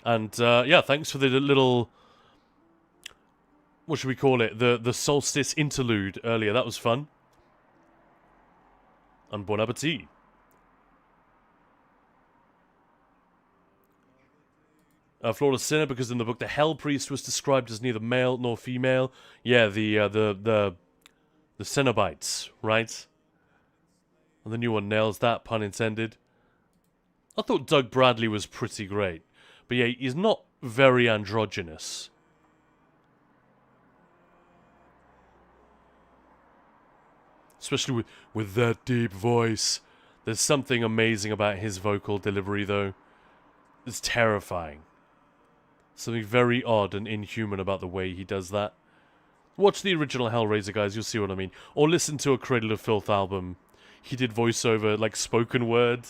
And yeah, thanks for the little... What should we call it? The solstice interlude earlier. That was fun. And bon appetit. Flawless Sinner, because in the book the Hell Priest was described as neither male nor female. Yeah, the Cenobites, right? And the new one nails that, pun intended. I thought Doug Bradley was pretty great. But yeah, he's not very androgynous. Especially with that deep voice. There's something amazing about his vocal delivery, though. It's terrifying. Something very odd and inhuman about the way he does that. Watch the original Hellraiser, guys, you'll see what I mean. Or listen to a Cradle of Filth album. He did voiceover, like spoken word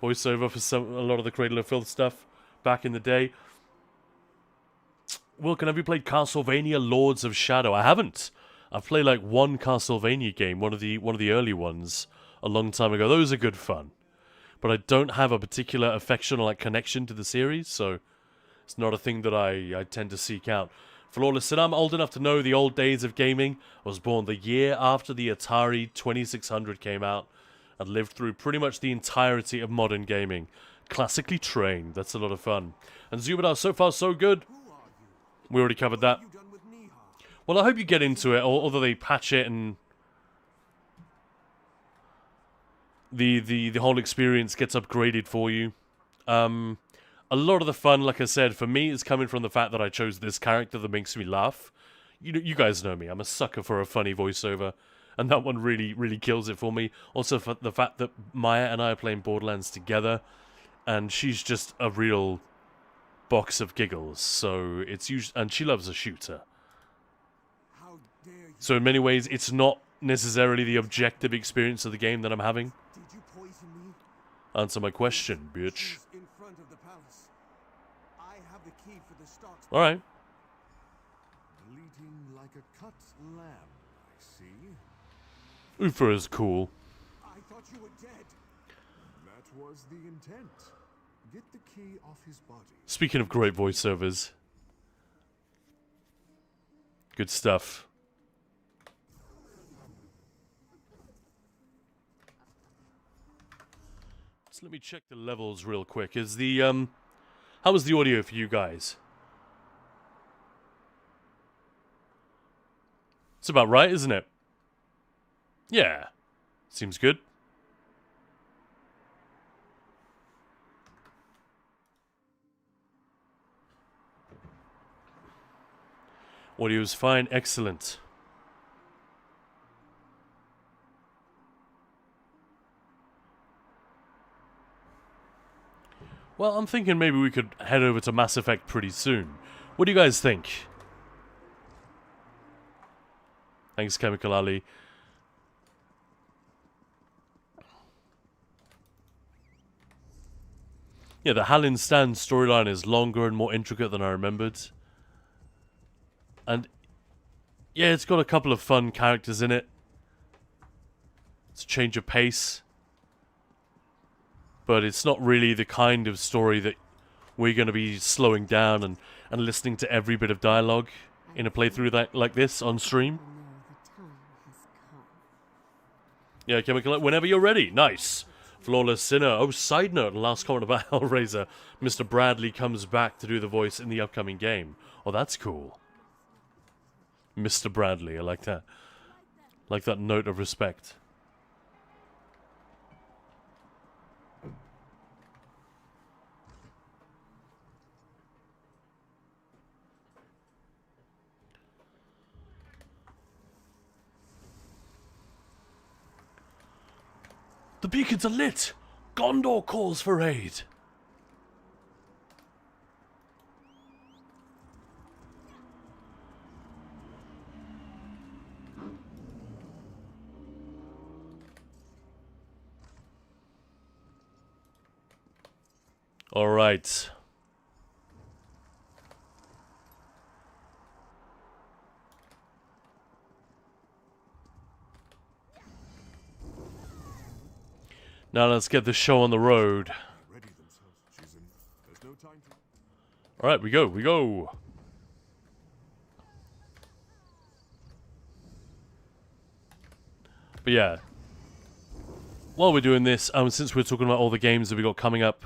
voiceover for a lot of the Cradle of Filth stuff back in the day. Wilkin, have you played Castlevania Lords of Shadow? I haven't. I've played like one Castlevania game, one of the early ones, a long time ago. Those are good fun. But I don't have a particular affection or like connection to the series, so it's not a thing that I tend to seek out. Flawless, and I'm old enough to know the old days of gaming. I was born the year after the Atari 2600 came out and lived through pretty much the entirety of modern gaming. Classically trained. That's a lot of fun. And Zubadar, so far so good. We already covered that. Well, I hope you get into it, although they patch it and the whole experience gets upgraded for you. A lot of the fun, like I said, for me is coming from the fact that I chose this character that makes me laugh. You guys know me. I'm a sucker for a funny voiceover. And that one really, really kills it for me. Also, for the fact that Maya and I are playing Borderlands together. And she's just a real box of giggles. So, it's usually... And she loves a shooter. So, in many ways, it's not necessarily the objective experience of the game that I'm having. Did you poison me? Answer my question, bitch. She's in front of the palace. I have the key for the stocks. Alright. Bleating like a cut lamb, I see. Ufa is cool. I thought you were dead. That was the intent. Get the key off his body. Speaking of great voiceovers. Good stuff. So let me check the levels real quick. Is the, how was the audio for you guys? It's about right, isn't it? Yeah. Seems good. Audio's fine. Excellent. Well, I'm thinking maybe we could head over to Mass Effect pretty soon. What do you guys think? Thanks, Chemical Ali. Yeah, the Hallin Stan storyline is longer and more intricate than I remembered. And yeah, it's got a couple of fun characters in it. It's a change of pace. But it's not really the kind of story that we're going to be slowing down and listening to every bit of dialogue in a playthrough like this on stream. Yeah, Chemical, whenever you're ready. Nice. Flawless Sinner. Oh, side note, last comment about Hellraiser. Mr. Bradley comes back to do the voice in the upcoming game. Oh, that's cool. Mr. Bradley, I like that. Like that note of respect. The beacons are lit! Gondor calls for aid! Alright. Now let's get the show on the road. Alright, we go. But yeah. While we're doing this, since we're talking about all the games that we got coming up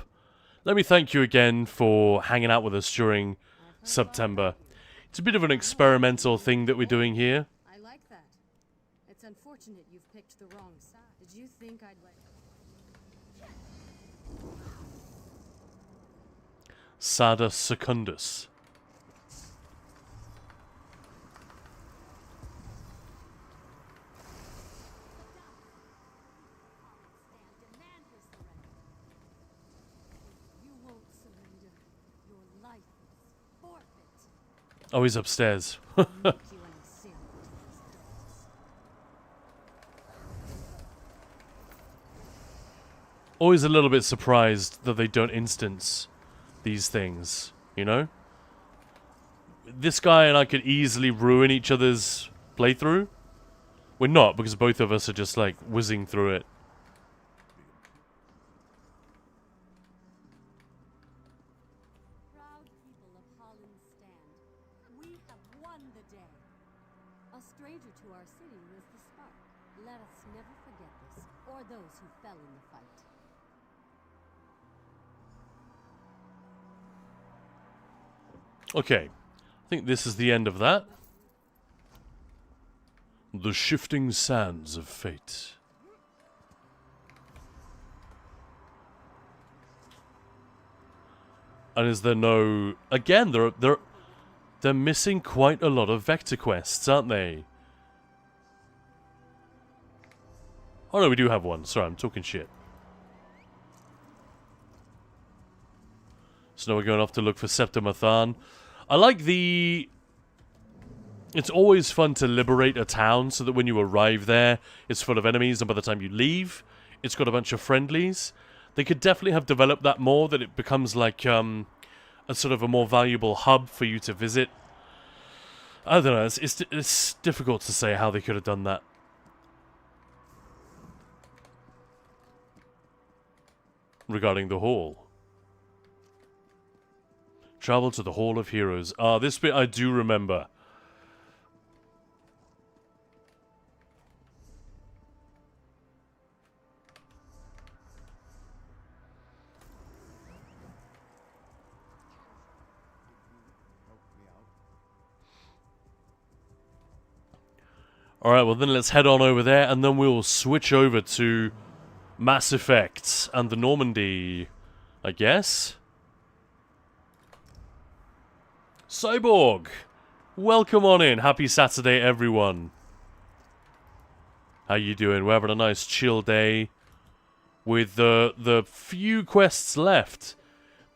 let me thank you again for hanging out with us during September. It's a bit of an experimental thing that we're doing here. I like that. It's unfortunate you've picked the wrong side. Did you think I'd let... Sada Secundus. You won't surrender. Your life is forfeit. Oh, he's upstairs. Make you an example to these dogs. Always a little bit surprised that they don't instance these things, you know? This guy and I could easily ruin each other's playthrough. We're not, because both of us are just like whizzing through it. Proud people of Holland stand. We have won the day. A stranger to our city was the spark. Let us never forget this, or those who fell in the fight. Okay, I think this is the end of that. The shifting sands of fate. And is there no... Again, they're missing quite a lot of vector quests, aren't they? Oh no, we do have one. Sorry, I'm talking shit. So now we're going off to look for Septimathan. I like the... It's always fun to liberate a town so that when you arrive there, it's full of enemies, and by the time you leave, it's got a bunch of friendlies. They could definitely have developed that more, that it becomes like a sort of a more valuable hub for you to visit. I don't know, it's difficult to say how they could have done that. Regarding the hall. Travel to the Hall of Heroes. Ah, this bit I do remember. Alright, well then let's head on over there, and then we'll switch over to Mass Effect and the Normandy, I guess. Cyborg! Welcome on in. Happy Saturday, everyone. How you doing? We're having a nice chill day with the few quests left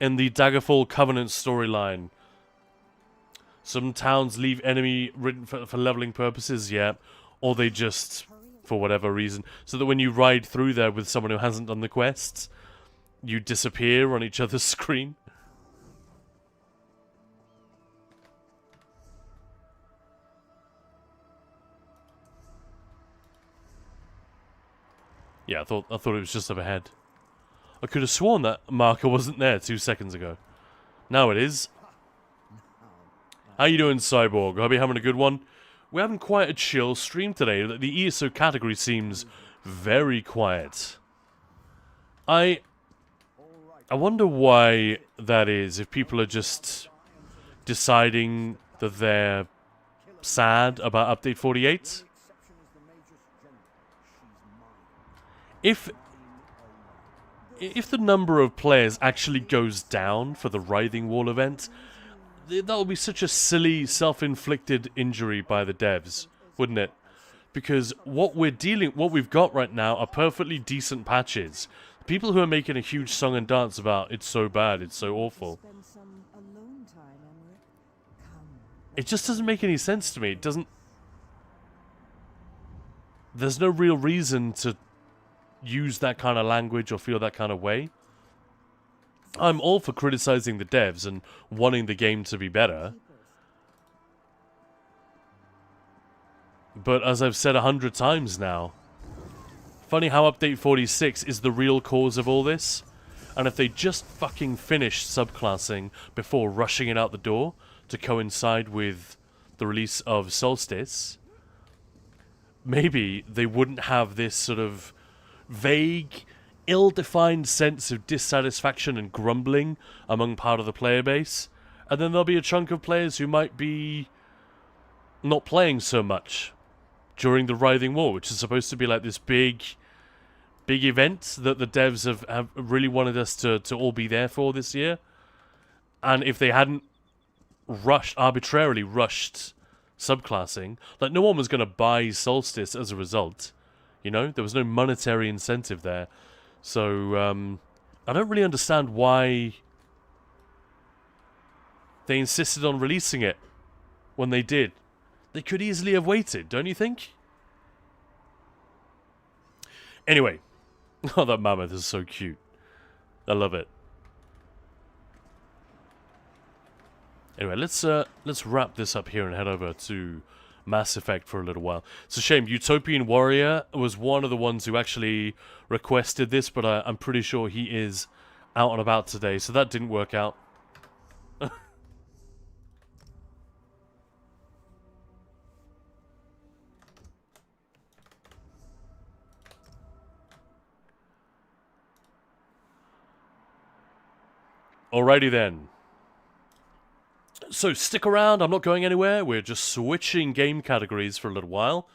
in the Daggerfall Covenant storyline. Some towns leave enemy written for leveling purposes, yeah. Or they just, for whatever reason. So that when you ride through there with someone who hasn't done the quests, you disappear on each other's screen. Yeah, I thought it was just up ahead. I could have sworn that marker wasn't there 2 seconds ago. Now it is. How you doing, Cyborg? I hope you're having a good one. We're having quite a chill stream today. The ESO category seems very quiet. I wonder why that is. If people are just deciding that they're sad about Update 48. If the number of players actually goes down for the Writhing Wall event, that would be such a silly, self-inflicted injury by the devs, wouldn't it? Because what we've got right now are perfectly decent patches. People who are making a huge song and dance about it's so bad, it's so awful. It just doesn't make any sense to me. It doesn't... There's no real reason to use that kind of language or feel that kind of way. I'm all for criticizing the devs and wanting the game to be better. But as I've said 100 times now, funny how Update 46 is the real cause of all this. And if they just fucking finished subclassing before rushing it out the door to coincide with the release of Solstice, maybe they wouldn't have this sort of vague, ill-defined sense of dissatisfaction and grumbling among part of the player base. And then there'll be a chunk of players who might be not playing so much during the Writhing War, which is supposed to be like this big event that the devs have really wanted us to all be there for this year. And if they hadn't arbitrarily rushed subclassing, like, no one was going to buy Solstice as a result. You know, there was no monetary incentive there. So, I don't really understand why they insisted on releasing it when they did. They could easily have waited, don't you think? Anyway. Oh, that mammoth is so cute. I love it. Anyway, let's wrap this up here and head over to Mass Effect for a little while. It's a shame. Utopian Warrior was one of the ones who actually requested this, but I'm pretty sure he is out and about today, so that didn't work out. Alrighty then. So stick around, I'm not going anywhere. We're just switching game categories for a little while.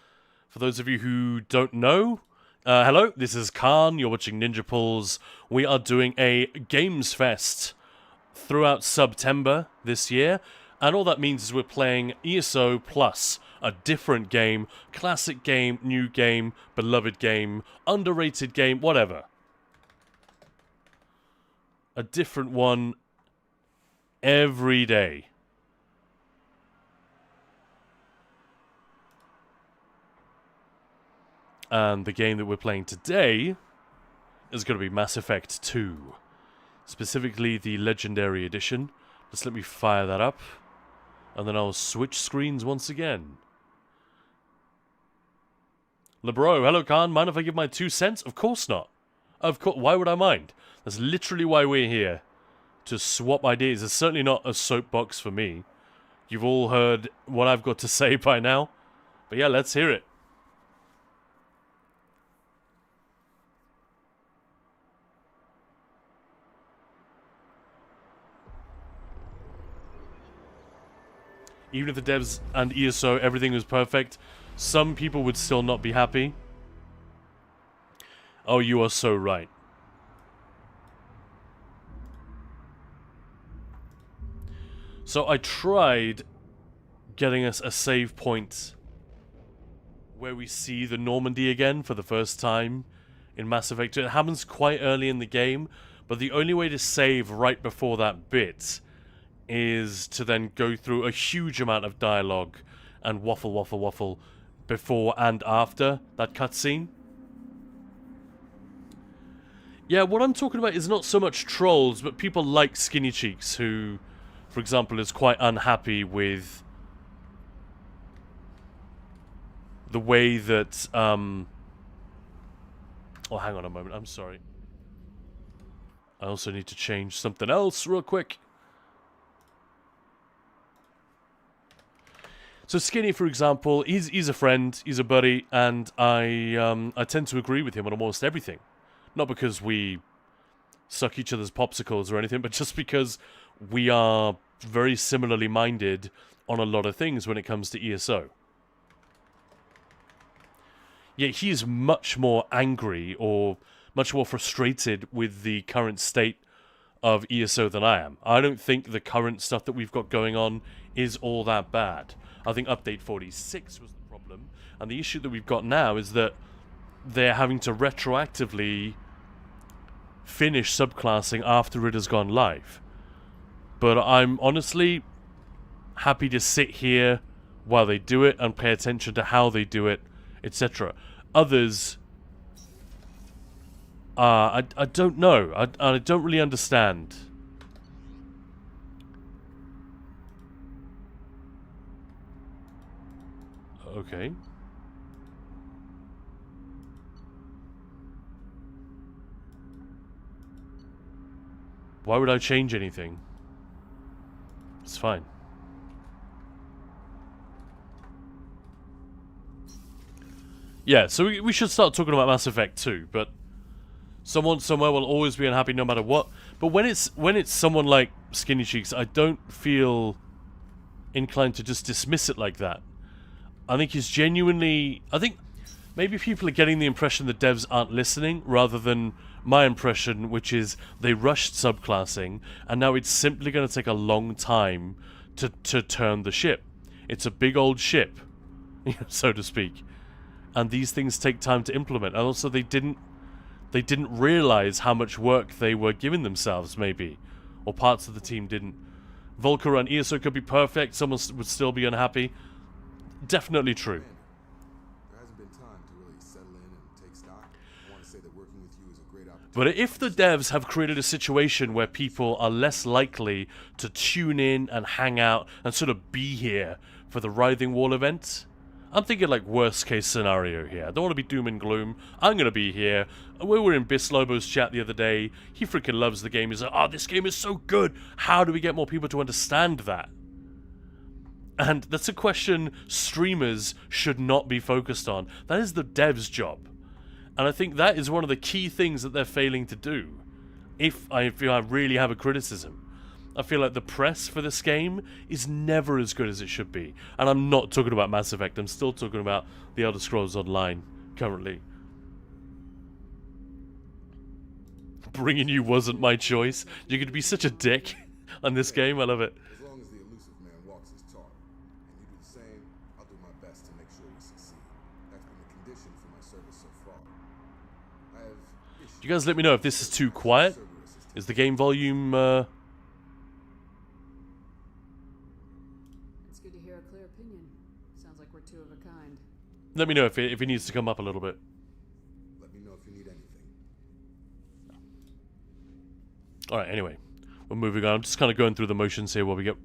For those of you who don't know, hello, this is Khan, you're watching Ninja Pulls. We are doing a Gamesfest throughout September this year. And all that means is we're playing ESO plus a different game, classic game, new game, beloved game, underrated game, whatever. A different one every day. And the game that we're playing today is going to be Mass Effect 2. Specifically the Legendary Edition. Just let me fire that up. And then I'll switch screens once again. LeBro, hello Khan, mind if I give my 2 cents? Of course not. Of course, why would I mind? That's literally why we're here. To swap ideas. It's certainly not a soapbox for me. You've all heard what I've got to say by now. But yeah, let's hear it. Even if the devs and ESO, everything was perfect, some people would still not be happy. Oh, you are so right. So I tried getting us a save point where we see the Normandy again for the first time in Mass Effect 2. It happens quite early in the game, but the only way to save right before that bit is to then go through a huge amount of dialogue and waffle before and after that cutscene. Yeah, what I'm talking about is not so much trolls, but people like Skinny Cheeks who, for example, is quite unhappy with the way that, oh, hang on a moment, I'm sorry. I also need to change something else real quick. So Skinny, for example, he's a friend, he's a buddy, and I tend to agree with him on almost everything. Not because we suck each other's popsicles or anything, but just because we are very similarly minded on a lot of things when it comes to ESO. Yet he is much more angry or much more frustrated with the current state of ESO than I am. I don't think the current stuff that we've got going on is all that bad. I think update 46 was the problem, and the issue that we've got now is that they're having to retroactively finish subclassing after it has gone live. But I'm honestly happy to sit here while they do it and pay attention to how they do it, etc. Others, I don't know. I don't really understand. Okay. Why would I change anything? It's fine. Yeah, so we should start talking about Mass Effect 2, but Someone somewhere will always be unhappy no matter what. But when it's someone like Skinny Cheeks, I don't feel inclined to just dismiss it like that. I think he's genuinely... I think maybe people are getting the impression the devs aren't listening, rather than my impression, which is they rushed subclassing, and now it's simply going to take a long time to turn the ship. It's a big old ship, so to speak. And these things take time to implement. And also they didn't realize how much work they were giving themselves, maybe. Or parts of the team didn't. Volker and ESO could be perfect, someone would still be unhappy. Definitely true. There hasn't been time to really settle in and take stock. I want to say that working with you is a great opportunity. But if the devs have created a situation where people are less likely to tune in and hang out and sort of be here for the Writhing Wall event, I'm thinking like worst case scenario here. I don't want to be doom and gloom. I'm going to be here. We were in Bislobo's chat the other day. He freaking loves the game. He's like, oh, this game is so good. How do we get more people to understand that? And that's a question streamers should not be focused on. That is the dev's job. And I think that is one of the key things that they're failing to do. If I really have a criticism. I feel like the press for this game is never as good as it should be. And I'm not talking about Mass Effect. I'm still talking about The Elder Scrolls Online currently. Bringing you wasn't my choice. You're going to be such a dick on this game. I love it. As long as the elusive man walks his talk, and you do the same, I'll do my best to make sure you succeed. That's been the condition for my service so far. I have issues. You guys let me know if this is too quiet. Is the game volume... It's good to hear a clear opinion. Sounds like we're two of a kind. Let me know if it needs to come up a little bit. Let me know if you need anything. Alright, anyway. We're moving on. I'm just kind of going through the motions here while we get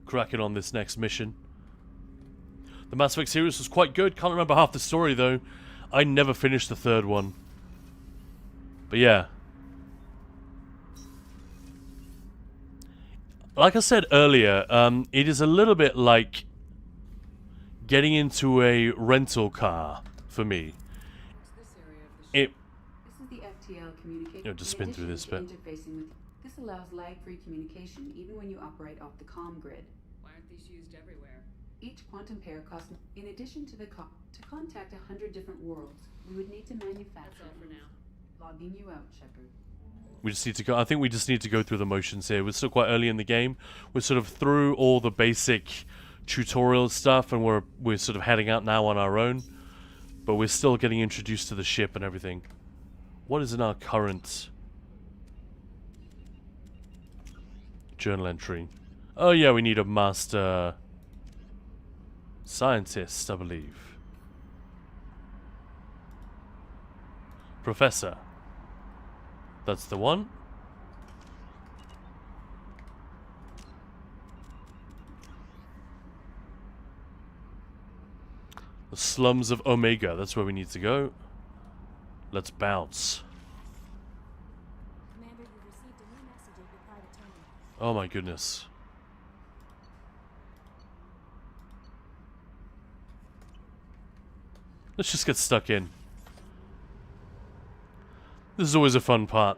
cracking on this next mission. The Mass Effect series was quite good. Can't remember half the story, though. I never finished the third one. But yeah. Like I said earlier, it is a little bit like getting into a rental car for me. This area of the It, This is the FTL communication. you know, just spin through this bit. Interfacing with this allows lag-free communication even when you operate off the comm grid. Why aren't these used everywhere? Each quantum pair costs, in addition to the to contact 100 different worlds, we would need to manufacture. That's all for now. Logging you out, Shepard. We just need to go. I think we just need to go through the motions here. We're still quite early in the game. We're sort of through all the basic tutorial stuff, and we're sort of heading out now on our own. But we're still getting introduced to the ship and everything. What is in our current journal entry? Oh yeah, we need a master scientist, I believe. Professor. That's the one. The slums of Omega. That's where we need to go. Let's bounce. Commander, you've received a new message at your private terminal. Oh my goodness. Let's just get stuck in. This is always a fun part.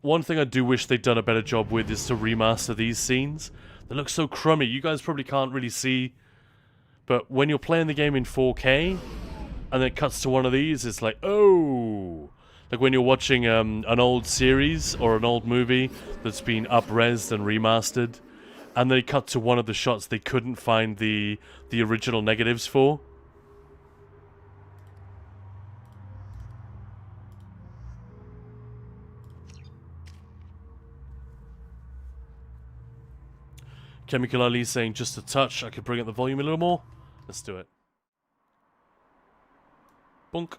One thing I do wish they'd done a better job with is to remaster these scenes. They look so crummy. You guys probably can't really see. But when you're playing the game in 4K, and then it cuts to one of these, it's like, oh! Like when you're watching an old series or an old movie that's been up-resed and remastered, and they cut to one of the shots they couldn't find the original negatives for. Chemical Ali saying just a touch. I could bring up the volume a little more. Let's do it. Bonk.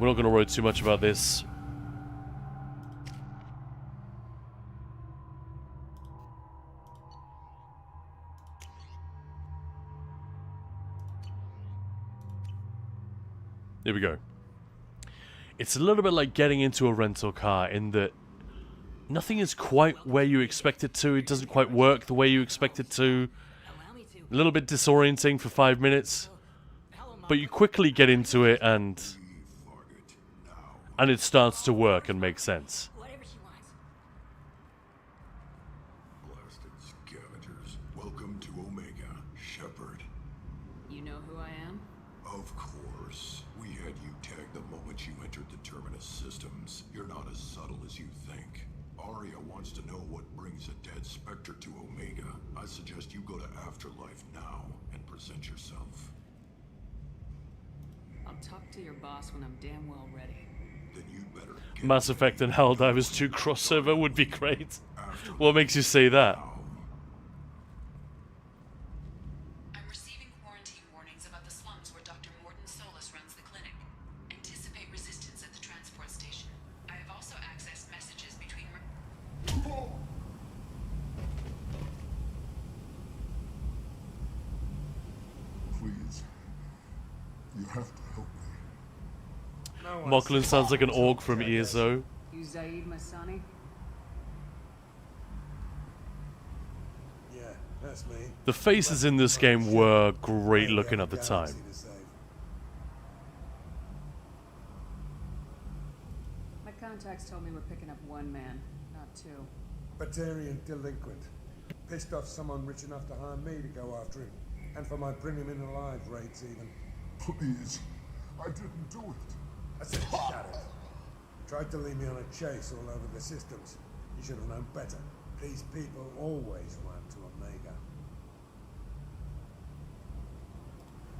We're not going to worry too much about this. Here we go. It's a little bit like getting into a rental car in that nothing is quite where you expect it to. It doesn't quite work the way you expect it to. A little bit disorienting for 5 minutes. But you quickly get into it and it starts to work and make sense. Blasted scavengers. Welcome to Omega, Shepard. You know who I am? Of course. We had you tagged the moment you entered the Terminus systems. You're not as subtle as you think. Arya wants to know what brings a dead Spectre to Omega. I suggest you go to Afterlife now and present yourself. I'll talk to your boss when I'm damn well ready. Then you better Mass Effect and Helldivers 2 crossover would be great. What makes you say that? I'm receiving quarantine warnings about the slums where Dr. Morden Solus runs the clinic. Anticipate resistance at the transport station. I have also accessed messages between... Please. You have to help me. Mocklin sounds like an orc from ESO. You Zaid Masani? Yeah, that's me. The faces in this game were great looking at the time. My contacts told me we're picking up one man, not two. Batarian delinquent. Pissed off someone rich enough to hire me to go after him. And for my bring him in alive rates even. Please. I didn't do it. I said shut it. Tried to lead me on a chase all over the systems. You should have known better. These people always run to Omega.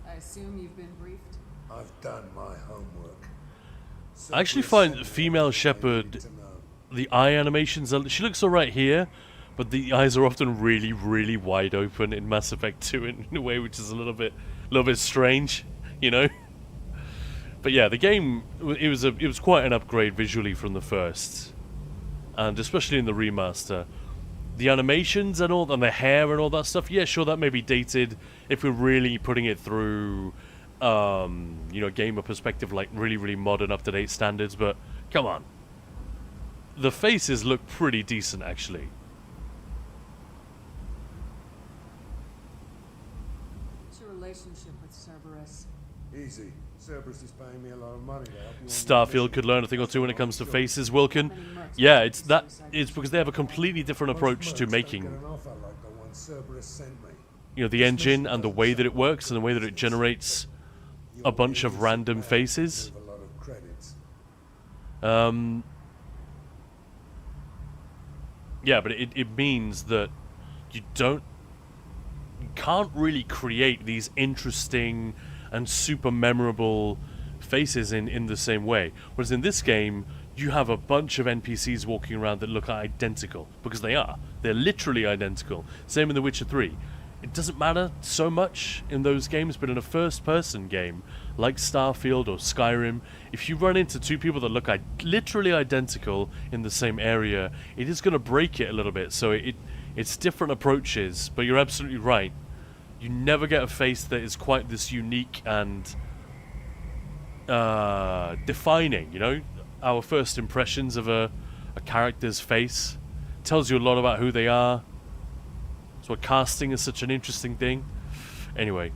I assume you've been briefed? I've done my homework. I actually find female Shepard, the eye animations, she looks alright here, but the eyes are often really, really wide open in Mass Effect 2 in a way which is a little bit strange, you know? But yeah, the game, it was quite an upgrade visually from the first, and especially in the remaster. The animations and all, and the hair and all that stuff, yeah, sure, that may be dated if we're really putting it through, you know, gamer perspective, like really, really modern, up-to-date standards, but come on. The faces look pretty decent, actually. What's your relationship with Cerberus? Easy. Cerberus is paying me a lot of money to help you. Starfield could learn a thing or two when it comes to faces, Wilkin. Yeah, it's because they have a completely different approach to making, you know, the engine and the way that it works and the way that it generates a bunch of random faces. Yeah, but it means that you can't really create these interesting and super memorable faces in the same way. Whereas in this game, you have a bunch of NPCs walking around that look identical, because they are. They're literally identical. Same in The Witcher 3. It doesn't matter so much in those games, but in a first-person game, like Starfield or Skyrim, if you run into two people that look literally identical in the same area, it is going to break it a little bit. So it's different approaches, but you're absolutely right. You never get a face that is quite this unique and defining, you know? Our first impressions of a character's face tells you a lot about who they are. That's why casting is such an interesting thing. Anyway.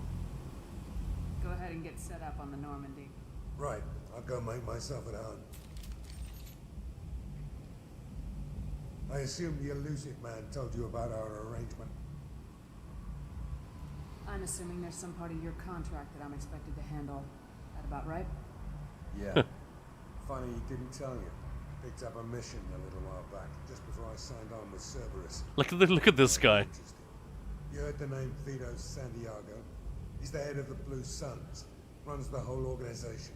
Go ahead and get set up on the Normandy. Right. I'll go make myself at home. I assume the elusive man told you about our arrangement. I'm assuming there's some part of your contract that I'm expected to handle. That about right? Yeah. Funny he didn't tell you. Picked up a mission a little while back, just before I signed on with Cerberus. Look at this guy. You heard the name Vito Santiago? He's the head of the Blue Suns. Runs the whole organization.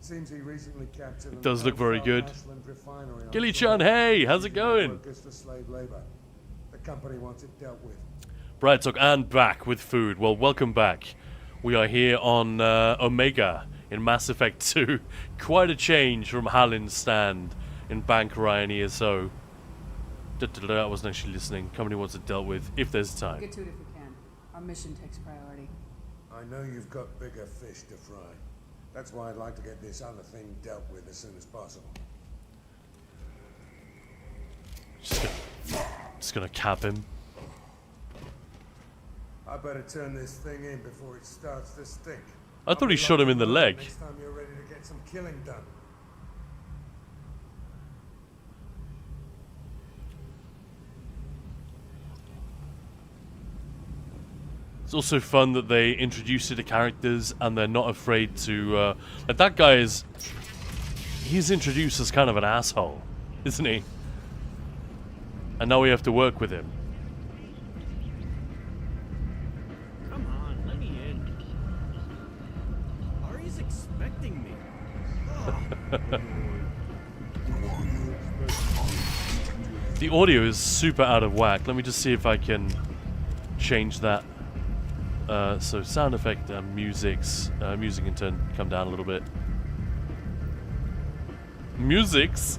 Seems he recently captured. It does look very good. Gilly-chan, hey, how's it going? For slave labor. The company wants it dealt with. Bright Talk and back with food. Well, welcome back. We are here on Omega in Mass Effect 2. Quite a change from Hallin's stand in Bank Ryan ESO. I wasn't actually listening. Company wants it dealt with if there's time. Get to it if we can. Our mission takes priority. I know you've got bigger fish to fry. That's why I'd like to get this other thing dealt with as soon as possible. Just gonna cap him. I better turn this thing in before it starts to stink. I thought he shot him in the leg. Next time you're ready to get some killing done. It's also fun that they introduce you to characters and they're not afraid to... like that guy is... He's introduced as kind of an asshole, isn't he? And now we have to work with him. Come on, let me in. Ari's expecting me. The audio is super out of whack. Let me just see if I can change that. So sound effect musics. Music can come down a little bit. Musics?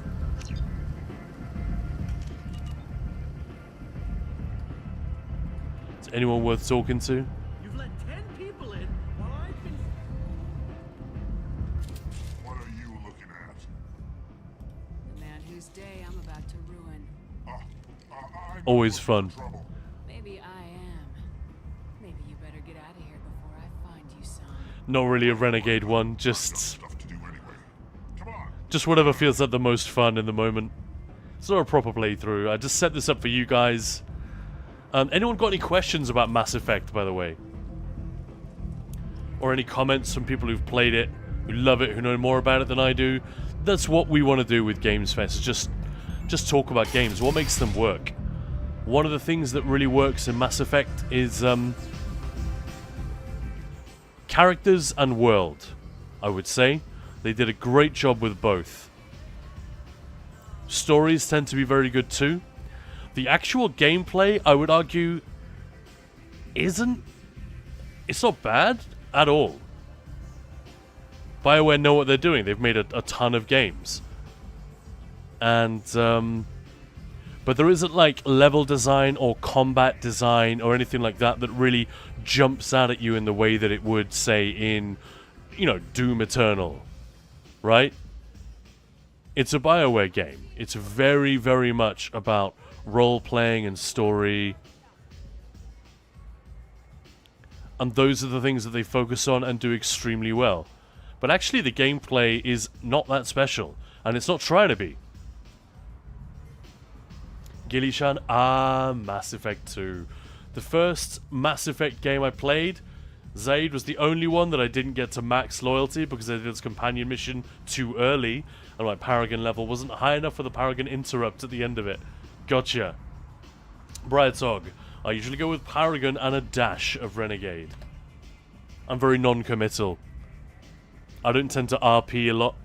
Is anyone worth talking to? You've let 10 people in while I've been... What are you looking at? The man whose day I'm about to ruin. Always fun. Maybe I am. Maybe you better get out of here before I find you, son. Not really a renegade one, just whatever feels like the most fun in the moment. It's not a proper playthrough. I just set this up for you guys. Anyone got any questions about Mass Effect, by the way? Or any comments from people who've played it, who love it, who know more about it than I do? That's what we want to do with Gamesfest. Just talk about games. What makes them work? One of the things that really works in Mass Effect is characters and world, I would say. They did a great job with both. Stories tend to be very good too. The actual gameplay, I would argue, it's not bad at all. BioWare know what they're doing. They've made a ton of games. And, but there isn't like level design or combat design or anything like that that really jumps out at you in the way that it would, say, in, you know, Doom Eternal. Right? It's a BioWare game. It's very, very much about role-playing and story. And those are the things that they focus on and do extremely well. But actually the gameplay is not that special. And it's not trying to be. Gilly-chan, Mass Effect 2. The first Mass Effect game I played, Zaid was the only one that I didn't get to max loyalty because I did his companion mission too early and my Paragon level wasn't high enough for the Paragon interrupt at the end of it. Gotcha. Briartog, I usually go with Paragon and a dash of Renegade. I'm very non-committal. I don't tend to RP a lot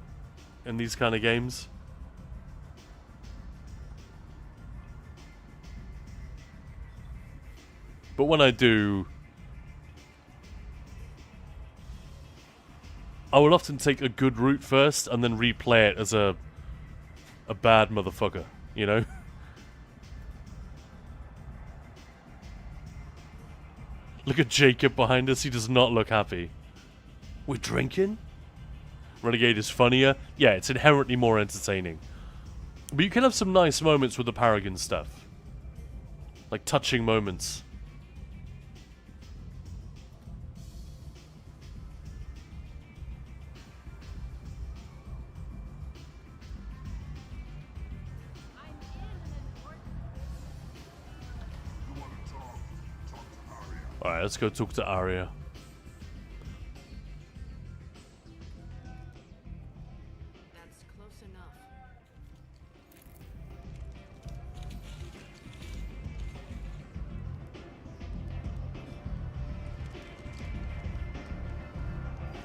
in these kind of games. But when I do, I will often take a good route first and then replay it as a bad motherfucker, you know? Look at Jacob behind us, he does not look happy. We're drinking? Renegade is funnier. Yeah, it's inherently more entertaining. But you can have some nice moments with the Paragon stuff. Like touching moments. Alright, let's go talk to Arya. That's close enough.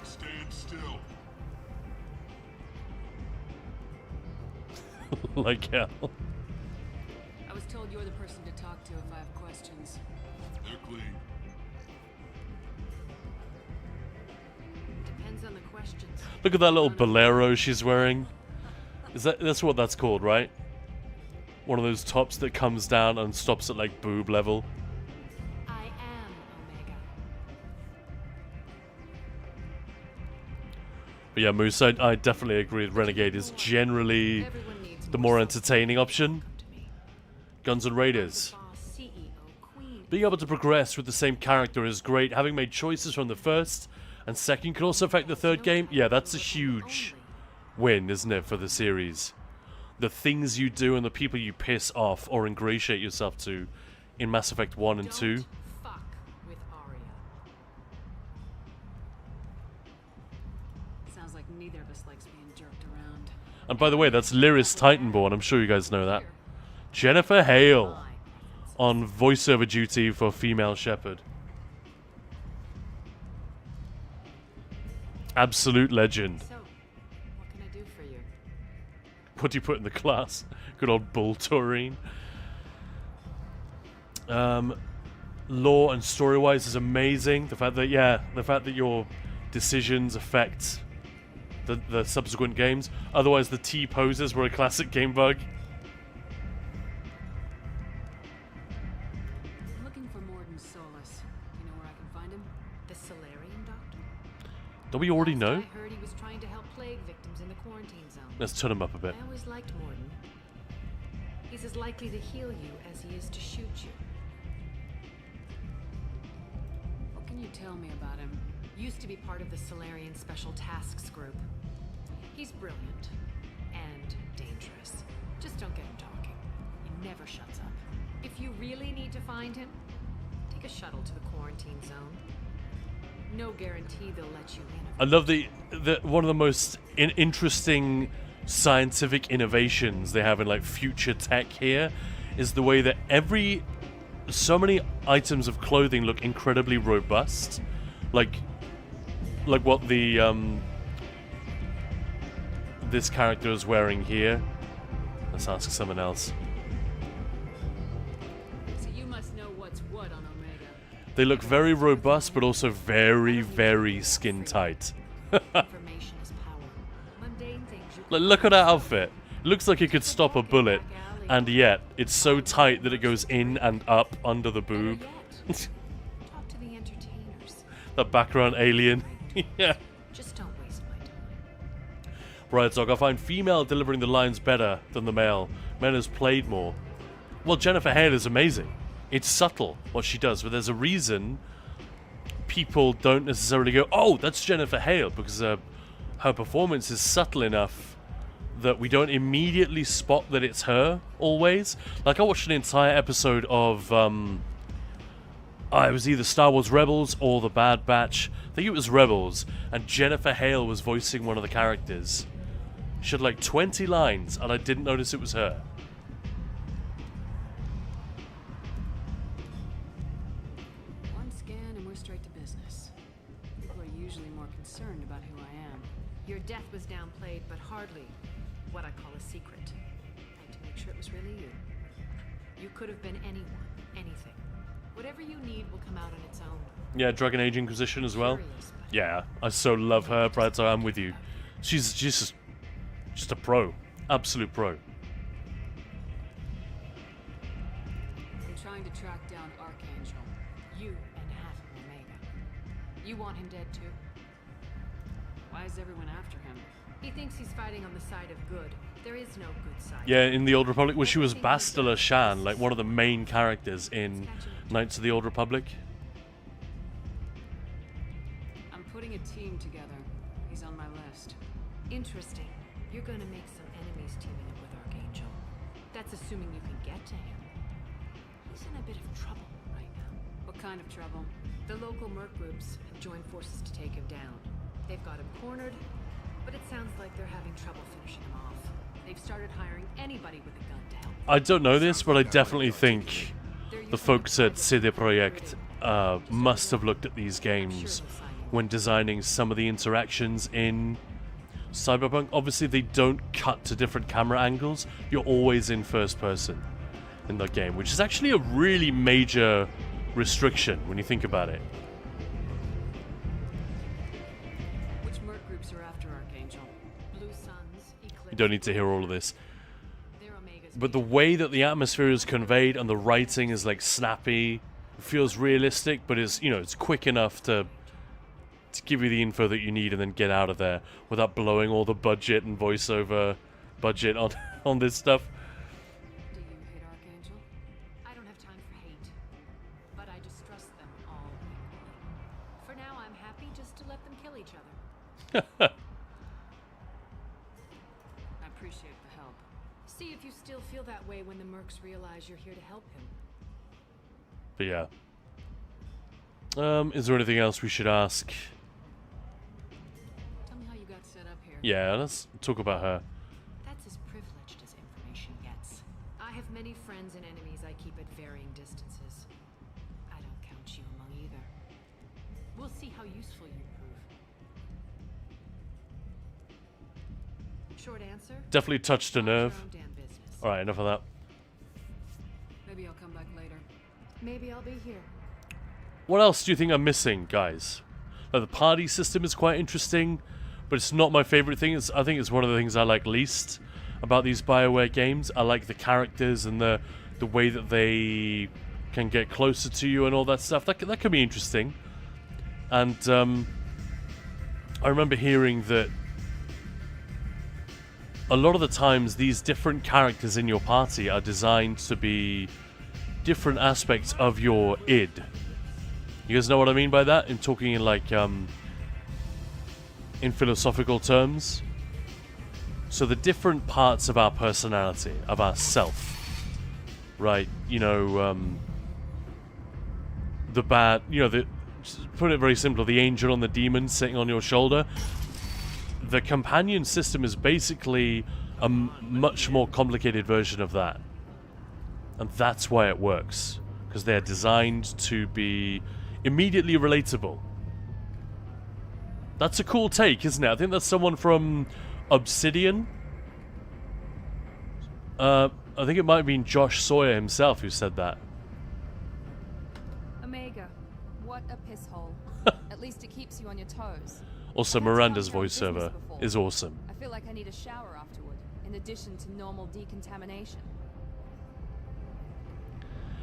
Stand still. Like hell. I was told you're the person to talk to if I have questions. They're clean. Depends on the question. questions. Look at that little bolero she's wearing. That's what that's called, right? One of those tops that comes down and stops at like boob level. I am Omega. But yeah, Moose, I definitely agree with Renegade is generally the more entertaining option. Guns and Raiders. Being able to progress with the same character is great. Having made choices from the first and second can also affect the third game. Yeah, that's a huge win, isn't it, for the series? The things you do and the people you piss off or ingratiate yourself to in Mass Effect 1 and 2. Fuck with Aria. Sounds like neither of us likes being jerked around. And by the way, that's Lyris Titanborn. I'm sure you guys know that. Jennifer Hale on voiceover duty for Female Shepherd. Absolute legend. So, what can I do for you? What do you put in the class? Good old Bull Taurine. Lore and story-wise is amazing. The fact that your decisions affect the subsequent games. Otherwise, the T poses were a classic game bug. I'm looking for Morden Solus. You know where I can find him? The Solarian Doctor? Don't we already know? I heard he was trying to help plague victims in the quarantine zone. Let's turn him up a bit. I always liked Morden. He's as likely to heal you as he is to shoot you. What can you tell me about him? Used to be part of the Solarian Special Tasks Group. He's brilliant and dangerous. Just don't get him talking. He never shuts up. If you really need to find him, take a shuttle to the quarantine zone. No guarantee they'll let you in. I love the one of the most interesting scientific innovations they have in like future tech here is the way that so many items of clothing look incredibly robust, like what the this character is wearing here. Let's ask someone else. So you must know what's what on Omega. They look very robust, but also very, very skin tight. Information is power. Mundane things you Look at that outfit. It looks like it could stop a bullet, and yet it's so tight that it goes in and up under the boob. talk to the entertainers. That background alien. Yeah. Just don't waste my time. Right, Dog, I find female delivering the lines better than the male. Men has played more. Well, Jennifer Hale is amazing. It's subtle what she does, but there's a reason people don't necessarily go, oh, that's Jennifer Hale, because her performance is subtle enough that we don't immediately spot that it's her, always. Like, I watched an entire episode of, it was either Star Wars Rebels or The Bad Batch. I think it was Rebels, and Jennifer Hale was voicing one of the characters. She had like 20 lines, and I didn't notice it was her. One scan and we're straight to business. People are usually more concerned about who I am. Your death was downplayed, but hardly what I call a secret. I had to make sure it was really you. You could have been anyone, anything. Whatever you need will come out on its own. Yeah, Dragon Age Inquisition as well. Yeah, I so love her, Brad, so I'm with you. She's just a pro. Absolute pro. I'm trying to track down Archangel. You and half of Omega. You want him dead too? Why is everyone after him? He thinks he's fighting on the side of good. There is no good side. Yeah, in the Old Republic, well, she was Bastila Shan, like one of the main characters in Knights of the Old Republic. I'm putting a team together. He's on my list. Interesting. You're gonna make some enemies teaming up with Archangel. That's assuming you can get to him. He's in a bit of trouble right now. What kind of trouble? The local merc groups have joined forces to take him down. They've got him cornered, but it sounds like they're having trouble finishing him off. They've started hiring anybody with a gun to help. I don't know this, but I definitely think the folks at CD Projekt must have looked at these games when designing some of the interactions in Cyberpunk. Obviously, they don't cut to different camera angles. You're always in first person in that game, which is actually a really major restriction when you think about it. Which merc group groups are after Archangel. Blue Suns, Eclipse. You don't need to hear all of this. They're Omega's But the way that the atmosphere is conveyed and the writing is like snappy, it feels realistic, but it's, you know, it's quick enough to give you the info that you need and then get out of there without blowing all the budget and voiceover budget on on this stuff. Do you hate Archangel? I don't have time for hate, but I distrust them all equally. For now, I'm happy just to let them kill each other. I appreciate the help. See if you still feel that way when the mercs realize you're here to help him. But yeah. Is there anything else we should ask? Tell me how you got set up here. Yeah, let's talk about her. That's as privileged as information gets. I have many friends and enemies I keep at varying distances. I don't count you among either. We'll see how useful you prove. Short answer? Definitely touched a nerve. Mind your own damn business. Alright, enough of that. Maybe I'll come back later. Maybe I'll be here. What else do you think I'm missing, guys? Like, the party system is quite interesting, but it's not my favorite thing. I think it's one of the things I like least about these BioWare games. I like the characters and the way that they can get closer to you and all that stuff. That can be interesting. And I remember hearing that a lot of the times these different characters in your party are designed to be different aspects of your id. You guys know what I mean by that? I'm talking in like in philosophical terms. So the different parts of our personality, of our self, right? You know, the bad, you know, put it very simple, the angel and the demon sitting on your shoulder. The companion system is basically a much more complicated version of that. And that's why it works. Because they're designed to be immediately relatable. That's a cool take, isn't it? I think that's someone from Obsidian. I think it might have been Josh Sawyer himself who said that. Omega, what a piss hole. At least it keeps you on your toes. Also, Miranda's voiceover is awesome. I feel like I need a shower afterward, in addition to normal decontamination.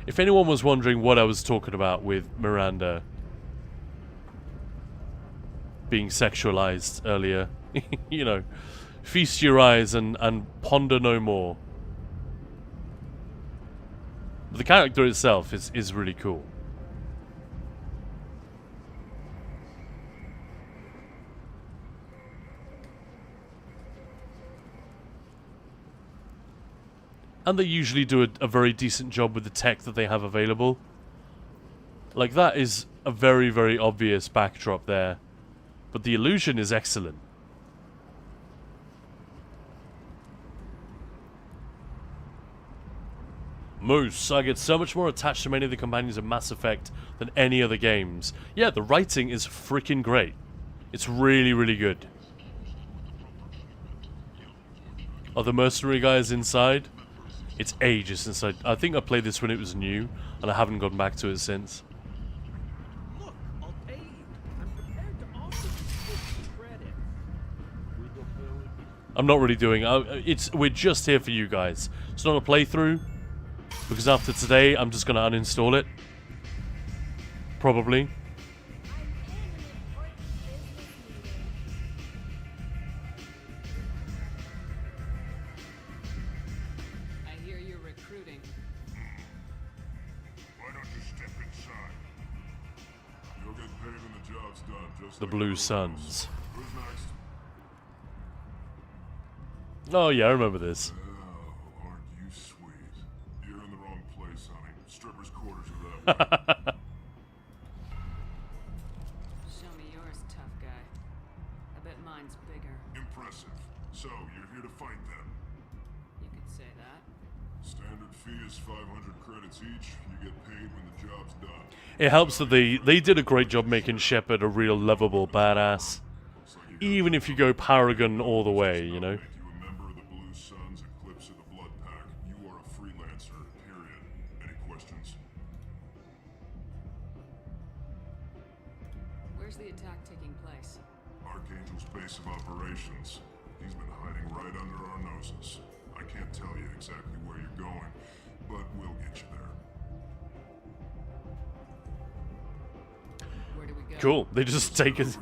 If anyone was wondering what I was talking about with Miranda being sexualized earlier, you know, feast your eyes and ponder no more. But the character itself is really cool. And they usually do a very decent job with the tech that they have available. Like, that is a very, very obvious backdrop there. But the illusion is excellent. Moose, I get so much more attached to many of the companions of Mass Effect than any other games. Yeah, the writing is freaking great. It's really, really good. Are the mercenary guys inside? It's ages since I think I played this when it was new, and I haven't gone back to it since. Look, I'll pay you. I'm prepared to offer you credit. I'm not really doing we're just here for you guys. It's not a playthrough, because after today I'm just gonna uninstall it. Probably. The Blue Suns. Who's next? Oh yeah, I remember this. Oh, aren't you sweet? You're in the wrong place, honey. Strippers' quarters are that way. Show me yours, tough guy. I bet mine's bigger. Impressive. So, you're here to fight them? You could say that. Standard fee is 500 credits each. You get paid when the job's done. It helps that they did a great job making Shepard a real lovable badass. Even if you go Paragon all the way, you know. You a member of the Blue Suns, Eclipse of the Blood Pack. You are a freelancer, period. Any questions? Where's the attack taking place? Archangel's base of operations. He's been hiding right under our noses. I can't tell you exactly where you're going, but we'll get you there. Where do we go? Cool. They just take us.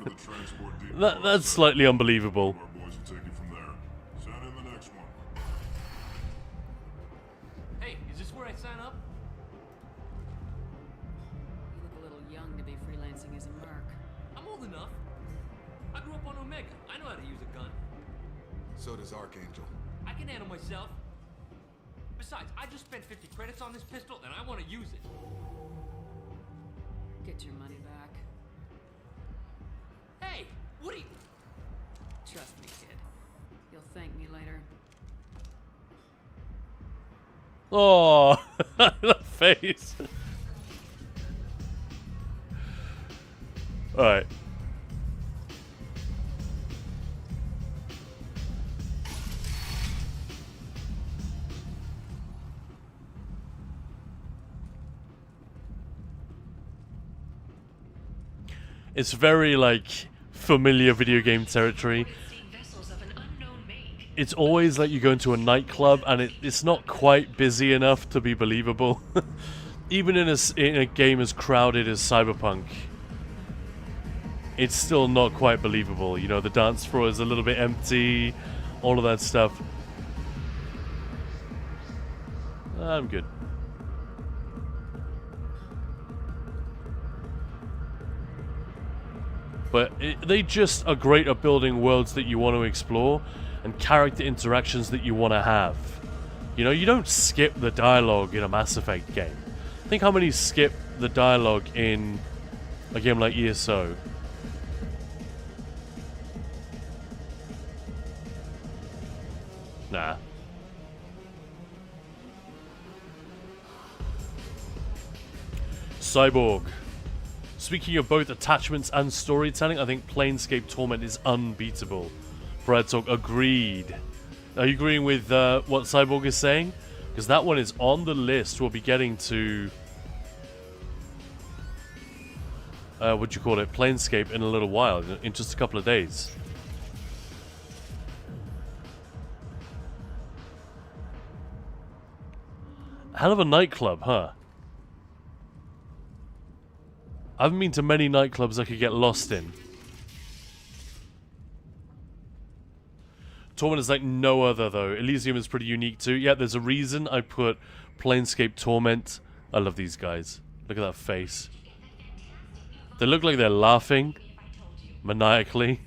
That's slightly unbelievable. Our boys will take you from there. Send in the next one. Hey, is this where I sign up? You look a little young to be freelancing as a merc. I'm old enough. I grew up on Omega. I know how to use a gun. So does Archangel. I can handle myself. Besides, I just spent 50 credits on this pistol, and I want to use it. Get your money back. Hey, what are you... Trust me, kid. You'll thank me later. Oh, the face. All right. It's very, like, familiar video game territory. It's always like you go into a nightclub and it's not quite busy enough to be believable. Even in a game as crowded as Cyberpunk, it's still not quite believable. You know, the dance floor is a little bit empty, all of that stuff. I'm good. But they just are great at building worlds that you want to explore and character interactions that you want to have. You know, you don't skip the dialogue in a Mass Effect game. Think how many skip the dialogue in a game like ESO. Nah. Cyborg. Speaking of both attachments and storytelling, I think Planescape Torment is unbeatable. Brad Talk, agreed. Are you agreeing with what Cyborg is saying? Because that one is on the list. We'll be getting to... what do you call it? Planescape in a little while, in just a couple of days. Hell of a nightclub, huh? I haven't been to many nightclubs I could get lost in. Torment is like no other, though. Elysium is pretty unique, too. Yeah, there's a reason I put Planescape Torment. I love these guys. Look at that face. They look like they're laughing maniacally.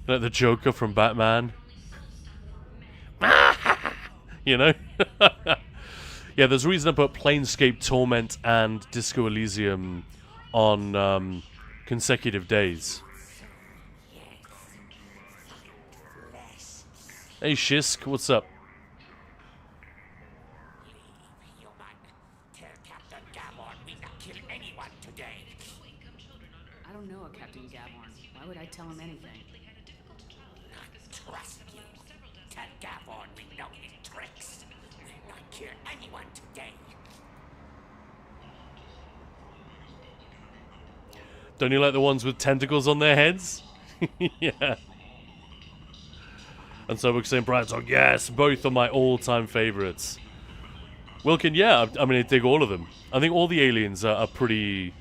Like the Joker from Batman. You know? Yeah, there's a reason I put Planescape Torment and Disco Elysium on consecutive days. Hey Shisk, what's up? I don't know a Captain Gaborn. Why would I tell him anything? Trust you. Tell Gaborn we know his tricks. Not kill anyone today. Don't you like the ones with tentacles on their heads? Yeah. And so we're saying Brian's like, yes, both are my all-time favorites. Wilkin, yeah, I mean, I dig all of them. I think all the aliens are pretty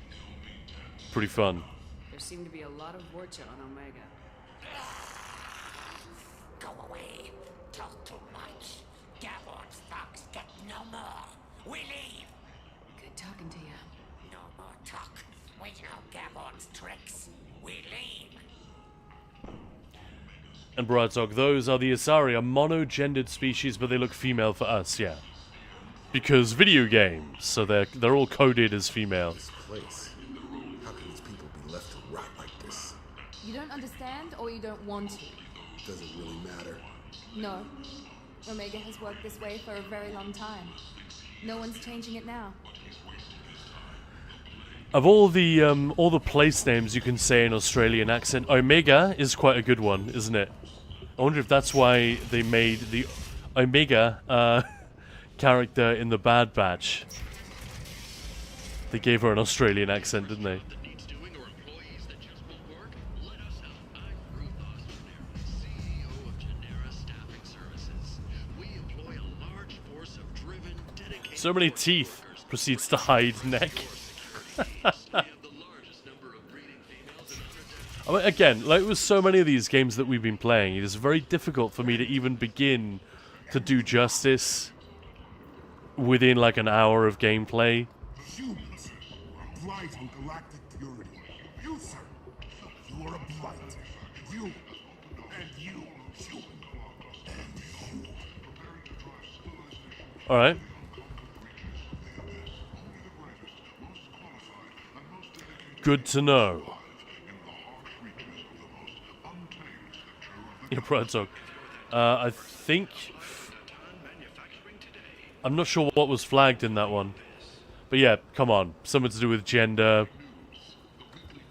fun. There seem to be a lot of Vorcha on Omega. Go away. Talk too much. Gaborn's thugs get no more. We leave. Good talking to you. No more talk. We know Gaborn's tricks. We leave. And Broadsog, those are the Asari, a monogendered species, but they look female for us, yeah. Because video games, so they're all coded as female. This place. How can these people be left to rot like this? You don't understand or you don't want to? Does it really matter? No. Omega has worked this way for a very long time. No one's changing it now. Of all the place names you can say in Australian accent, Omega is quite a good one, isn't it? I wonder if that's why they made the Omega character in the Bad Batch. They gave her an Australian accent, didn't they? So many teeth. Proceeds to hide neck. I mean, again, like with so many of these games that we've been playing, it is very difficult for me to even begin to do justice within like an hour of gameplay. Humans are blight on galactic purity. You, sir, you are a blight. You, and you, human, and you. Alright. Good to know. Your proto. I think... I'm not sure what was flagged in that one. But yeah, come on. Something to do with gender.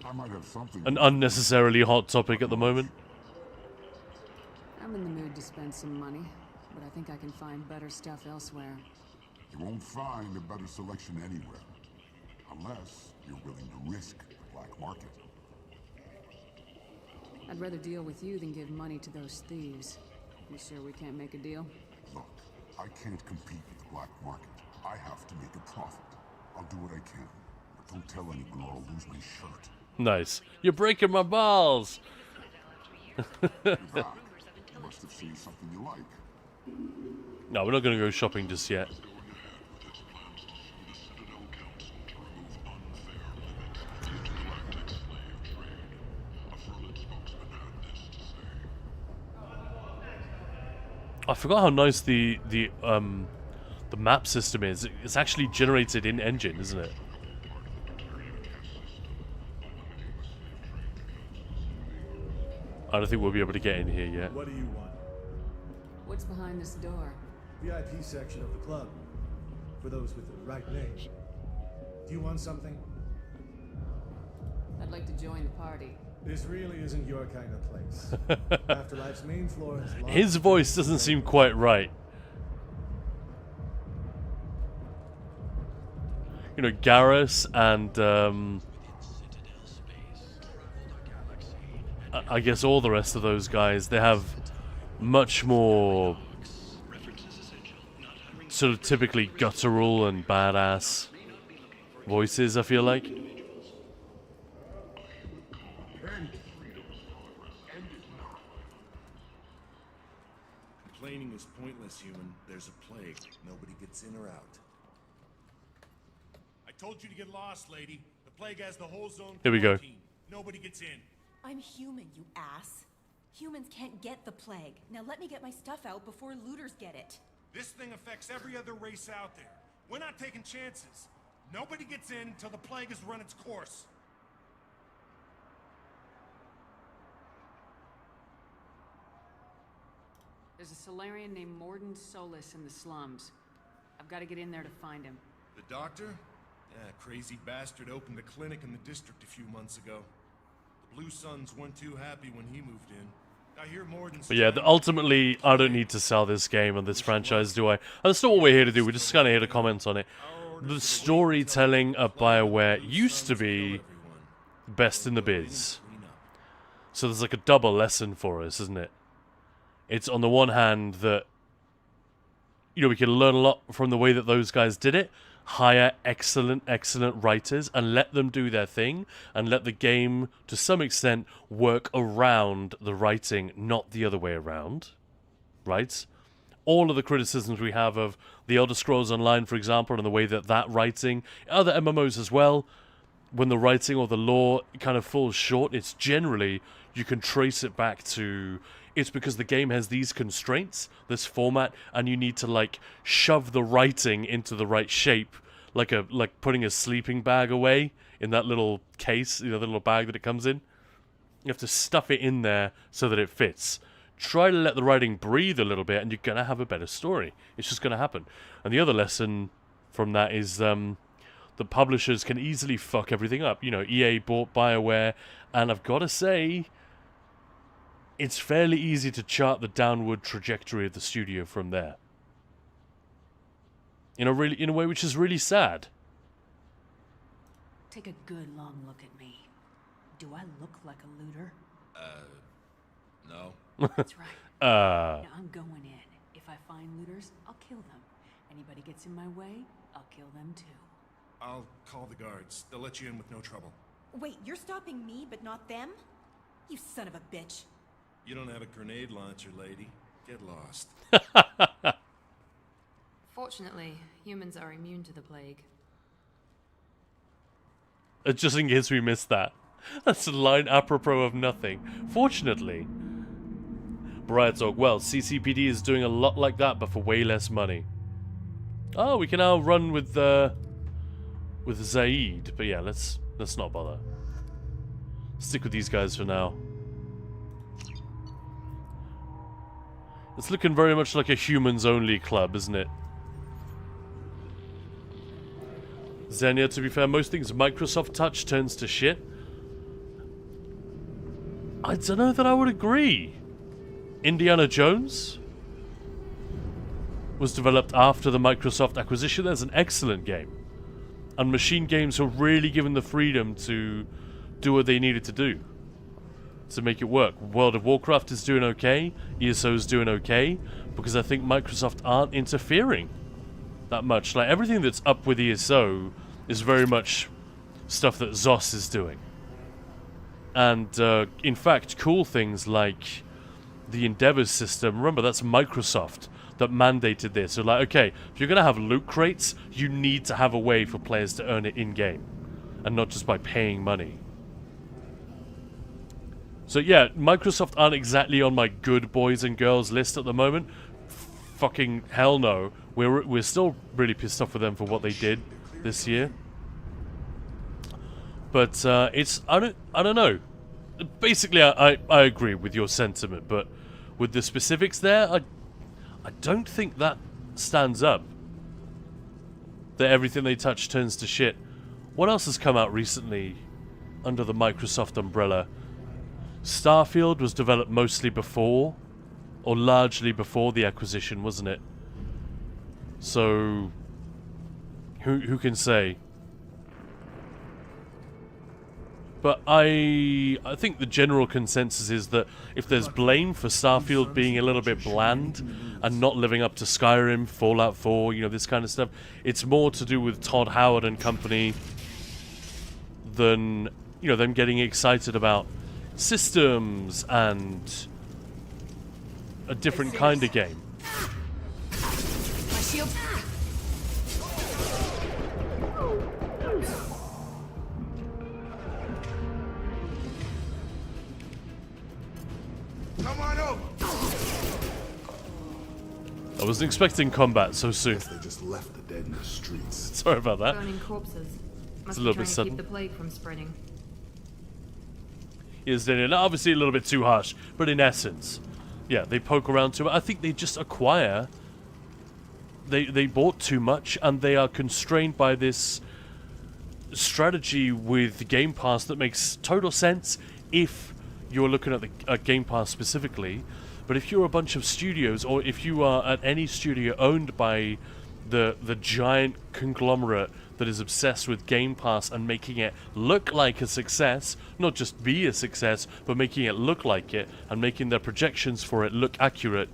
I might have something. An unnecessarily hot topic at the moment. I'm in the mood to spend some money, but I think I can find better stuff elsewhere. You won't find a better selection anywhere. Unless you're willing to risk the black market. I'd rather deal with you than give money to those thieves. You sure we can't make a deal? Look, I can't compete with the black market. I have to make a profit. I'll do what I can. But don't tell anyone or I'll lose my shirt. Nice. You're breaking my balls! You must have seen something you like. No, we're not going to go shopping just yet. I forgot how nice the map system is. It's actually generated in engine, isn't it? I don't think we'll be able to get in here yet. What do you want? What's behind this door? VIP section of the club. For those with the right name. Do you want something? I'd like to join the party. This really isn't your kind of place. Afterlife's main floor is locked. His voice doesn't seem quite right. You know, Garrus and I guess all the rest of those guys, they have much more sort of typically guttural and badass voices, I feel like. Complaining is pointless, human. There's a plague. Nobody gets in or out. I told you to get lost, lady. The plague has the whole zone. Here we go. Nobody gets in. I'm human, you ass. Humans can't get the plague. Now let me get my stuff out before looters get it. This thing affects every other race out there. We're not taking chances. Nobody gets in until the plague has run its course. There's a Solarian named Morden Solis in the slums. I've got to get in there to find him. The doctor? Yeah, crazy bastard opened a clinic in the district a few months ago. The Blue Suns weren't too happy when he moved in. I hear Morden's... But yeah, ultimately, I don't need to sell this game and this franchise, do I? And that's not what we're here to do. We're just kind of here to comment on it. The storytelling of BioWare used to be best in the biz. So there's like a double lesson for us, isn't it? It's on the one hand that, you know, we can learn a lot from the way that those guys did it. Hire excellent writers and let them do their thing and let the game, to some extent, work around the writing, not the other way around. Right? All of the criticisms we have of The Elder Scrolls Online, for example, and the way that that writing, other MMOs as well, when the writing or the lore kind of falls short, it's generally, you can trace it back to... It's because the game has these constraints, this format, and you need to like shove the writing into the right shape, like putting a sleeping bag away in that little case, you know, the little bag that it comes in. You have to stuff it in there so that it fits. Try to let the writing breathe a little bit, and you're gonna have a better story. It's just gonna happen. And the other lesson from that is the publishers can easily fuck everything up. You know, EA bought BioWare, and I've got to say, it's fairly easy to chart the downward trajectory of the studio from there. In a way which is really sad. Take a good long look at me. Do I look like a looter? No. That's right. Now Uh. I'm going in. If I find looters, I'll kill them. Anybody gets in my way, kill them too. I'll call the guards. They'll let you in with no trouble. Wait, you're stopping me, but not them? You son of a bitch. You don't have a grenade launcher, lady. Get lost. Fortunately, humans are immune to the plague. Just in case we missed that. That's a line apropos of nothing. Fortunately. Briar Talk, well, CCPD is doing a lot like that, but for way less money. Oh, we can now run with Zaid, but yeah, let's not bother. Stick with these guys for now. It's looking very much like a humans-only club, isn't it? Xenia, to be fair, most things Microsoft touch turns to shit. I don't know that I would agree. Indiana Jones was developed after the Microsoft acquisition. That's an excellent game. And Machine Games were really given the freedom to do what they needed to do to make it work. World of Warcraft is doing okay. ESO is doing okay. Because I think Microsoft aren't interfering that much. Like, everything that's up with ESO is very much stuff that ZOS is doing. And, in fact, cool things like the Endeavor system. Remember, that's Microsoft that mandated this. So, like, okay, if you're going to have loot crates, you need to have a way for players to earn it in-game. And not just by paying money. So, yeah, Microsoft aren't exactly on my good boys and girls list at the moment. Fucking hell no. We're still really pissed off with them for what they did this year. But it's I don't know. Basically, I agree with your sentiment, but with the specifics there, I don't think that stands up. That everything they touch turns to shit. What else has come out recently under the Microsoft umbrella? Starfield was developed mostly before, or largely before the acquisition, wasn't it? So, who can say? But I think the general consensus is that if there's blame for Starfield being a little bit bland and not living up to Skyrim, Fallout 4, you know, this kind of stuff, it's more to do with Todd Howard and company than, you know, them getting excited about systems and a different kind of game. My shield. Come on over. I wasn't expecting combat so soon. They just left the dead in the streets. Sorry about that. Burning corpses. Must a little be bit trying to sudden. keep the plague from spreading. Yes, then obviously a little bit too harsh, but in essence, yeah, they poke around too much. I think they just acquire. They bought too much, and they are constrained by this strategy with Game Pass that makes total sense if you're looking at Game Pass specifically. But if you're a bunch of studios, or if you are at any studio owned by the giant conglomerate that is obsessed with Game Pass and making it look like a success, not just be a success, but making it look like it and making their projections for it look accurate,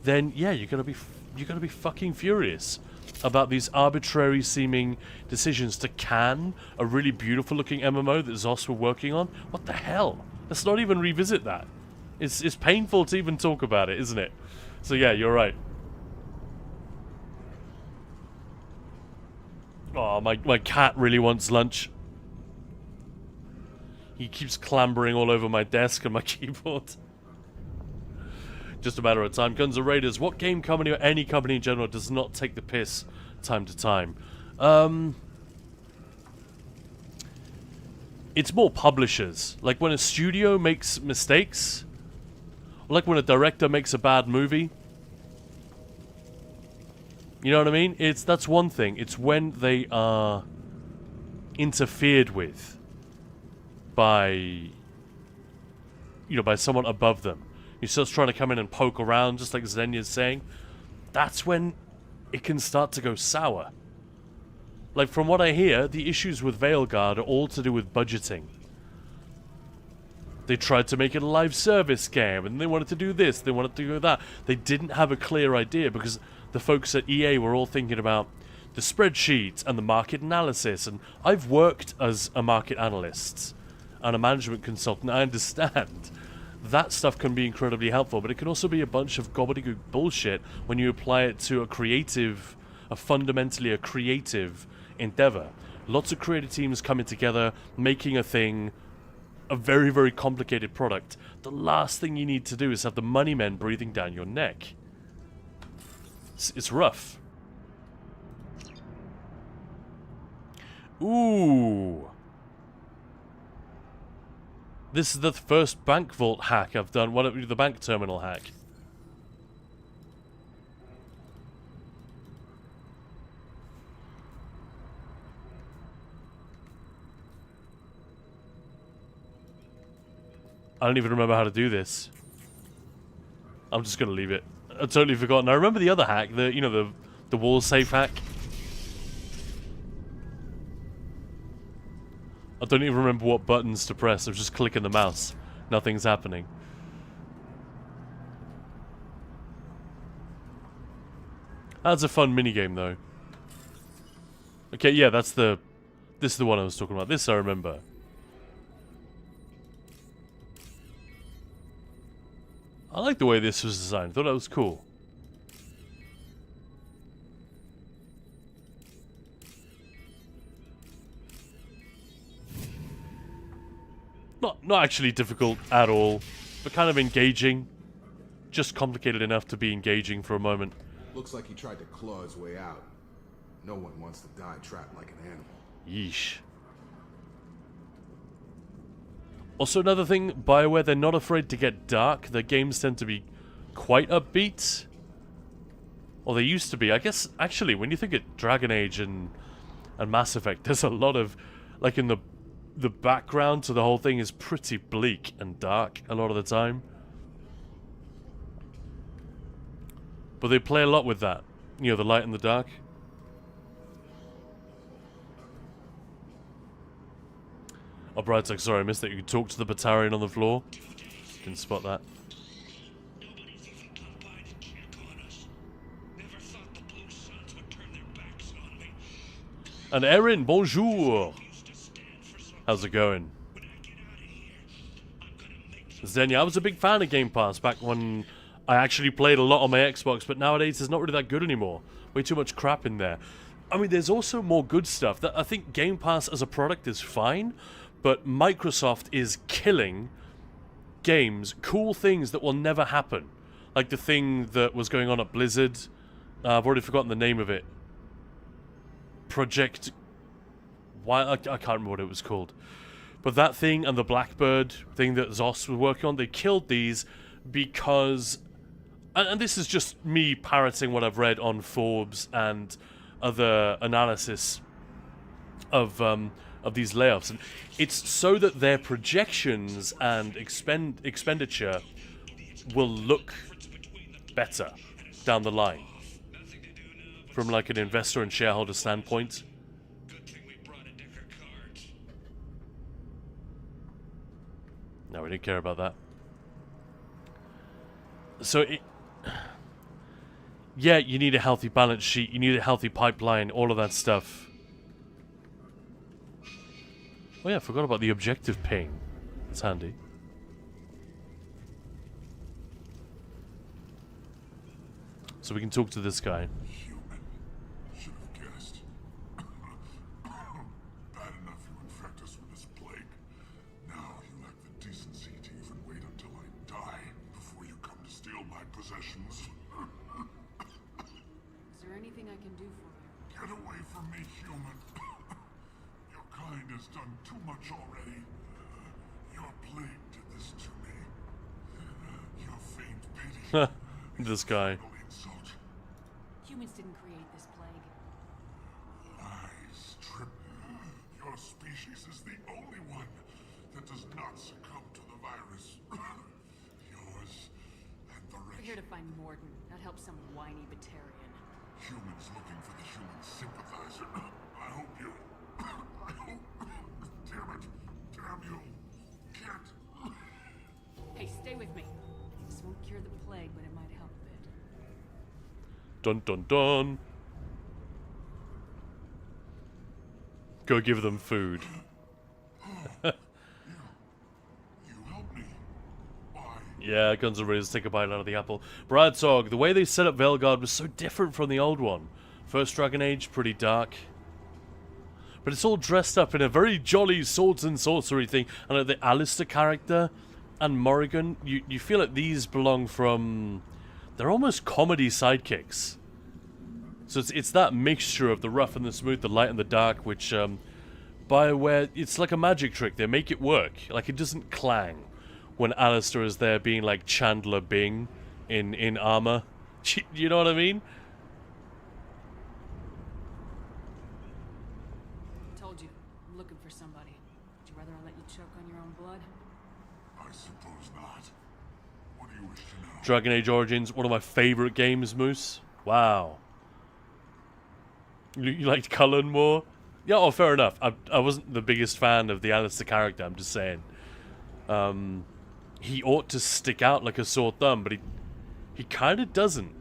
then yeah, you're gonna be fucking furious about these arbitrary seeming decisions to can a really beautiful looking MMO that ZOS were working on. What the hell? Let's not even revisit that. It's painful to even talk about it, isn't it? So yeah, you're right. Oh, my cat really wants lunch. He keeps clambering all over my desk and my keyboard. Just a matter of time. Guns N' Raiders. What game company or any company in general does not take the piss time to time? It's more publishers. Like when a studio makes mistakes. Like when a director makes a bad movie. You know what I mean? That's one thing. It's when they are interfered with by, you know, by someone above them. You're just trying to come in and poke around, just like Xenia's saying. That's when it can start to go sour. Like, from what I hear, the issues with Veilguard are all to do with budgeting. They tried to make it a live service game, and they wanted to do this, they wanted to do that. They didn't have a clear idea, because the folks at EA were all thinking about the spreadsheets and the market analysis. And I've worked as a market analyst and a management consultant. I understand that stuff can be incredibly helpful, but it can also be a bunch of gobbledygook bullshit when you apply it to fundamentally a creative endeavor. Lots of creative teams coming together, making a thing, a very, very complicated product. The last thing you need to do is have the money men breathing down your neck. It's rough. Ooh. This is the first bank vault hack I've done. The bank terminal hack. I don't even remember how to do this. I'm just gonna leave it. I've totally forgotten. I remember the other hack, the wall safe hack. I don't even remember what buttons to press. I was just clicking the mouse. Nothing's happening. That's a fun minigame, though. Okay, yeah, this is the one I was talking about. This I remember. I like the way this was designed. I thought that was cool. Not actually difficult at all, but kind of engaging. Just complicated enough to be engaging for a moment. Looks like he tried to claw his way out. No one wants to die trapped like an animal. Yeesh. Also, another thing, BioWare, they're not afraid to get dark. Their games tend to be quite upbeat. Or they used to be. I guess, actually, when you think of Dragon Age and Mass Effect, there's a lot of, like, in the background to the whole thing is pretty bleak and dark a lot of the time. But they play a lot with that. You know, the light and the dark. Oh, Brad's like, sorry, I missed that. You could talk to the Batarian on the floor. Didn't spot that. And Erin, bonjour. How's it going? Xenia, I was a big fan of Game Pass back when I actually played a lot on my Xbox, but nowadays it's not really that good anymore. Way too much crap in there. I mean, there's also more good stuff. I think Game Pass as a product is fine, but Microsoft is killing games, cool things that will never happen. Like the thing that was going on at Blizzard. I've already forgotten the name of it. Project... I can't remember what it was called. But that thing and the Blackbird thing that Zos was working on, they killed these because... And this is just me parroting what I've read on Forbes and other analysis of these layoffs. And it's so that their projections and expenditure will look better down the line. From like an investor and shareholder standpoint. No, we didn't care about that. So, yeah, you need a healthy balance sheet, you need a healthy pipeline, all of that stuff. Oh yeah, I forgot about the objective ping. That's handy. So we can talk to this guy. Should have guessed. Bad enough you infect us with this plague. Now you lack the decency to even wait until I die before you come to steal my possessions. Is there anything I can do for you? Get away from me, human. Your kind has done too much already. Your plague did this to me. Your faint pity. This guy. Humans didn't create this plague. Lies, Trip. Your species is the only one that does not succumb to the virus. Yours and the rest. We're here to find Morden, not help some whiny Batarian. Humans looking for the human sympathizer. I hope you... Damn it. Damn you. Can't... Hey, stay with me. This won't cure the plague, but it might help a bit. Dun dun dun. Go give them food. Yeah, Guns N' Roses, take a bite out of the apple. Bradtog, the way they set up Veilguard was so different from the old one. First Dragon Age, pretty dark. But it's all dressed up in a very jolly swords and sorcery thing. And like the Alistair character and Morrigan, you feel like these belong from... They're almost comedy sidekicks. So it's that mixture of the rough and the smooth, the light and the dark, which BioWare, it's like a magic trick. They make it work. Like, it doesn't clang when Alistair is there being like Chandler Bing in Armor. You know what I mean? Told you, I'm looking for somebody. Would you rather I let you choke on your own blood? I suppose not. What do you wish to know? Dragon Age Origins, one of my favorite games, Moose. Wow. You liked Cullen more? Yeah, oh, fair enough. I wasn't the biggest fan of the Alistair character, I'm just saying. He ought to stick out like a sore thumb, but he kind of doesn't.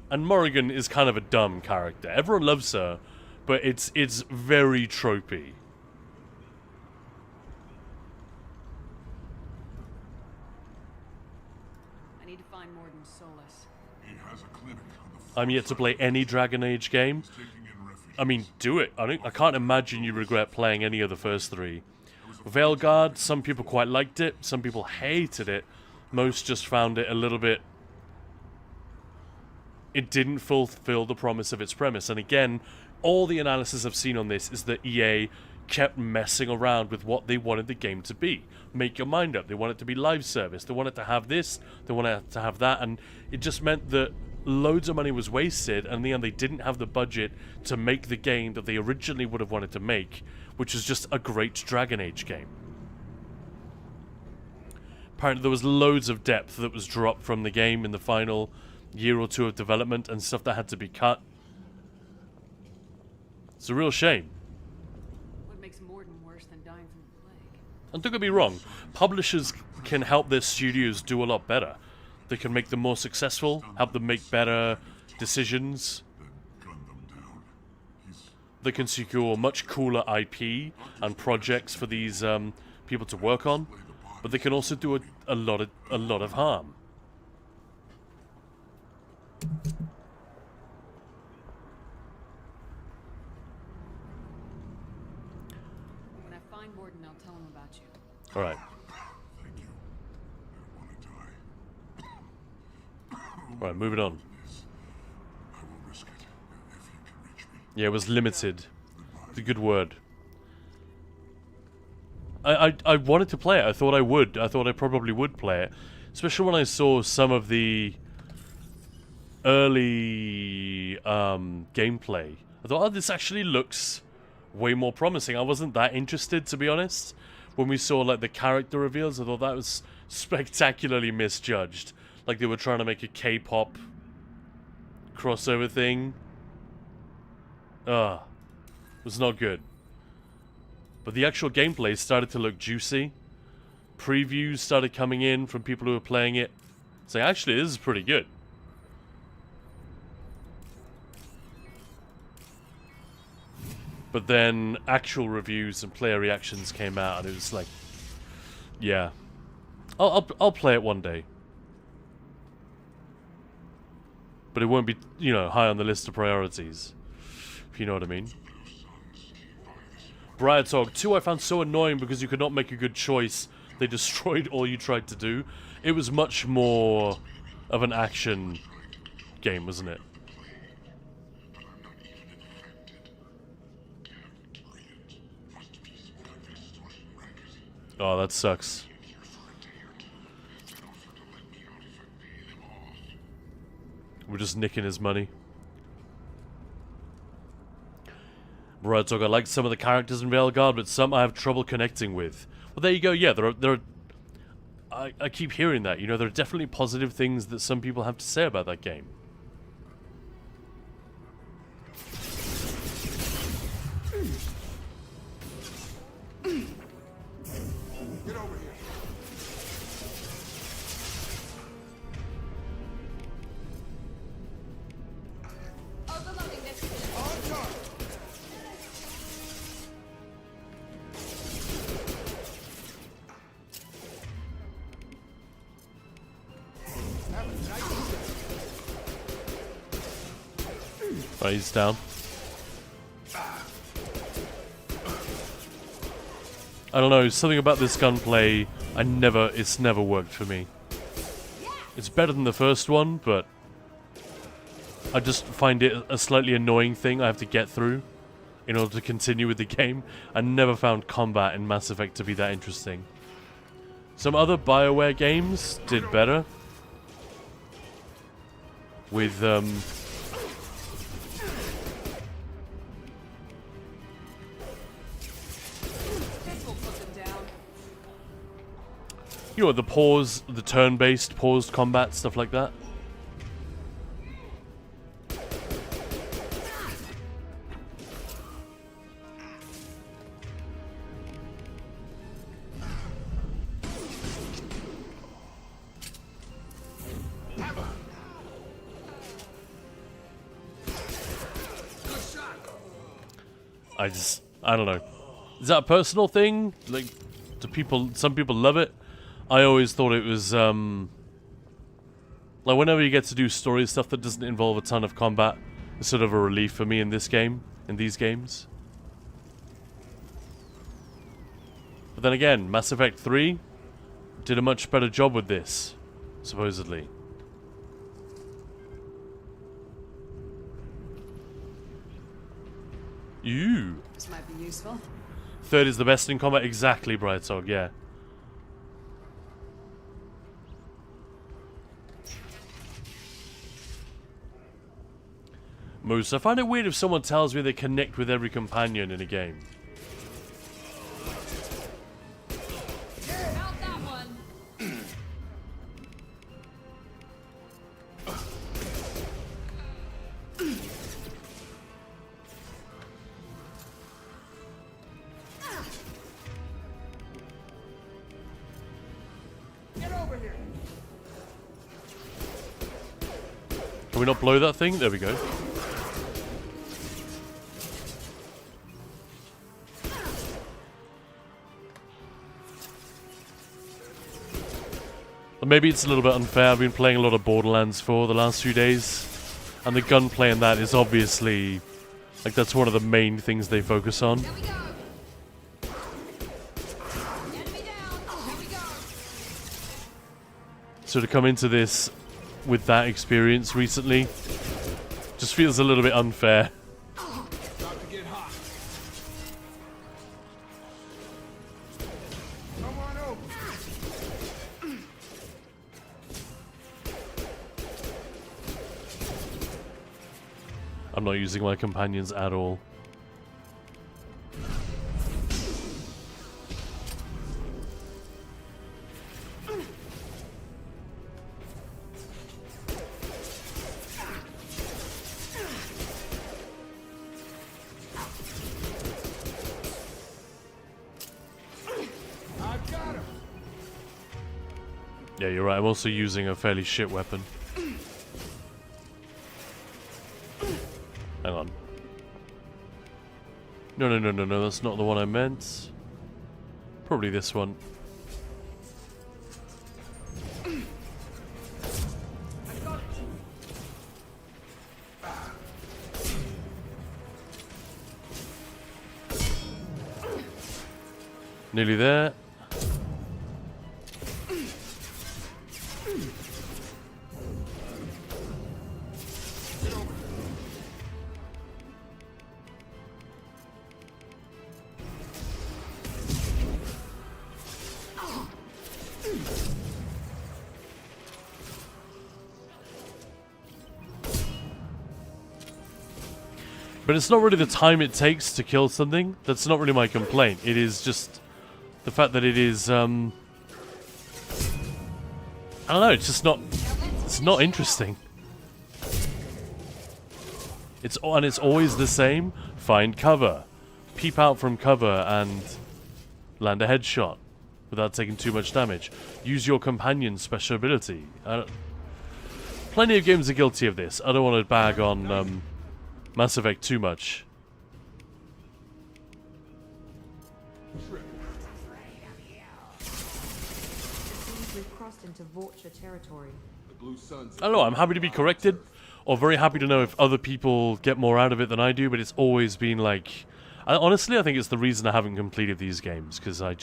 And Morrigan is kind of a dumb character. Everyone loves her, but it's very tropey. I need to find Morden Solus. He has a clinic on the I'm yet to play any Dragon Age game. I mean, do it. I can't imagine you regret playing any of the first three. Veilguard, some people quite liked it, some people hated it. Most just found it a little bit... It didn't fulfill the promise of its premise. And again, all the analysis I've seen on this is that EA kept messing around with what they wanted the game to be. Make your mind up. They want it to be live service. They want it to have this. They want it to have that. And it just meant that loads of money was wasted, and in the end they didn't have the budget to make the game that they originally would have wanted to make, which is just a great Dragon Age game. Apparently there was loads of depth that was dropped from the game in the final year or two of development, and stuff that had to be cut. It's a real shame. What makes Morden worse than dying from the plague? And don't get me wrong, publishers can help their studios do a lot better. They can make them more successful, help them make better decisions. They can secure much cooler IP and projects for these people to work on, but they can also do a lot of harm. When I find Morden, I'll tell him about you. All right. Right, moving on. Yeah, it was limited. It's a good word. I wanted to play it. I thought I would. I thought I probably would play it. Especially when I saw some of the early gameplay. I thought, oh, this actually looks way more promising. I wasn't that interested, to be honest. When we saw like the character reveals, I thought that was spectacularly misjudged. Like they were trying to make a K-pop crossover thing. It was not good. But the actual gameplay started to look juicy. Previews started coming in from people who were playing it, saying, actually, this is pretty good. But then actual reviews and player reactions came out, and it was like, yeah, I'll play it one day. But it won't be, you know, high on the list of priorities. If you know what I mean. Briartog 2 I found so annoying because you could not make a good choice. They destroyed all you tried to do. It was much more of an action game, wasn't it? Oh, that sucks. We're just nicking his money. Briartog, I liked some of the characters in Veilguard, but some I have trouble connecting with. Well, there you go. Yeah, there are I keep hearing that. You know, there are definitely positive things that some people have to say about that game. Get over here. Overloading this. On target. Right, he's down. I don't know, something about this gunplay, it's never worked for me. It's better than the first one, but I just find it a slightly annoying thing I have to get through in order to continue with the game. I never found combat in Mass Effect to be that interesting. Some other BioWare games did better. With, you know, the turn-based paused combat, stuff like that. I don't know. Is that a personal thing? Like, some people love it. I always thought it was, like, whenever you get to do story stuff that doesn't involve a ton of combat, it's sort of a relief for me in these games. But then again, Mass Effect 3 did a much better job with this, supposedly. Ew. This might be useful. Third is the best in combat, exactly, Brightsog, yeah. Moose, I find it weird if someone tells me they connect with every companion in a game. Out that one. Get over here. Can we not blow that thing? There we go. Maybe it's a little bit unfair. I've been playing a lot of Borderlands 4 the last few days, and the gunplay in that is obviously, like, that's one of the main things they focus on. So to come into this with that experience recently just feels a little bit unfair. I'm not using my companions at all. Yeah, you're right. I'm also using a fairly shit weapon. Hang on. No, that's not the one I meant. Probably this one. Nearly there. But it's not really the time it takes to kill something. That's not really my complaint. It is just the fact that it is, I don't know, it's just not, it's not interesting. It's always the same. Find cover. Peep out from cover and land a headshot without taking too much damage. Use your companion's special ability. Plenty of games are guilty of this. I don't want to bag on Mass Effect too much. We've crossed into Vulture territory. Blue Suns. I don't know, I'm happy to be corrected, or very happy to know if other people get more out of it than I do, but it's always been like... honestly, I think it's the reason I haven't completed these games, because I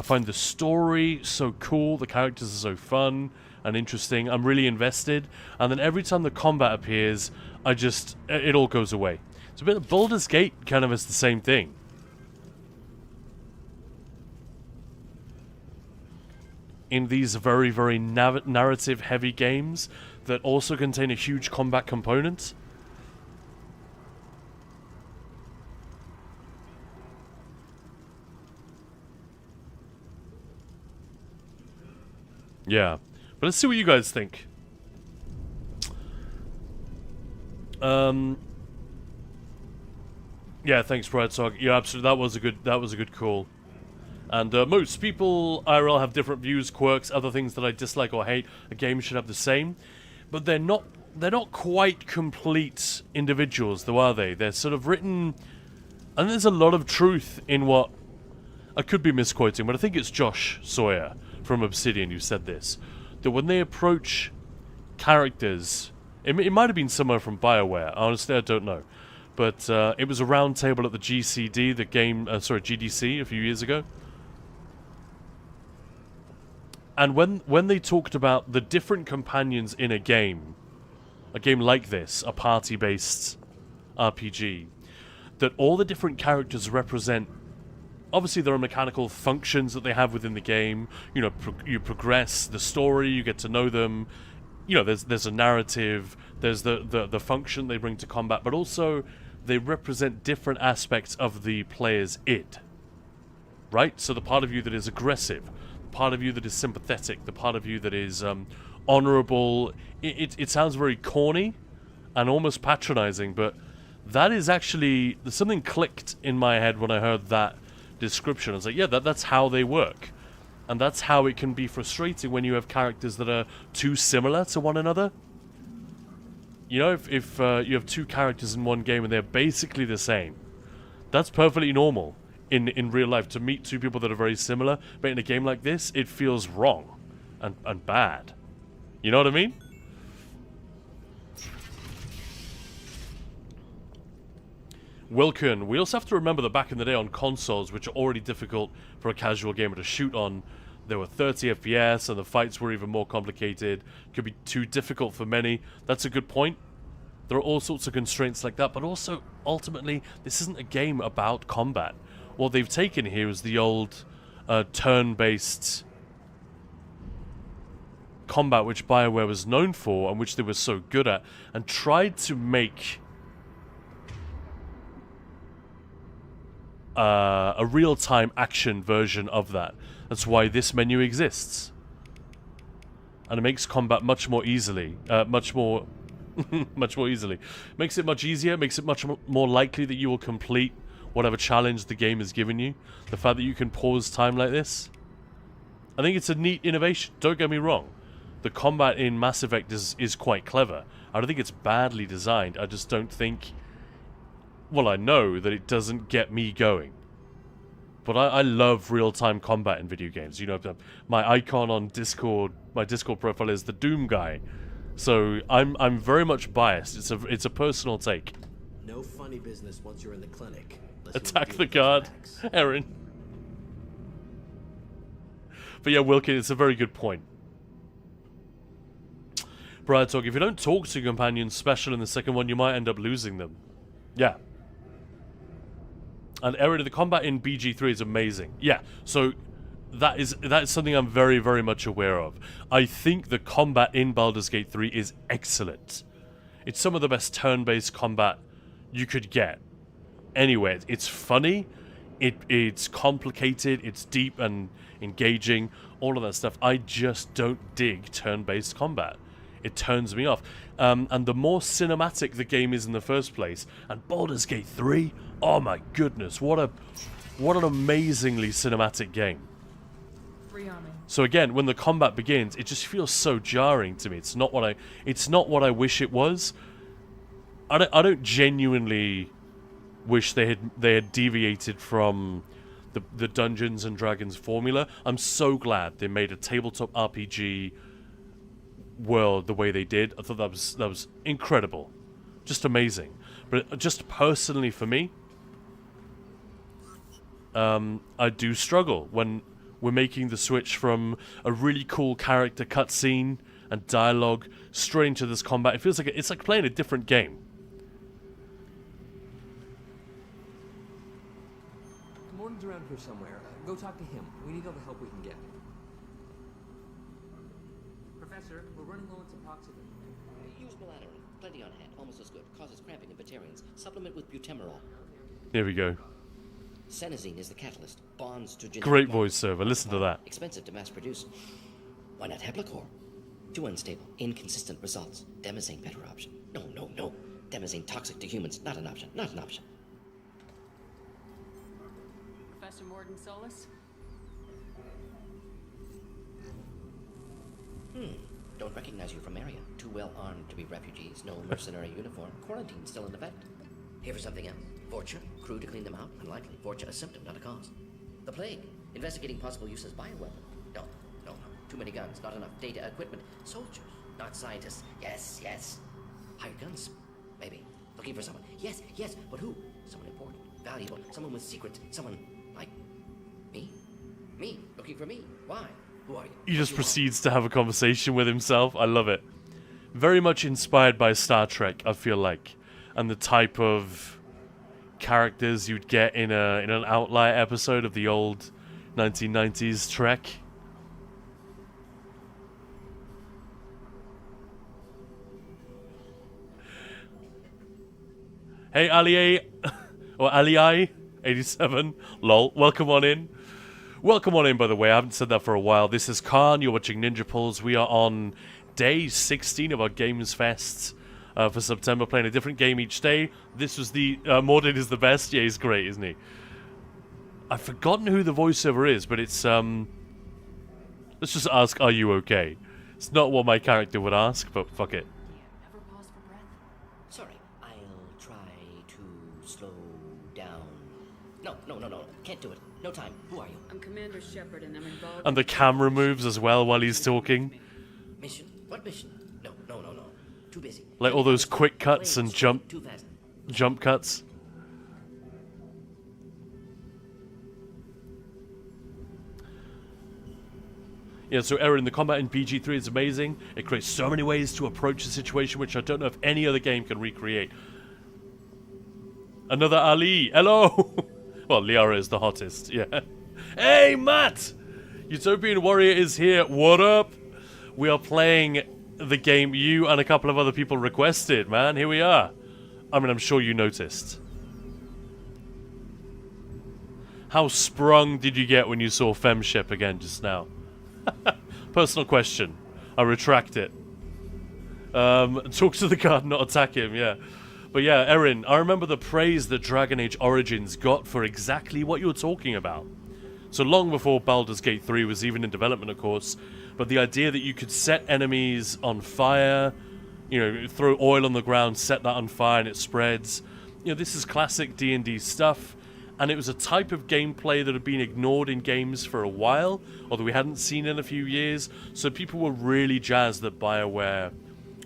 find the story so cool, the characters are so fun and interesting, I'm really invested, and then every time the combat appears, it all goes away. It's a bit of Baldur's Gate kind of is the same thing. In these very, very narrative-heavy games that also contain a huge combat component. Yeah. But let's see what you guys think. Yeah, thanks, Brad Talk. Yeah, absolutely. That was a good call. And most people IRL have different views, quirks, other things that I dislike or hate. A game should have the same, but they're not quite complete individuals, though, are they? They're sort of written, and there's a lot of truth in what I could be misquoting, but I think it's Josh Sawyer from Obsidian who said this. That when they approach characters, it might have been somewhere from BioWare. Honestly, I don't know, but it was a round table at the GCD, the game, GDC a few years ago. And when they talked about the different companions in a game like this, a party-based RPG, that all the different characters represent, obviously there are mechanical functions that they have within the game, you know, you progress the story, you get to know them, you know, there's a narrative, there's the function they bring to combat, but also they represent different aspects of the player's id, right? So the part of you that is aggressive, part of you that is sympathetic, the part of you that is honorable. It sounds very corny and almost patronizing, but that is actually, something clicked in my head when I heard that description. I was like, yeah, that's how they work. And that's how it can be frustrating when you have characters that are too similar to one another. You know, if you have two characters in one game and they're basically the same, that's perfectly normal. In real life, to meet two people that are very similar, but in a game like this, it feels wrong and bad. You know what I mean? Wilken, we also have to remember that back in the day on consoles, which are already difficult for a casual gamer to shoot on, there were 30 FPS and the fights were even more complicated. Could be too difficult for many. That's a good point. There are all sorts of constraints like that, but also, ultimately, this isn't a game about combat. What they've taken here is the old turn-based combat which BioWare was known for and which they were so good at, and tried to make a real-time action version of that. That's why this menu exists. And it makes combat much more easily, much more easily. Makes it much easier, makes it much more likely that you will complete whatever challenge the game has given you. The fact that you can pause time like this, I think it's a neat innovation. Don't get me wrong. The combat in Mass Effect is quite clever. I don't think it's badly designed. I just don't think... Well, I know that it doesn't get me going. But I love real-time combat in video games. You know, my icon on Discord, my Discord profile is the Doom guy. So I'm very much biased. It's a personal take. No funny business once you're in the clinic. Attack the guard, Erin. But yeah, Wilkin, it's a very good point. Brian Talk, if you don't talk to companions special in the second one, you might end up losing them. Yeah. And Erin, the combat in BG3 is amazing. Yeah, so that is something I'm very, very much aware of. I think the combat in Baldur's Gate 3 is excellent. It's some of the best turn-based combat you could get anywhere. It's funny, it's complicated, it's deep and engaging, all of that stuff. I just don't dig turn-based combat. It turns me off. And the more cinematic the game is in the first place, and Baldur's Gate 3, oh my goodness, what an amazingly cinematic game. So again, when the combat begins, it just feels so jarring to me. It's not what I wish it was. I don't genuinely wish they had deviated from the Dungeons and Dragons formula. I'm so glad they made a tabletop RPG world the way they did. I thought that was incredible, just amazing. But just personally for me, I do struggle when we're making the switch from a really cool character cutscene and dialogue straight into this combat. It feels like it's like playing a different game. Morton's around here somewhere. Go talk to him. We need all the help we can get. Professor, we're running low on suboxone. Use melatonin. Plenty on hand. Almost as good. Causes cramping in Batarians. Supplement with butemerol. Here we go. Senesine is the catalyst. Bonds to genetic Great markers. voiceover. Listen to that. Expensive to mass produce. Why not Heplacor? Too unstable. Inconsistent results. Demazane better option. No. Demazane toxic to humans. Not an option. Not an option. Professor Morton Solus? Don't recognize you from area. Too well armed to be refugees. No mercenary uniform. Quarantine still in effect. Here for something else. Vorcha. Crew to clean them out. Unlikely. Vorcha a symptom, not a cause. The plague. Investigating possible use as bioweapon. No. Too many guns. Not enough data, equipment. Soldiers. Not scientists. Yes. Hired guns. Maybe. Looking for someone. Yes. But who? Someone important. Valuable. Someone with secrets. Someone like me? Me. Looking for me. Why? Who are you? He just proceeds to have a conversation with himself. I love it. Very much inspired by Star Trek, I feel like. And the type of characters you'd get in an Outlier episode of the old 1990s Trek. Hey, Ali, or Ali 87, lol, welcome on in. Welcome on in, by the way, I haven't said that for a while. This is Khan, you're watching Ninja Pulls. We are on day 16 of our Gamesfest for September, playing a different game each day. This was the, Mordin is the best. Yeah, he's great, isn't he? I've forgotten who the voiceover is, but it's, let's just ask, are you okay? It's not what my character would ask, but fuck it. Sorry, I'll try to slow down. No. Can't do it. No time. Who are you? I'm Commander Shepard, and I'm involved. And the camera moves as well while he's talking. Mission? What mission? No. Too busy. Like all those quick cuts and jump cuts. Yeah, so Aaron, the combat in BG3 is amazing. It creates so many ways to approach the situation, which I don't know if any other game can recreate. Another Ali. Hello. Well, Liara is the hottest. Yeah. Hey, Matt. Utopian Warrior is here. What up? We are playing the game you and a couple of other people requested, man. Here we are. I mean, I'm sure you noticed. How sprung did you get when you saw Femship again just now? Personal question. I retract it. Talk to the guard, not attack him, yeah. But yeah, Erin, I remember the praise that Dragon Age Origins got for exactly what you're talking about. So long before Baldur's Gate 3 was even in development, of course, but the idea that you could set enemies on fire, you know, throw oil on the ground, set that on fire and it spreads. You know, this is classic D&D stuff, and it was a type of gameplay that had been ignored in games for a while, although we hadn't seen in a few years, so people were really jazzed that BioWare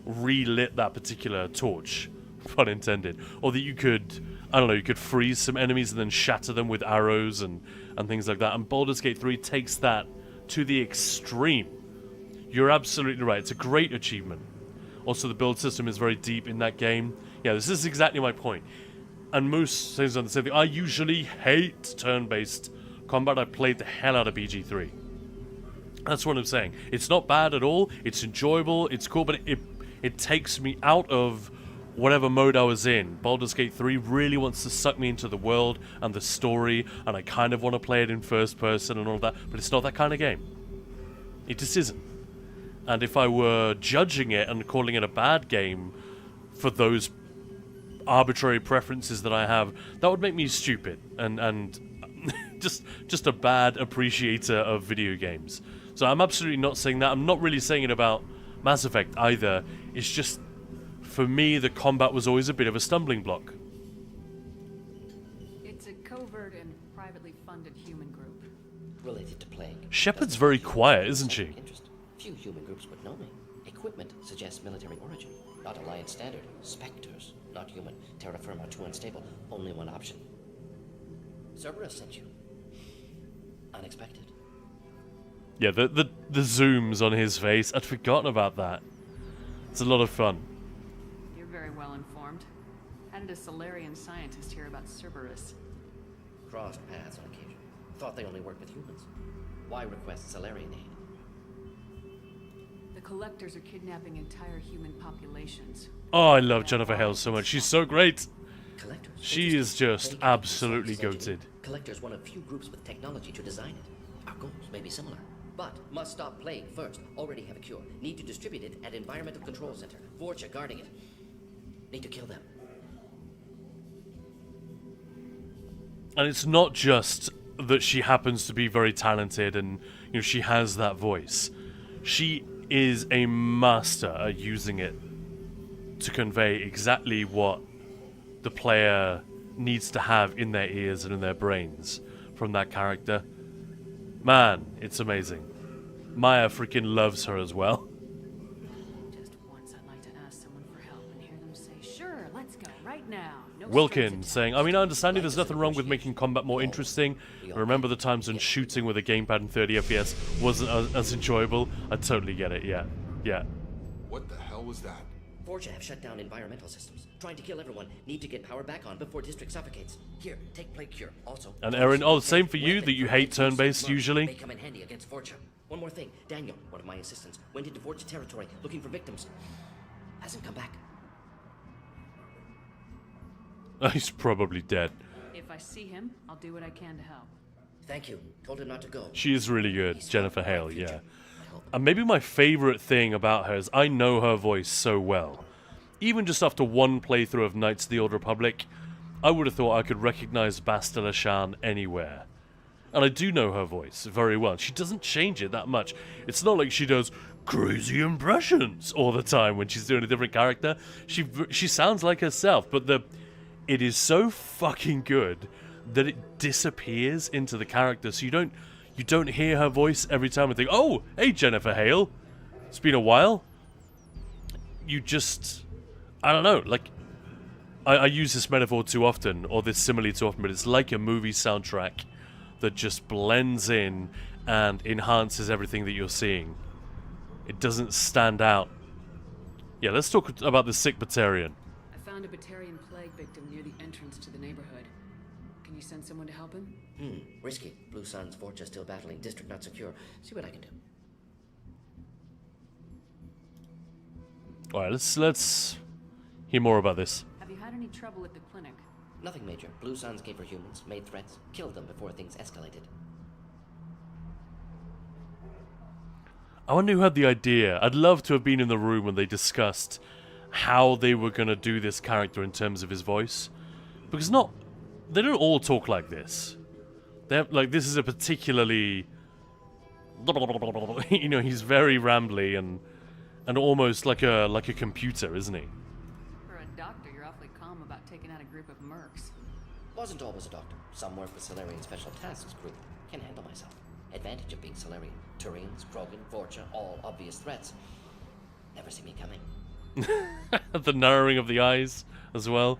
relit that particular torch, pun intended, or that you could, I don't know, you could freeze some enemies and then shatter them with arrows and things like that, and Baldur's Gate 3 takes that to the extreme. You're absolutely right, it's a great achievement. Also, the build system is very deep in that game. Yeah, this is exactly my point. And Moose says on the same thing, I usually hate turn-based combat. I played the hell out of BG3. That's what I'm saying. It's not bad at all, it's enjoyable, it's cool, but it takes me out of whatever mode I was in. Baldur's Gate 3 really wants to suck me into the world and the story, and I kind of want to play it in first person and all of that, but it's not that kind of game. It just isn't. And if I were judging it and calling it a bad game for those arbitrary preferences that I have, that would make me stupid and just a bad appreciator of video games. So I'm absolutely not saying that. I'm not really saying it about Mass Effect either. It's just, for me, the combat was always a bit of a stumbling block. It's a covert and privately funded human group. Related to plague. Shepard's very quiet, isn't she? Few human groups would know me. Equipment suggests military origin. Not Alliance standard. Spectres, not human. Terra firma, too unstable. Only one option. Cerberus sent you. Unexpected. Yeah, the zooms on his face. I'd forgotten about that. It's a lot of fun. You're very well informed. How did a Solarian scientist hear about Cerberus? Crossed paths on occasion. Thought they only worked with humans. Why request Solarian aid? The Collectors are kidnapping entire human populations. Oh, I love Jennifer Hale so much. She's so great. Collectors? She is just absolutely goated. Collectors one of few groups with technology to design it. Our goals may be similar. But must stop plague first. Already have a cure. Need to distribute it at Environmental Control Center. Vorcha guarding it. Need to kill them. And it's not just that she happens to be very talented and, you know, she has that voice. She is a master at using it to convey exactly what the player needs to have in their ears and in their brains from that character. Man, it's amazing. Maya freaking loves her as well. Just once I'd like to ask someone for help and hear them say, "Sure, let's go, right now." No Wilkin saying, I mean, I understand there's nothing wrong with making combat more interesting. I remember the times when shooting with a gamepad in 30 FPS wasn't as enjoyable. I totally get it, yeah. Yeah. What the hell was that? Vorcha have shut down environmental systems. Trying to kill everyone. Need to get power back on before district suffocates. Here, take plague cure. Also. And Erin, oh, same for you, that you hate turn-based usually. May come in handy against Vorcha. One more thing. Daniel, one of my assistants, went into Vorcha territory looking for victims. Hasn't come back. He's probably dead. If I see him, I'll do what I can to help. Thank you. Told him not to go. She is really good, Jennifer Hale, yeah. And maybe my favorite thing about her is I know her voice so well. Even just after one playthrough of Knights of the Old Republic, I would have thought I could recognize Bastila Shan anywhere. And I do know her voice very well. She doesn't change it that much. It's not like she does crazy impressions all the time when she's doing a different character. She sounds like herself, but it is so fucking good that it disappears into the character, so you don't hear her voice every time and think, oh, hey, Jennifer Hale. It's been a while. You just... I don't know, like... I use this metaphor too often, or this simile too often, but it's like a movie soundtrack that just blends in and enhances everything that you're seeing. It doesn't stand out. Yeah, let's talk about the sick Batarian. I found a Batarian plague victim near the entrance to the neighborhood. Can you send someone to help him? Risky. Blue Sun's Vorcha still battling. District not secure. See what I can do. Alright, let's hear more about this. Have you had any trouble at the clinic? Nothing major. Blue Suns came for humans, made threats, killed them before things escalated. I wonder who had the idea. I'd love to have been in the room when they discussed how they were going to do this character in terms of his voice. Because they don't all talk like this. Like, this is a particularly... You know, he's very rambly and almost like a computer, isn't he? For a doctor, you're awfully calm about taking out a group of mercs. Wasn't always a doctor. Some work with Solarian Special Tasks Group. Can handle myself. Advantage of being Solarian. Turians, Krogan, Vorcha, all obvious threats. Never see me coming. The narrowing of the eyes as well.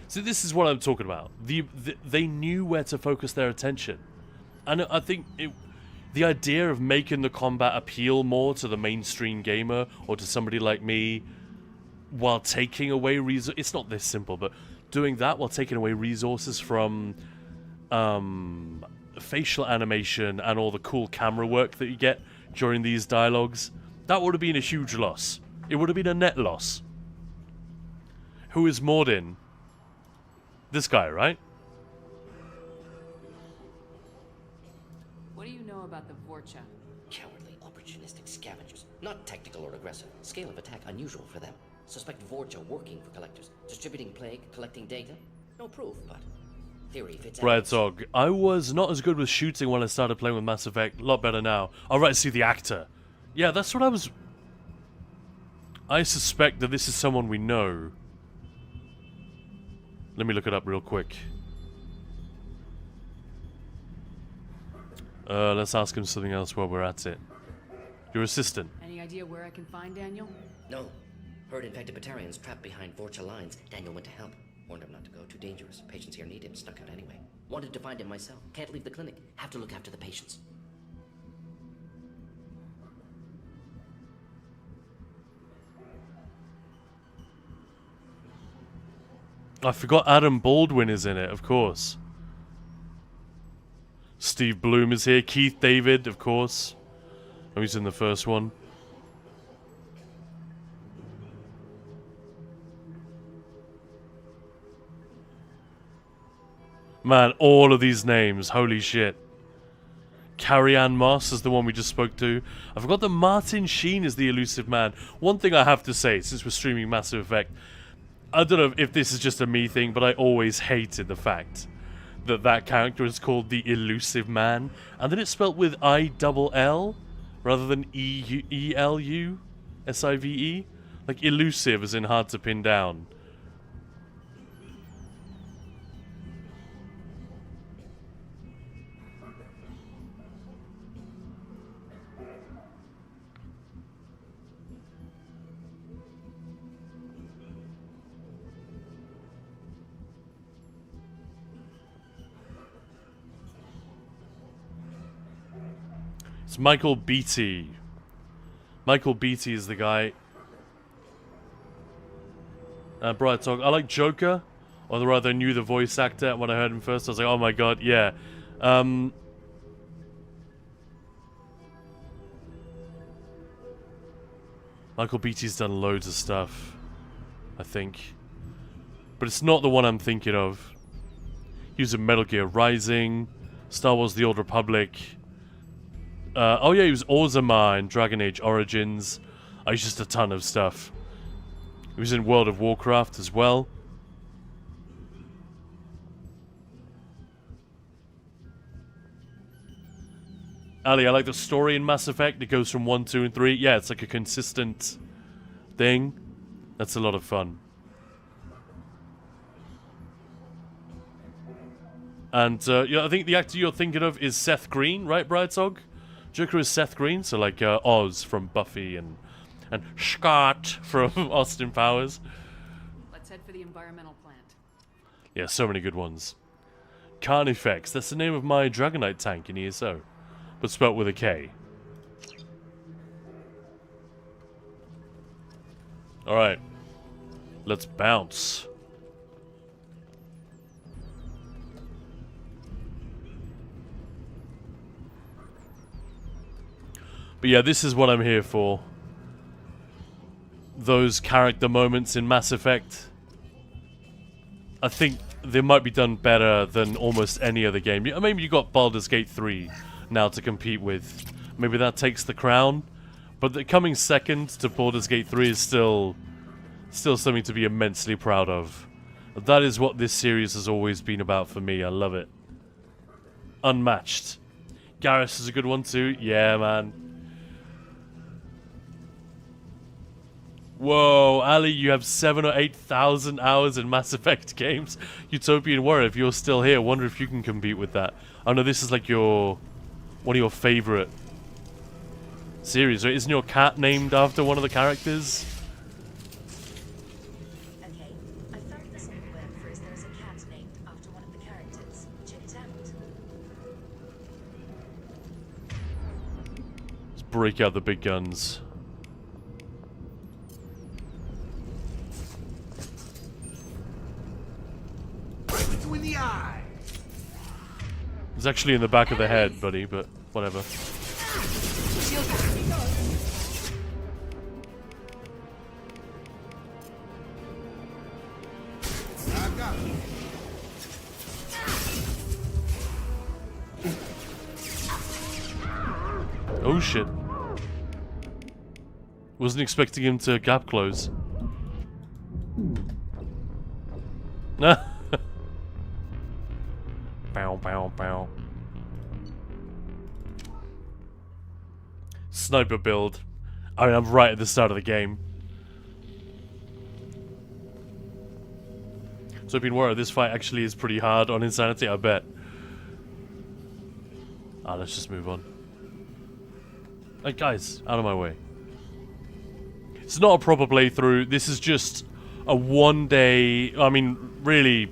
So this is what I'm talking about. They knew where to focus their attention. And I think the idea of making the combat appeal more to the mainstream gamer or to somebody like me while taking away resources... It's not this simple, but doing that while taking away resources from facial animation and all the cool camera work that you get during these dialogues, that would have been a huge loss. It would have been a net loss. Who is Mordin? This guy, right? What do you know about the Vorcha? Cowardly, opportunistic scavengers. Not technical or aggressive. Scale of attack unusual for them. Suspect Vorcha working for collectors. Distributing plague, collecting data. No proof, but theory fits Red Dog. I was not as good with shooting when I started playing with Mass Effect. A lot better now. Alright, see the actor. Yeah, that's what I was... I suspect that this is someone we know. Let me look it up real quick. Let's ask him something else while we're at it. Your assistant. Any idea where I can find Daniel? No. Heard infected Batarians trapped behind Vorcha lines. Daniel went to help. Warned him not to go. Too dangerous. Patients here need him. Snuck out anyway. Wanted to find him myself. Can't leave the clinic. Have to look after the patients. I forgot Adam Baldwin is in it, of course. Steve Bloom is here. Keith David, of course. Oh, he's in the first one. Man, all of these names. Holy shit. Carrie-Anne Moss is the one we just spoke to. I forgot that Martin Sheen is the elusive man. One thing I have to say, since we're streaming Massive Effect, I don't know if this is just a me thing, but I always hated the fact that that character is called the Elusive Man, and then it's spelt with I-double-L rather than E-L-U-S-I-V-E. Like elusive as in hard to pin down. It's Michael Beatty. Michael Beatty is the guy. Bright talk. I like Joker, or rather, I knew the voice actor when I heard him first. I was like, oh my god, yeah. Michael Beatty's done loads of stuff, I think, but it's not the one I'm thinking of. He was in Metal Gear Rising, Star Wars: The Old Republic. Oh yeah, he was Ozma in Dragon Age Origins. He's just a ton of stuff. He was in World of Warcraft as well. Ali, I like the story in Mass Effect. It goes from 1, 2, and 3. Yeah, it's like a consistent thing. That's a lot of fun. And yeah, I think the actor you're thinking of is Seth Green, right, Brightsog? Joker is Seth Green, so like Oz from Buffy and Scott from Austin Powers. Let's head for the environmental plant. Yeah, so many good ones. Carnifex, that's the name of my Dragonite tank in ESO, but spelt with a K. Alright, let's bounce. But yeah, this is what I'm here for. Those character moments in Mass Effect. I think they might be done better than almost any other game. Maybe you got Baldur's Gate 3 now to compete with. Maybe that takes the crown. But the coming second to Baldur's Gate 3 is still something to be immensely proud of. That is what this series has always been about for me. I love it. Unmatched. Garrus is a good one too. Yeah, man. Whoa, Ali, you have 7,000 or 8,000 hours in Mass Effect games. Utopian Warrior, if you're still here, wonder if you can compete with that. I know this is like one of your favorite series, right? Isn't your cat named after one of the characters? Okay, I found this on the web for there's a cat named after one of the characters. Check it out. Let's break out the big guns. Between the eye. It's actually in the back of the head, buddy, but whatever. Oh shit. Wasn't expecting him to gap close. Nah. Bow, bow, bow. Sniper build. I mean, I'm right at the start of the game. So I've been worried this fight actually is pretty hard on Insanity, I bet. Let's just move on. Hey guys, out of my way. It's not a proper playthrough. This is just a one-day... I mean, really,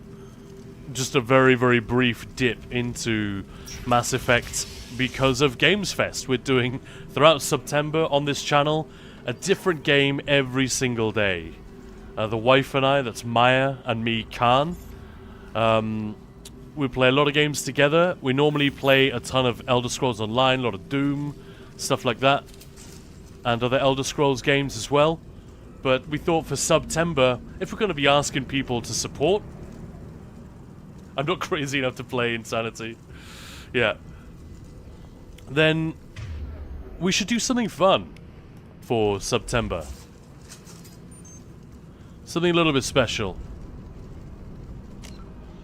just a very, very brief dip into Mass Effect because of Gamesfest. We're doing, throughout September on this channel, a different game every single day. The wife and I, that's Maya, and me, Khan. We play a lot of games together. We normally play a ton of Elder Scrolls Online, a lot of Doom, stuff like that. And other Elder Scrolls games as well. But we thought for September, if we're going to be asking people to support... I'm not crazy enough to play Insanity. Yeah. Then we should do something fun for September. Something a little bit special.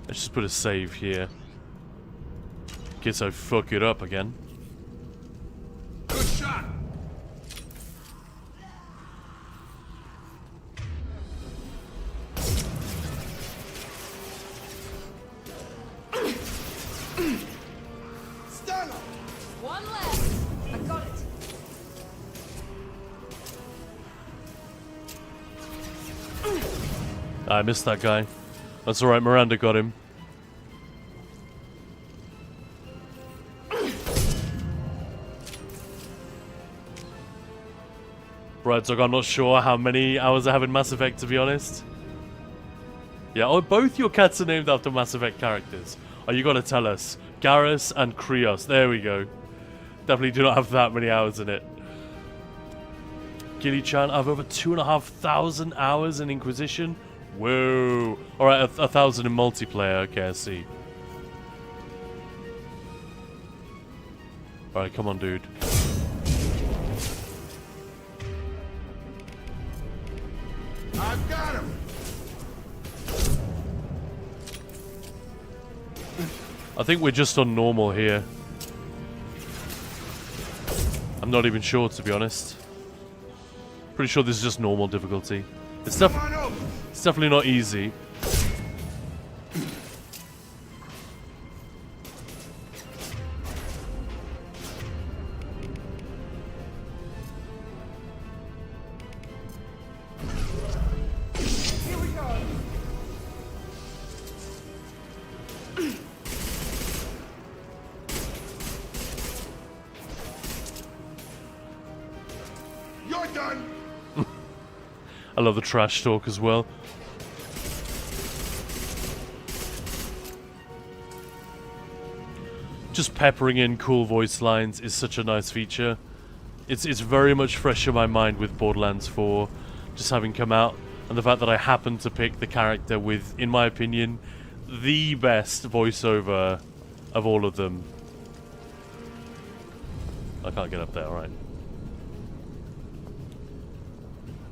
Let's just put a save here. In case I fuck it up again. Good shot! Stella! One left. I got it. I missed that guy. That's alright, Miranda got him. Right, so I'm not sure how many hours I have in Mass Effect, to be honest. Yeah, oh, both your cats are named after Mass Effect characters. Oh, you gotta tell us. Garrus and Krios. There we go. Definitely do not have that many hours in it. Gilly-chan, I have over 2,500 hours in Inquisition. Whoa. Alright, 1,000 in multiplayer. Okay, I see. Alright, come on, dude. I've got him! I think we're just on normal here. I'm not even sure, to be honest. Pretty sure this is just normal difficulty. It's definitely not easy. Here we go! You're done! I love the trash talk as well. Just peppering in cool voice lines is such a nice feature. It's very much fresh in my mind with Borderlands 4 just having come out, and the fact that I happen to pick the character with, in my opinion, the best voiceover of all of them. I can't get up there, alright.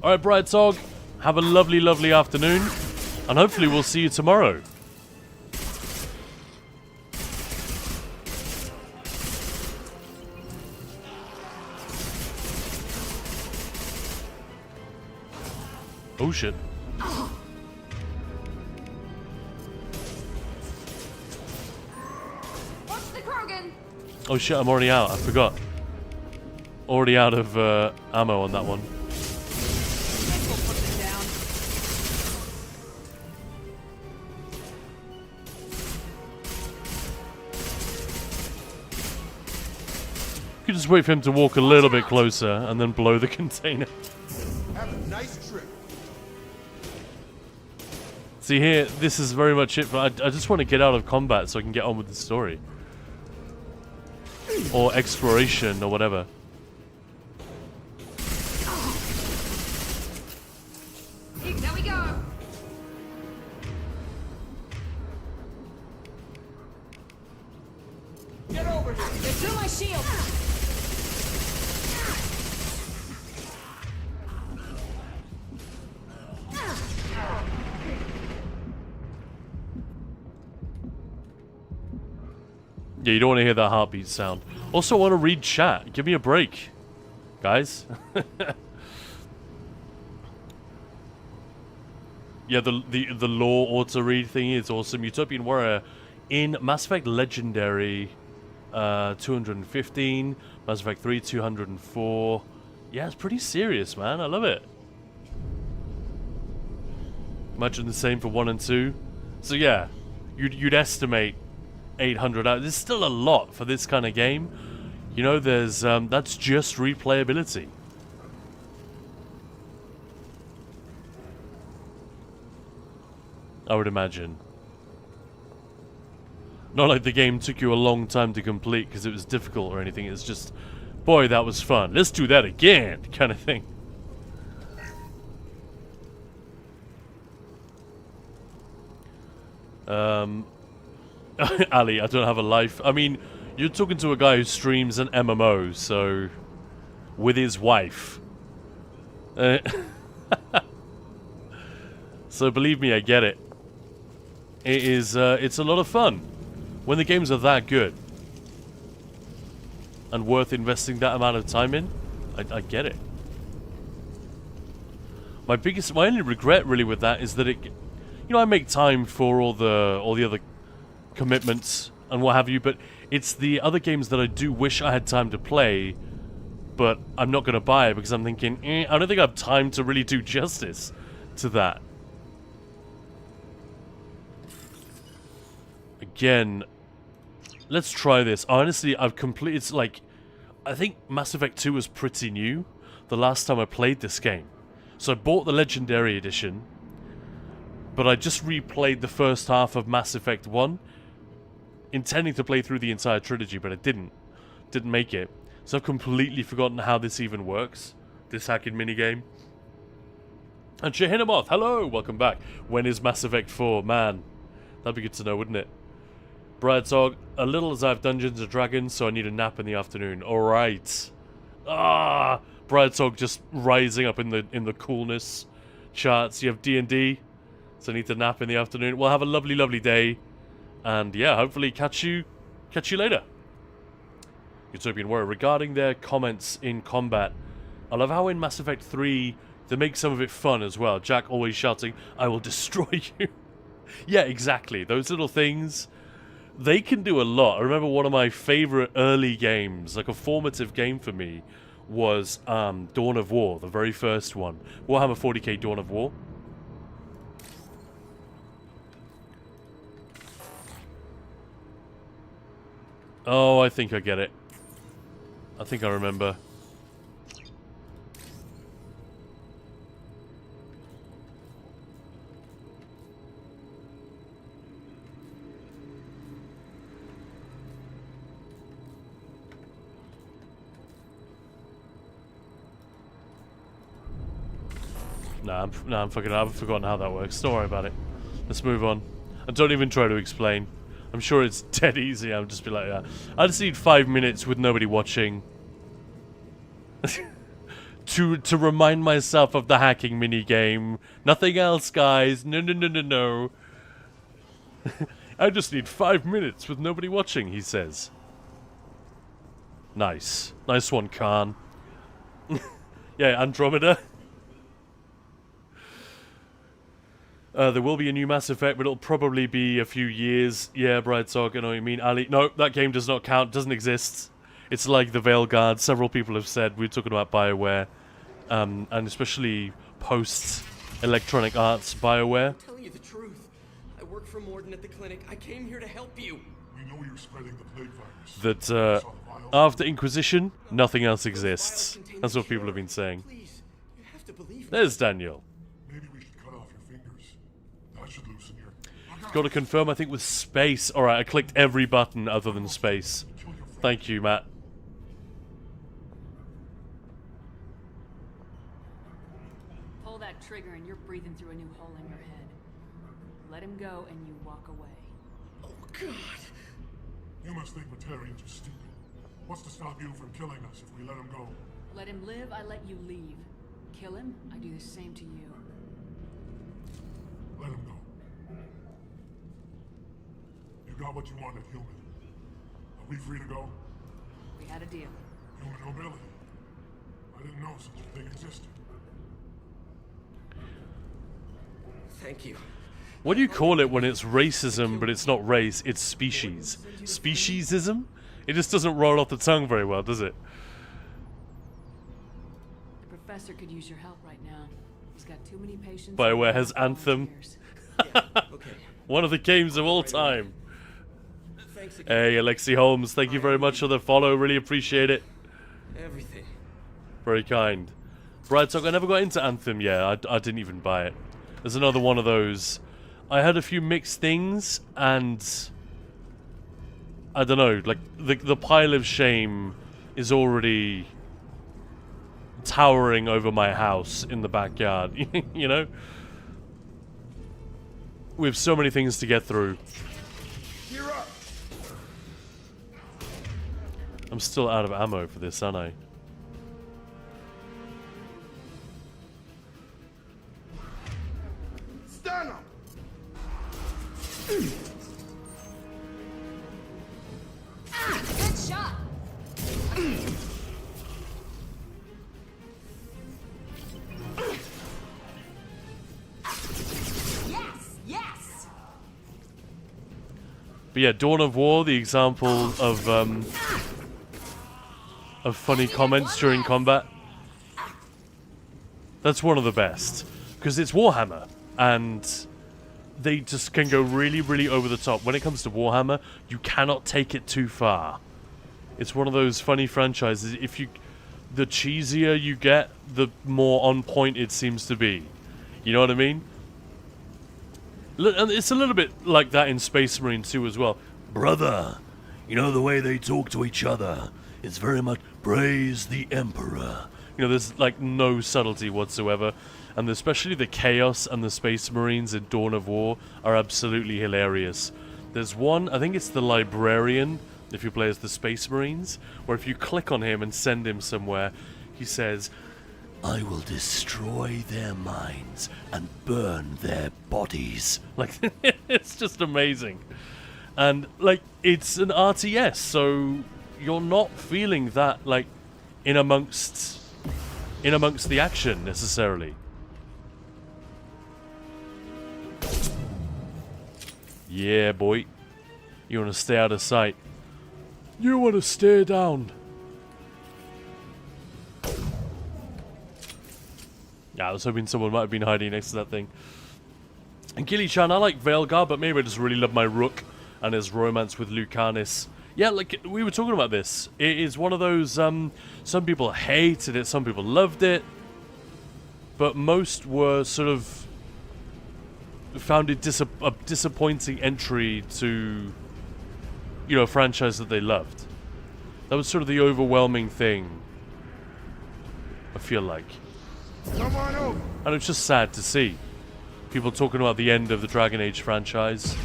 Alright, Bright Tog, have a lovely, lovely afternoon, and hopefully we'll see you tomorrow. Oh shit. Watch the Krogan. Oh shit, I'm already out, I forgot. Already out of ammo on that one. You could just wait for him to walk a little bit closer and then blow the container. Have a nice trip. See here, this is very much it. I just want to get out of combat so I can get on with the story. Or exploration, or whatever. There we go. Get over here! Get through my shield. Yeah, you don't want to hear that heartbeat sound. Also, I want to read chat. Give me a break, guys. Yeah, the lore auto read thing is awesome. Utopian Warrior in Mass Effect Legendary 215, Mass Effect 3 204. Yeah, it's pretty serious, man. I love it. Imagine the same for 1 and 2. So yeah, you'd estimate 800 hours. There's still a lot for this kind of game. You know, there's that's just replayability. I would imagine. Not like the game took you a long time to complete because it was difficult or anything. It's just, boy, that was fun. Let's do that again, kind of thing. Ali, I don't have a life. I mean, you're talking to a guy who streams an MMO, so with his wife. So believe me, I get it. It is. It's a lot of fun when the games are that good and worth investing that amount of time in. I get it. My only regret really with that is that it. You know, I make time for all the other commitments and what have you, but it's the other games that I do wish I had time to play, but I'm not going to buy it because I'm thinking, I don't think I have time to really do justice to that. Again, let's try this. Honestly, I've completed. It's like, I think Mass Effect 2 was pretty new the last time I played this game, so I bought the Legendary Edition. But I just replayed the first half of Mass Effect 1, intending to play through the entire trilogy, but I didn't. Didn't make it. So I've completely forgotten how this even works, this hacking minigame. And Shahinamoth, hello, welcome back. When is Mass Effect 4? Man, that'd be good to know, wouldn't it? Bradtog, a little as I have Dungeons & Dragons, so I need a nap in the afternoon. Alright. Ah, Bradtog just rising up in the coolness charts. You have D&D. So I need to nap in the afternoon. We'll have a lovely, lovely day. And yeah, hopefully catch you later. Utopian Warrior. Regarding their comments in combat, I love how in Mass Effect 3 they make some of it fun as well. Jack always shouting, I will destroy you. Yeah, exactly. Those little things, they can do a lot. I remember one of my favorite early games, like a formative game for me, was Dawn of War, the very first one. Warhammer 40k Dawn of War. Oh, I think I get it. I think I remember. Nah, I'm fucking. I've forgotten how that works. Don't worry about it. Let's move on. And don't even try to explain. I'm sure it's dead easy. I'll just be like, yeah. I just need 5 minutes with nobody watching to remind myself of the hacking minigame. Nothing else, guys. No. I just need 5 minutes with nobody watching, he says. Nice. Nice one, Khan. Yeah, Andromeda. There will be a new Mass Effect, but it'll probably be a few years. Yeah, Bridesog, I know what you mean. Ali, no, that game does not count, doesn't exist. It's like the Veil Guard. Several people have said, we're talking about BioWare, and especially post-Electronic Arts BioWare. I'm telling you the truth. I work for Morden at the clinic. I came here to help you. We know you're spreading the plague virus. That, after Inquisition, nothing else exists. That's what people have been saying. Please, you have to believe me. There's Daniel. Maybe we should cut off your fingers. That should loosen your... Got to confirm, I think, with space. Alright, I clicked every button other than space. Thank you, Matt. Pull that trigger and you're breathing through a new hole in your head. Let him go and you walk away. Oh, God. You must think Batarians are stupid. What's to stop you from killing us if we let him go? Let him live, I let you leave. Kill him, I do the same to you. Let him go. You got what you wanted, human. Are we free to go? We had a deal. Human nobility. I didn't know such a thing existed. Thank you. What do you call it when it's racism, but it's not race, it's species? Speciesism? It just doesn't roll off the tongue very well, does it? The professor could use your help right now. He's got too many patients. BioWare has Anthem. One of the games of all time. Hey, Alexi Holmes, thank you very much for the follow. Really appreciate it. Everything. Very kind. Bright Talk, I never got into Anthem yet. I didn't even buy it. There's another one of those. I heard a few mixed things, and I don't know, like the pile of shame is already towering over my house in the backyard. You know? We have so many things to get through. You're up. I'm still out of ammo for this, aren't I? Stun him. Good shot. Yes, yes. But yeah, Dawn of War, the example of funny comments during combat. That's one of the best. Because it's Warhammer. And they just can go really, really over the top. When it comes to Warhammer, you cannot take it too far. It's one of those funny franchises. The cheesier you get, the more on point it seems to be. You know what I mean? And it's a little bit like that in Space Marine 2 as well. Brother, you know the way they talk to each other. It's very much praise the Emperor. You know, there's like no subtlety whatsoever. And especially the Chaos and the Space Marines in Dawn of War are absolutely hilarious. There's one, I think it's the Librarian, if you play as the Space Marines, where if you click on him and send him somewhere, he says, I will destroy their minds and burn their bodies. Like, it's just amazing. And, like, it's an RTS, so you're not feeling that, like, in amongst the action, necessarily. Yeah, boy. You want to stay out of sight. You want to stay down. Yeah, I was hoping someone might have been hiding next to that thing. And Gilly-chan, I like Veilgar, but maybe I just really love my Rook and his romance with Lucanus. Yeah, like, we were talking about this. It is one of those, some people hated it, some people loved it. But most were sort of found it a disappointing entry to, you know, a franchise that they loved. That was sort of the overwhelming thing, I feel like. Come on over. And it's just sad to see people talking about the end of the Dragon Age franchise.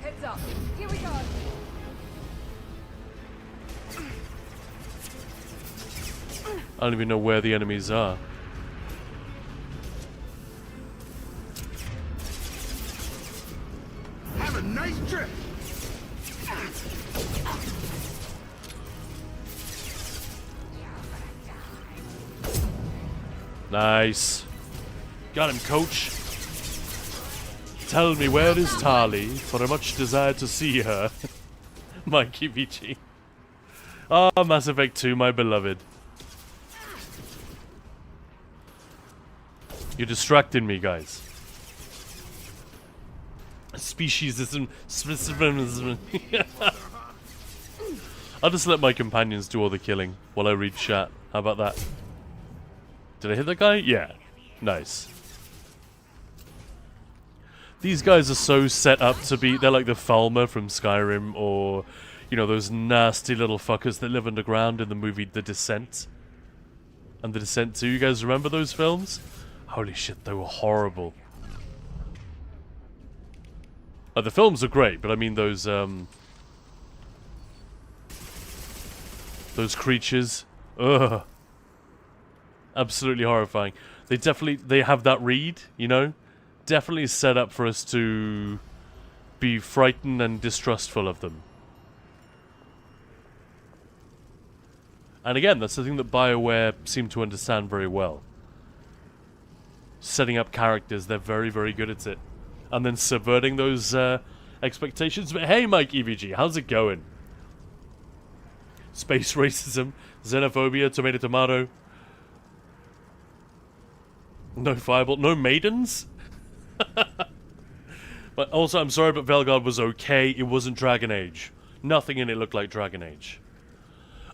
Heads up. Here we go. I don't even know where the enemies are. Have a nice trip. Nice. Got him, coach. Tell me, where is Tali? For I much desire to see her. Mikey Vici. Ah, Mass Effect 2, my beloved. You're distracting me, guys. Speciesism. I'll just let my companions do all the killing while I read chat. How about that? Did I hit that guy? Yeah. Nice. These guys are so set up to be... They're like the Falmer from Skyrim, or, you know, those nasty little fuckers that live underground in the movie The Descent. And The Descent 2. You guys remember those films? Holy shit, they were horrible. The films are great, but I mean those creatures. Ugh. Absolutely horrifying. They have that read, you know? Definitely set up for us to be frightened and distrustful of them. And again, that's the thing that BioWare seem to understand very well. Setting up characters, they're very, very good at it. And then subverting those expectations. But hey, Mike EVG, how's it going? Space racism, xenophobia, tomato tomato. No fireball, no maidens? But also, I'm sorry, but Velgard was okay. It wasn't Dragon Age. Nothing in it looked like Dragon Age.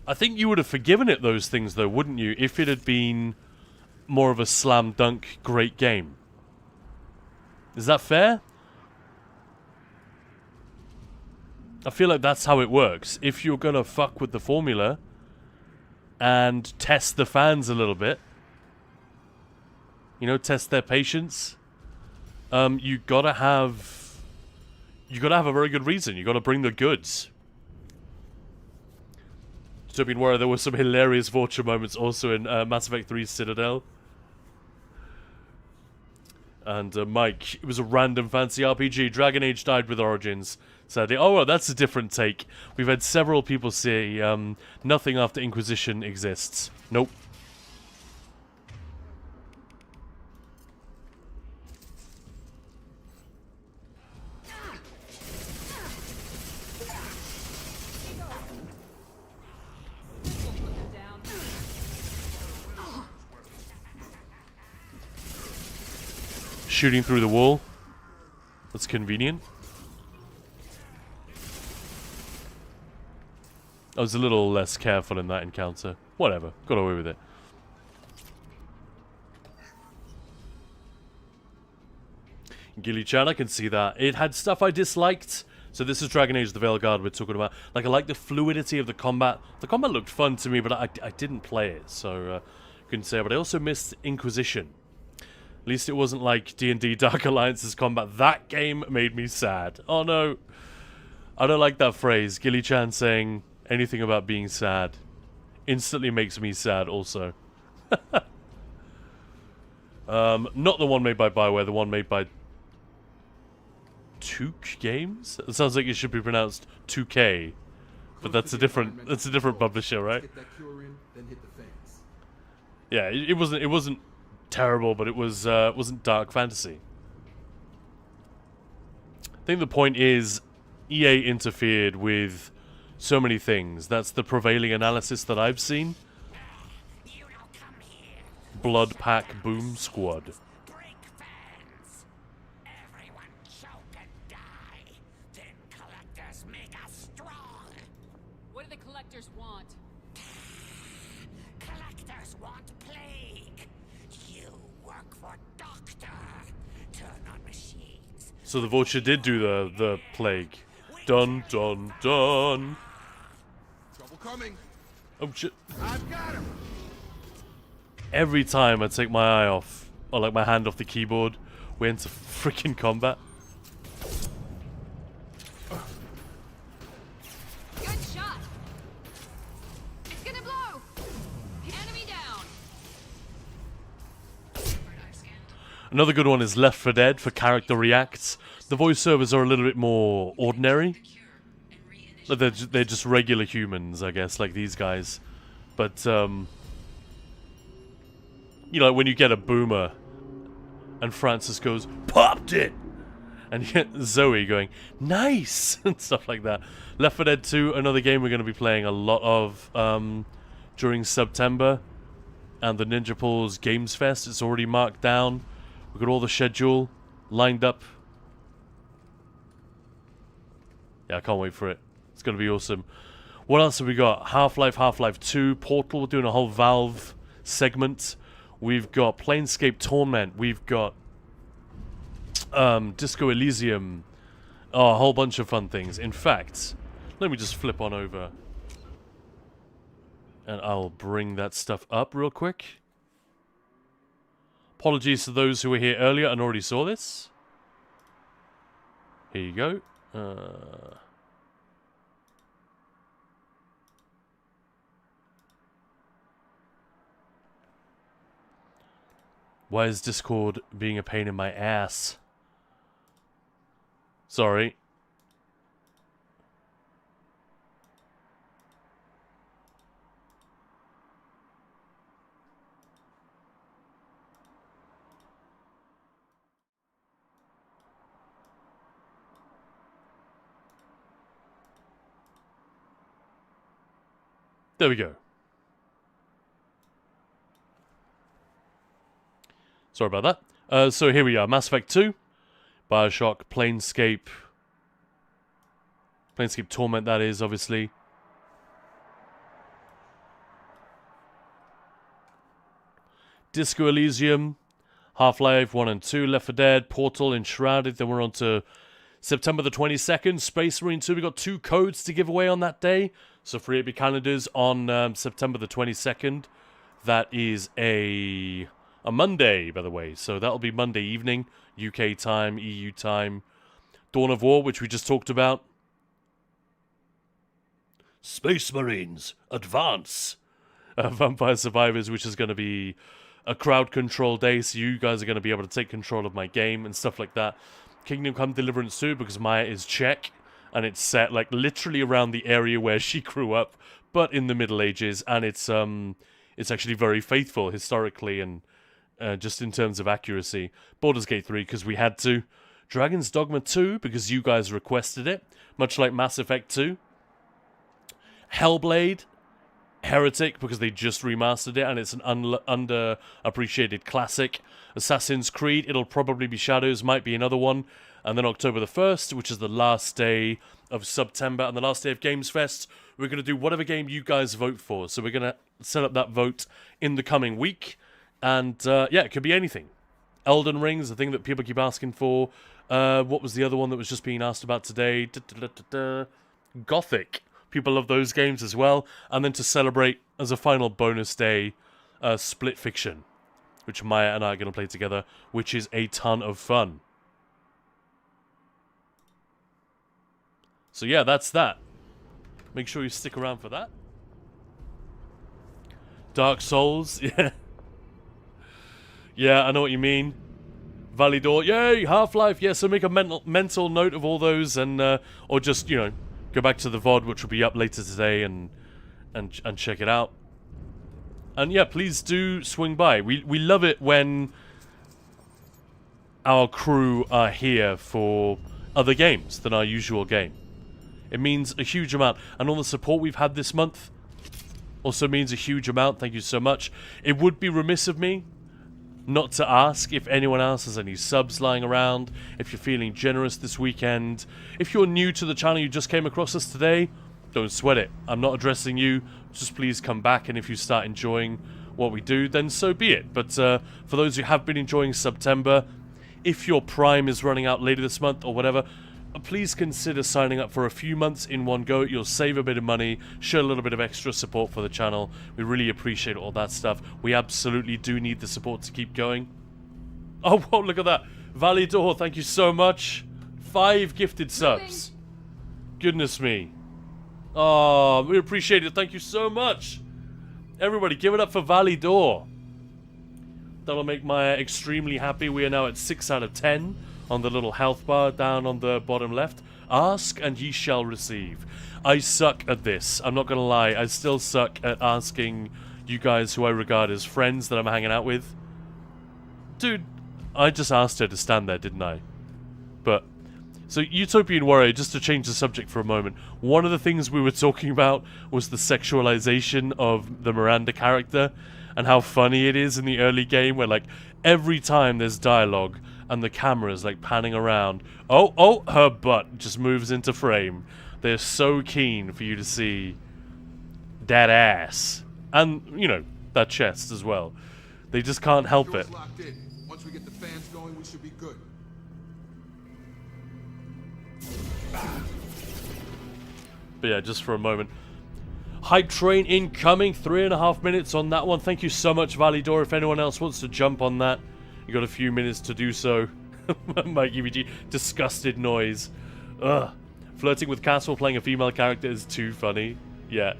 I think you would have forgiven it those things, though, wouldn't you? If it had been more of a slam dunk great game. Is that fair? I feel like that's how it works. If you're gonna fuck with the formula and test the fans a little bit, you know, test their patience, you gotta have a very good reason. You gotta bring the goods. So being aware there were some hilarious Vulture moments also in Mass Effect 3 Citadel. And Mike, it was a random fancy RPG. Dragon Age died with Origins. Sadly. Oh, well, that's a different take. We've had several people say nothing after Inquisition exists. Nope. Shooting through the wall. That's convenient. I was a little less careful in that encounter. Whatever. Got away with it. Gilly-chan, I can see that. It had stuff I disliked. So this is Dragon Age the Veilguard we're talking about. Like, I like the fluidity of the combat. The combat looked fun to me, but I didn't play it. So, couldn't say. But I also missed Inquisition. At least it wasn't like D&D Dark Alliance's combat. That game made me sad. Oh no. I don't like that phrase. Gilly-chan saying anything about being sad instantly makes me sad also. Not the one made by BioWare, the one made by Took Games? It sounds like it should be pronounced 2K. But that's a different publisher, right? Yeah, it wasn't terrible, but it wasn't dark fantasy. I think the point is EA interfered with so many things. That's the prevailing analysis that I've seen. Blood Pack Boom Squad. What do the collectors want? Collectors want plague. You work for Doctor. Turn on machines. So the Vulture did do the plague. Dun dun dun. Trouble coming. Oh shit. I've got him. Every time I take my eye off, or like my hand off the keyboard, we're into freaking combat. Good shot. It's gonna blow. Enemy down. Another good one is Left 4 Dead for character reacts. The voiceovers are a little bit more ordinary. Like they're just regular humans, I guess, like these guys. But you know, when you get a boomer and Francis goes, "Popped it!" and you get Zoe going, "Nice!" and stuff like that. Left 4 Dead 2, another game we're going to be playing a lot of during September. And the Ninja Pulls Gamesfest, it's already marked down. We've got all the schedule lined up. Yeah, I can't wait for it. It's going to be awesome. What else have we got? Half-Life, Half-Life 2, Portal. We're doing a whole Valve segment. We've got Planescape Torment. We've got Disco Elysium. Oh, a whole bunch of fun things. In fact, let me just flip on over. And I'll bring that stuff up real quick. Apologies to those who were here earlier and already saw this. Here you go. Why is Discord being a pain in my ass? Sorry. There we go. Sorry about that. So here we are. Mass Effect 2. Bioshock. Planescape. Planescape Torment, that is, obviously. Disco Elysium. Half-Life 1 and 2. Left 4 Dead. Portal. Enshrouded. Then we're on to September the 22nd. Space Marine 2. We got 2 codes to give away on that day. So for AB calendars on September the 22nd. That is a Monday, by the way. So that'll be Monday evening. UK time, EU time. Dawn of War, which we just talked about. Space Marines, advance! Vampire Survivors, which is going to be a crowd control day, so you guys are going to be able to take control of my game and stuff like that. Kingdom Come Deliverance 2, because Maya is Czech, and it's set like literally around the area where she grew up, but in the Middle Ages, and it's actually very faithful historically and just in terms of accuracy. Baldur's Gate 3, because we had to. Dragon's Dogma 2, because you guys requested it, much like Mass Effect 2. Hellblade, Heretic, because they just remastered it and it's an underappreciated classic. Assassin's Creed, it'll probably be Shadows, might be another one. And then October the 1st, which is the last day of September and the last day of Gamesfest, we're going to do whatever game you guys vote for. So we're going to set up that vote in the coming week. And yeah, it could be anything. Elden Ring's the thing that people keep asking for. What was the other one that was just being asked about today? Gothic. People love those games as well. And then to celebrate, as a final bonus day, Split Fiction, which Maya and I are going to play together, which is a ton of fun. So yeah, that's that. Make sure you stick around for that. Dark Souls, yeah. Yeah, I know what you mean. Validor, yay! Half-Life, yeah, so make a mental note of all those and, or just, you know, go back to the VOD, which will be up later today, and check it out. And yeah, please do swing by. We love it when our crew are here for other games than our usual game. It means a huge amount. And all the support we've had this month also means a huge amount. Thank you so much. It would be remiss of me not to ask if anyone else has any subs lying around, if you're feeling generous this weekend. If you're new to the channel, you just came across us today, don't sweat it. I'm not addressing you. Just please come back, and if you start enjoying what we do, then so be it. But for those who have been enjoying September, if your Prime is running out later this month or whatever, please consider signing up for a few months in one go. You'll save a bit of money, show a little bit of extra support for the channel. We really appreciate all that stuff. We absolutely do need the support to keep going. Oh, whoa, look at that. Validor, thank you so much. 5 gifted subs. Goodness me. Oh, we appreciate it. Thank you so much. Everybody, give it up for Validor. That'll make Maya extremely happy. We are now at 6 out of 10. On the little health bar down on the bottom left. Ask and ye shall receive. I suck at this. I'm not going to lie. I still suck at asking you guys who I regard as friends that I'm hanging out with. Dude, I just asked her to stand there, didn't I? But, so Utopian Warrior, just to change the subject for a moment. One of the things we were talking about was the sexualization of the Miranda character. And how funny it is in the early game where, like, every time there's dialogue and the camera's like panning around, oh, her butt just moves into frame. They're so keen for you to see that ass. And, you know, that chest as well. They just can't help it. Once we get the fans going, we should be good. But yeah, just for a moment. Hype train incoming, 3.5 minutes on that one. Thank you so much, Validor. If anyone else wants to jump on that, you got a few minutes to do so. My EVG disgusted noise. Ugh. Flirting with Castle playing a female character is too funny. Yeah.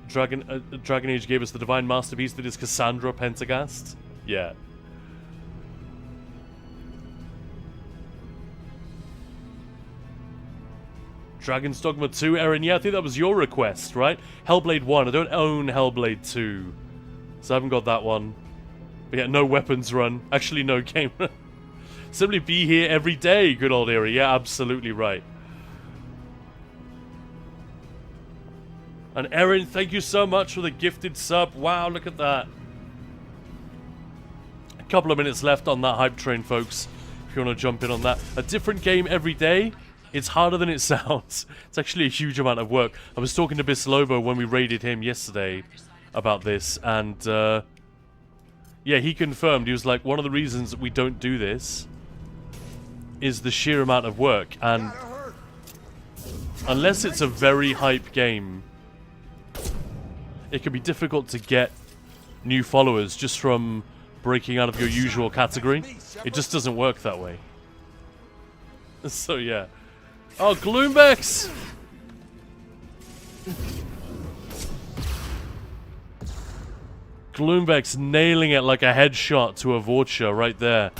Dragon Age gave us the divine masterpiece that is Cassandra Pentagast. Yeah. Dragon's Dogma 2, Erin. Yeah, I think that was your request, right? Hellblade 1. I don't own Hellblade 2. So I haven't got that one. But yeah, no weapons run. Actually, no game run. Simply be here every day, good old Erin. Yeah, absolutely right. And Erin, thank you so much for the gifted sub. Wow, look at that. A couple of minutes left on that hype train, folks. If you want to jump in on that. A different game every day. It's harder than it sounds. It's actually a huge amount of work. I was talking to Bislovo when we raided him yesterday about this, and yeah, he confirmed. He was like, one of the reasons that we don't do this is the sheer amount of work, and unless it's a very hype game, it can be difficult to get new followers just from breaking out of your usual category. It just doesn't work that way. So yeah. Oh, Gloombex! Gloombex nailing it like a headshot to a Vorcha right there.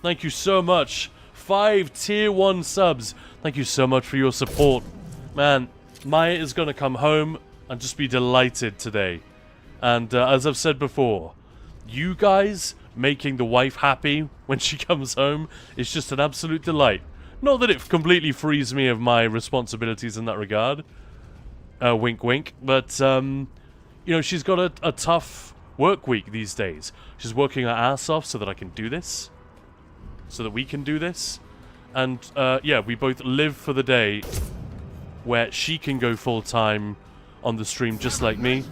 Thank you so much. 5 tier 1 subs. Thank you so much for your support. Man, Maya is going to come home and just be delighted today. And as I've said before, you guys making the wife happy when she comes home is just an absolute delight. Not that it completely frees me of my responsibilities in that regard. Wink wink. But, you know, she's got a tough work week these days. She's working her ass off so that I can do this. So that we can do this. And, yeah, we both live for the day where she can go full time on the stream just like me.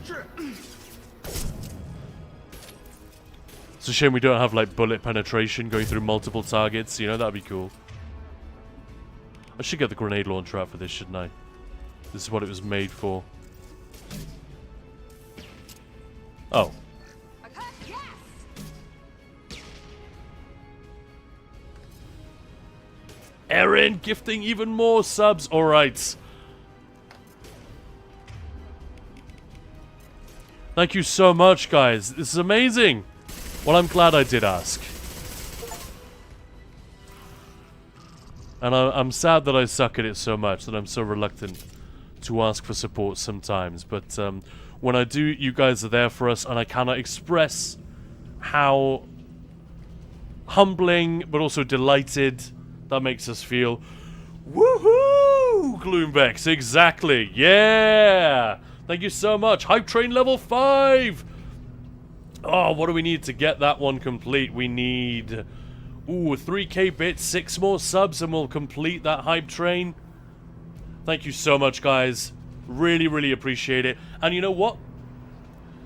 It's a shame we don't have, like, bullet penetration going through multiple targets. You know, that'd be cool. I should get the grenade launcher out for this, shouldn't I? This is what it was made for. Oh. Erin gifting even more subs. Alright. Thank you so much, guys. This is amazing. Well, I'm glad I did ask. And I'm sad that I suck at it so much, that I'm so reluctant to ask for support sometimes. But when I do, you guys are there for us, and I cannot express how humbling, but also delighted that makes us feel. Woohoo! Gloombex, exactly. Yeah! Thank you so much. Hype Train level 5! Oh, what do we need to get that one complete? We need, ooh, 3k bits, 6 more subs, and we'll complete that hype train. Thank you so much, guys. Really, really appreciate it. And you know what?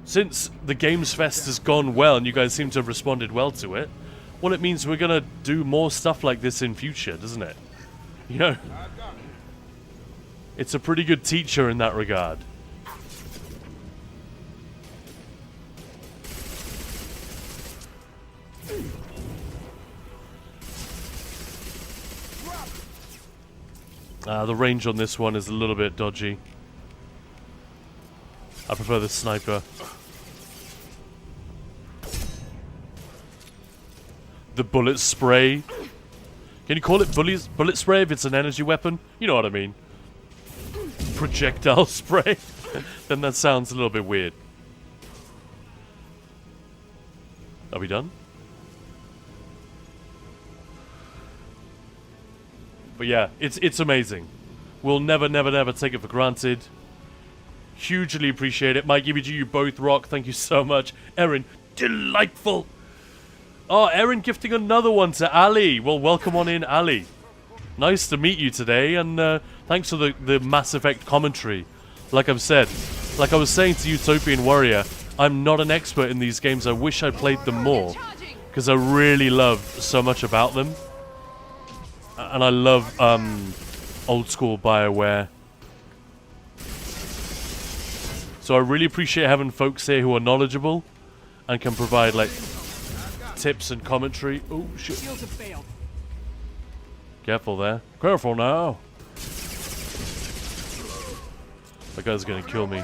Since the Gamesfest has gone well, and you guys seem to have responded well to it, well, it means we're gonna do more stuff like this in future, doesn't it? You know? It's a pretty good teacher in that regard. The range on this one is a little bit dodgy. I prefer the sniper. The bullet spray. Can you call it bullet spray if it's an energy weapon? You know what I mean. Projectile spray. Then that sounds a little bit weird. Are we done? But yeah, it's amazing. We'll never, never, never take it for granted. Hugely appreciate it. Mike, you both rock. Thank you so much. Erin, delightful. Oh, Erin gifting another one to Ali. Well, welcome on in, Ali. Nice to meet you today, and thanks for the Mass Effect commentary. Like I've said, like I was saying to Utopian Warrior, I'm not an expert in these games. I wish I played them more, because I really love so much about them. And I love old school BioWare. So I really appreciate having folks here who are knowledgeable and can provide like tips and commentary. Oh shit. Careful there. Careful now. That guy's gonna kill me.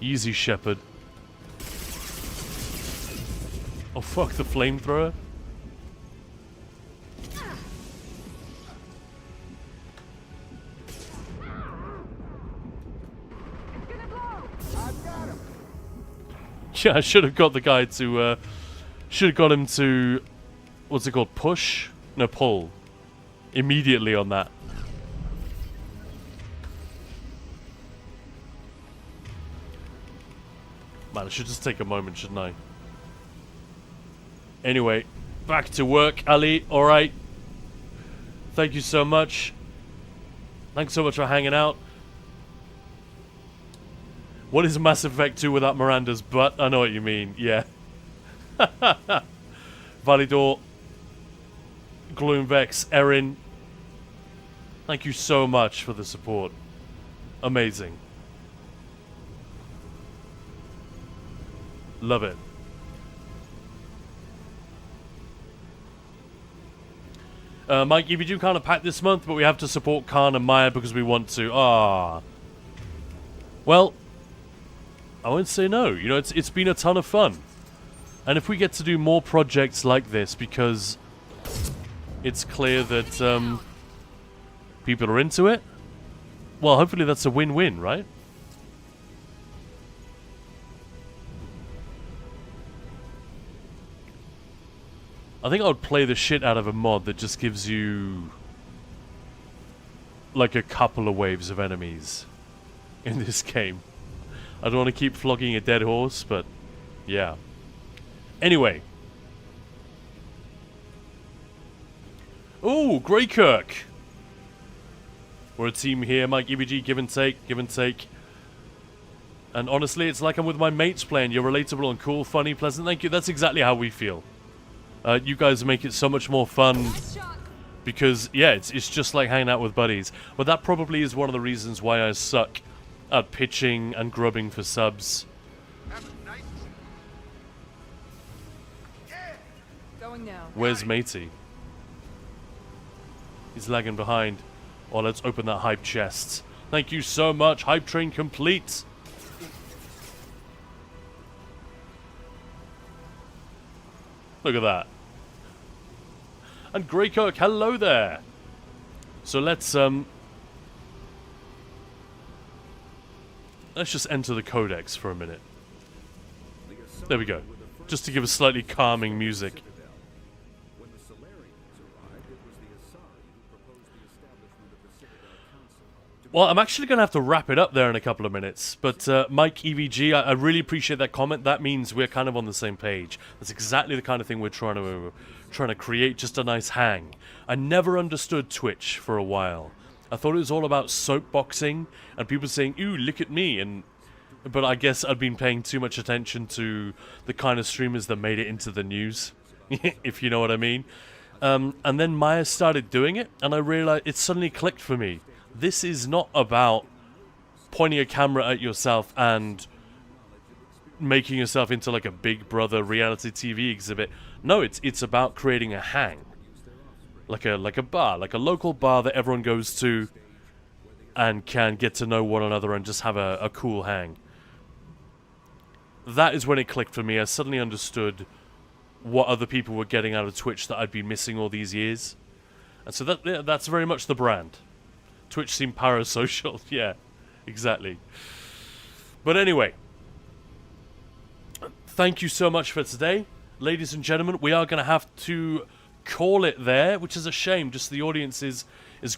Easy, Shepherd. Oh fuck, the flamethrower. Yeah, I should have got the guy to, should have got him to, what's it called, push? No, pull. immediately on that. Man, I should just take a moment, shouldn't I? Anyway, back to work, Ali. Alright. Thank you so much. Thanks so much for hanging out. What is Mass Effect 2 without Miranda's butt? I know what you mean, yeah. Validor, Gloomvex, Erin. Thank you so much for the support. Amazing. Love it. Mike, if you do kind of pack this month, but we have to support Khan and Maya because we want to. Ah. Well, I won't say no. You know, it's been a ton of fun. And if we get to do more projects like this, because it's clear that people are into it, well, hopefully that's a win-win, right? I think I would play the shit out of a mod that just gives you like a couple of waves of enemies in this game. I don't want to keep flogging a dead horse, but yeah. Anyway. Ooh, Greykirk. We're a team here, Mike EBG, give and take, give and take. And honestly, it's like I'm with my mates playing. You're relatable and cool, funny, pleasant. Thank you. That's exactly how we feel. You guys make it so much more fun because, yeah, it's just like hanging out with buddies. But that probably is one of the reasons why I suck at pitching and grubbing for subs. Going now. Where's Matey? He's lagging behind. Oh, let's open that hype chest. Thank you so much. Hype train complete. Look at that. And Greykirk, hello there. So let's just enter the codex for a minute. There we go. Just to give us slightly calming music. Well, I'm actually going to have to wrap it up there in a couple of minutes. But Mike EVG, I really appreciate that comment. That means we're kind of on the same page. That's exactly the kind of thing we're trying to create, just a nice hang. I never understood Twitch for a while. I thought it was all about soapboxing and people saying, "Ooh, look at me." But I guess I'd been paying too much attention to the kind of streamers that made it into the news, if you know what I mean. And then Maya started doing it, and I realized it suddenly clicked for me. This is not about pointing a camera at yourself and making yourself into like a Big Brother reality TV exhibit. No, it's about creating a hang. Like a bar, like a local bar that everyone goes to and can get to know one another and just have a cool hang. That is when it clicked for me. I suddenly understood what other people were getting out of Twitch that I'd been missing all these years. And so that's very much the brand. Twitch seemed parasocial. Yeah, exactly. But anyway, thank you so much for today. Ladies and gentlemen, we are going to have to call it there, which is a shame. Just the audience is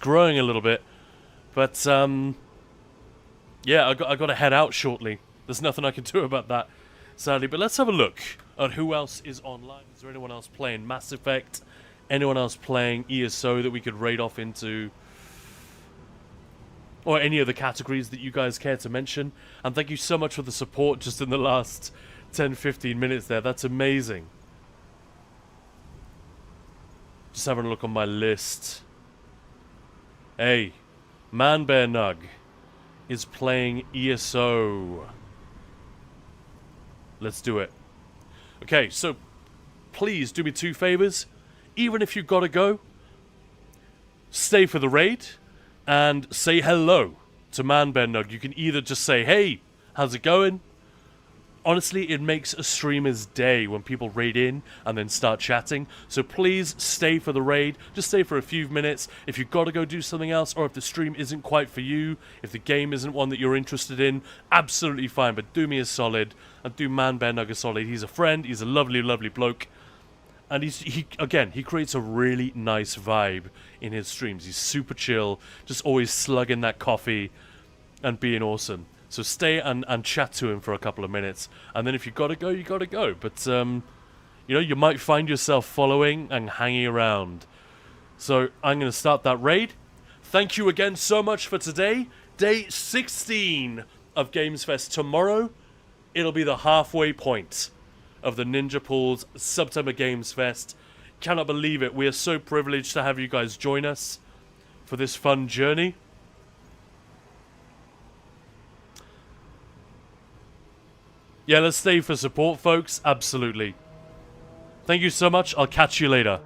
growing a little bit. But, yeah, I got to head out shortly. There's nothing I can do about that, sadly. But let's have a look at who else is online. Is there anyone else playing Mass Effect? Anyone else playing ESO that we could raid off into? Or any other categories that you guys care to mention. And thank you so much for the support just in the last 10-15 minutes there. That's amazing. Just having a look on my list. Hey, Man Bear Nug is playing ESO. Let's do it. Okay, so please do me 2 favors. Even if you've got to go, stay for the raid. And say hello to Man Bear Nug. You can either just say, "Hey, how's it going?" Honestly, it makes a streamer's day when people raid in and then start chatting. So please stay for the raid. Just stay for a few minutes. If you've got to go do something else, or if the stream isn't quite for you, if the game isn't one that you're interested in, absolutely fine. But do me a solid and do Man Bear Nug a solid. He's a friend. He's a lovely, lovely bloke. And he creates a really nice vibe in his streams. He's super chill, just always slugging that coffee and being awesome. So stay and chat to him for a couple of minutes. And then if you gotta go, you gotta go. But, you know, you might find yourself following and hanging around. So I'm going to start that raid. Thank you again so much for today. Day 16 of Gamesfest. Tomorrow, it'll be the halfway point of the Ninja Pool's September Gamesfest. Cannot believe it. We are so privileged to have you guys join us for this fun journey. Yeah, let's stay for support, folks. Absolutely. Thank you so much. I'll catch you later.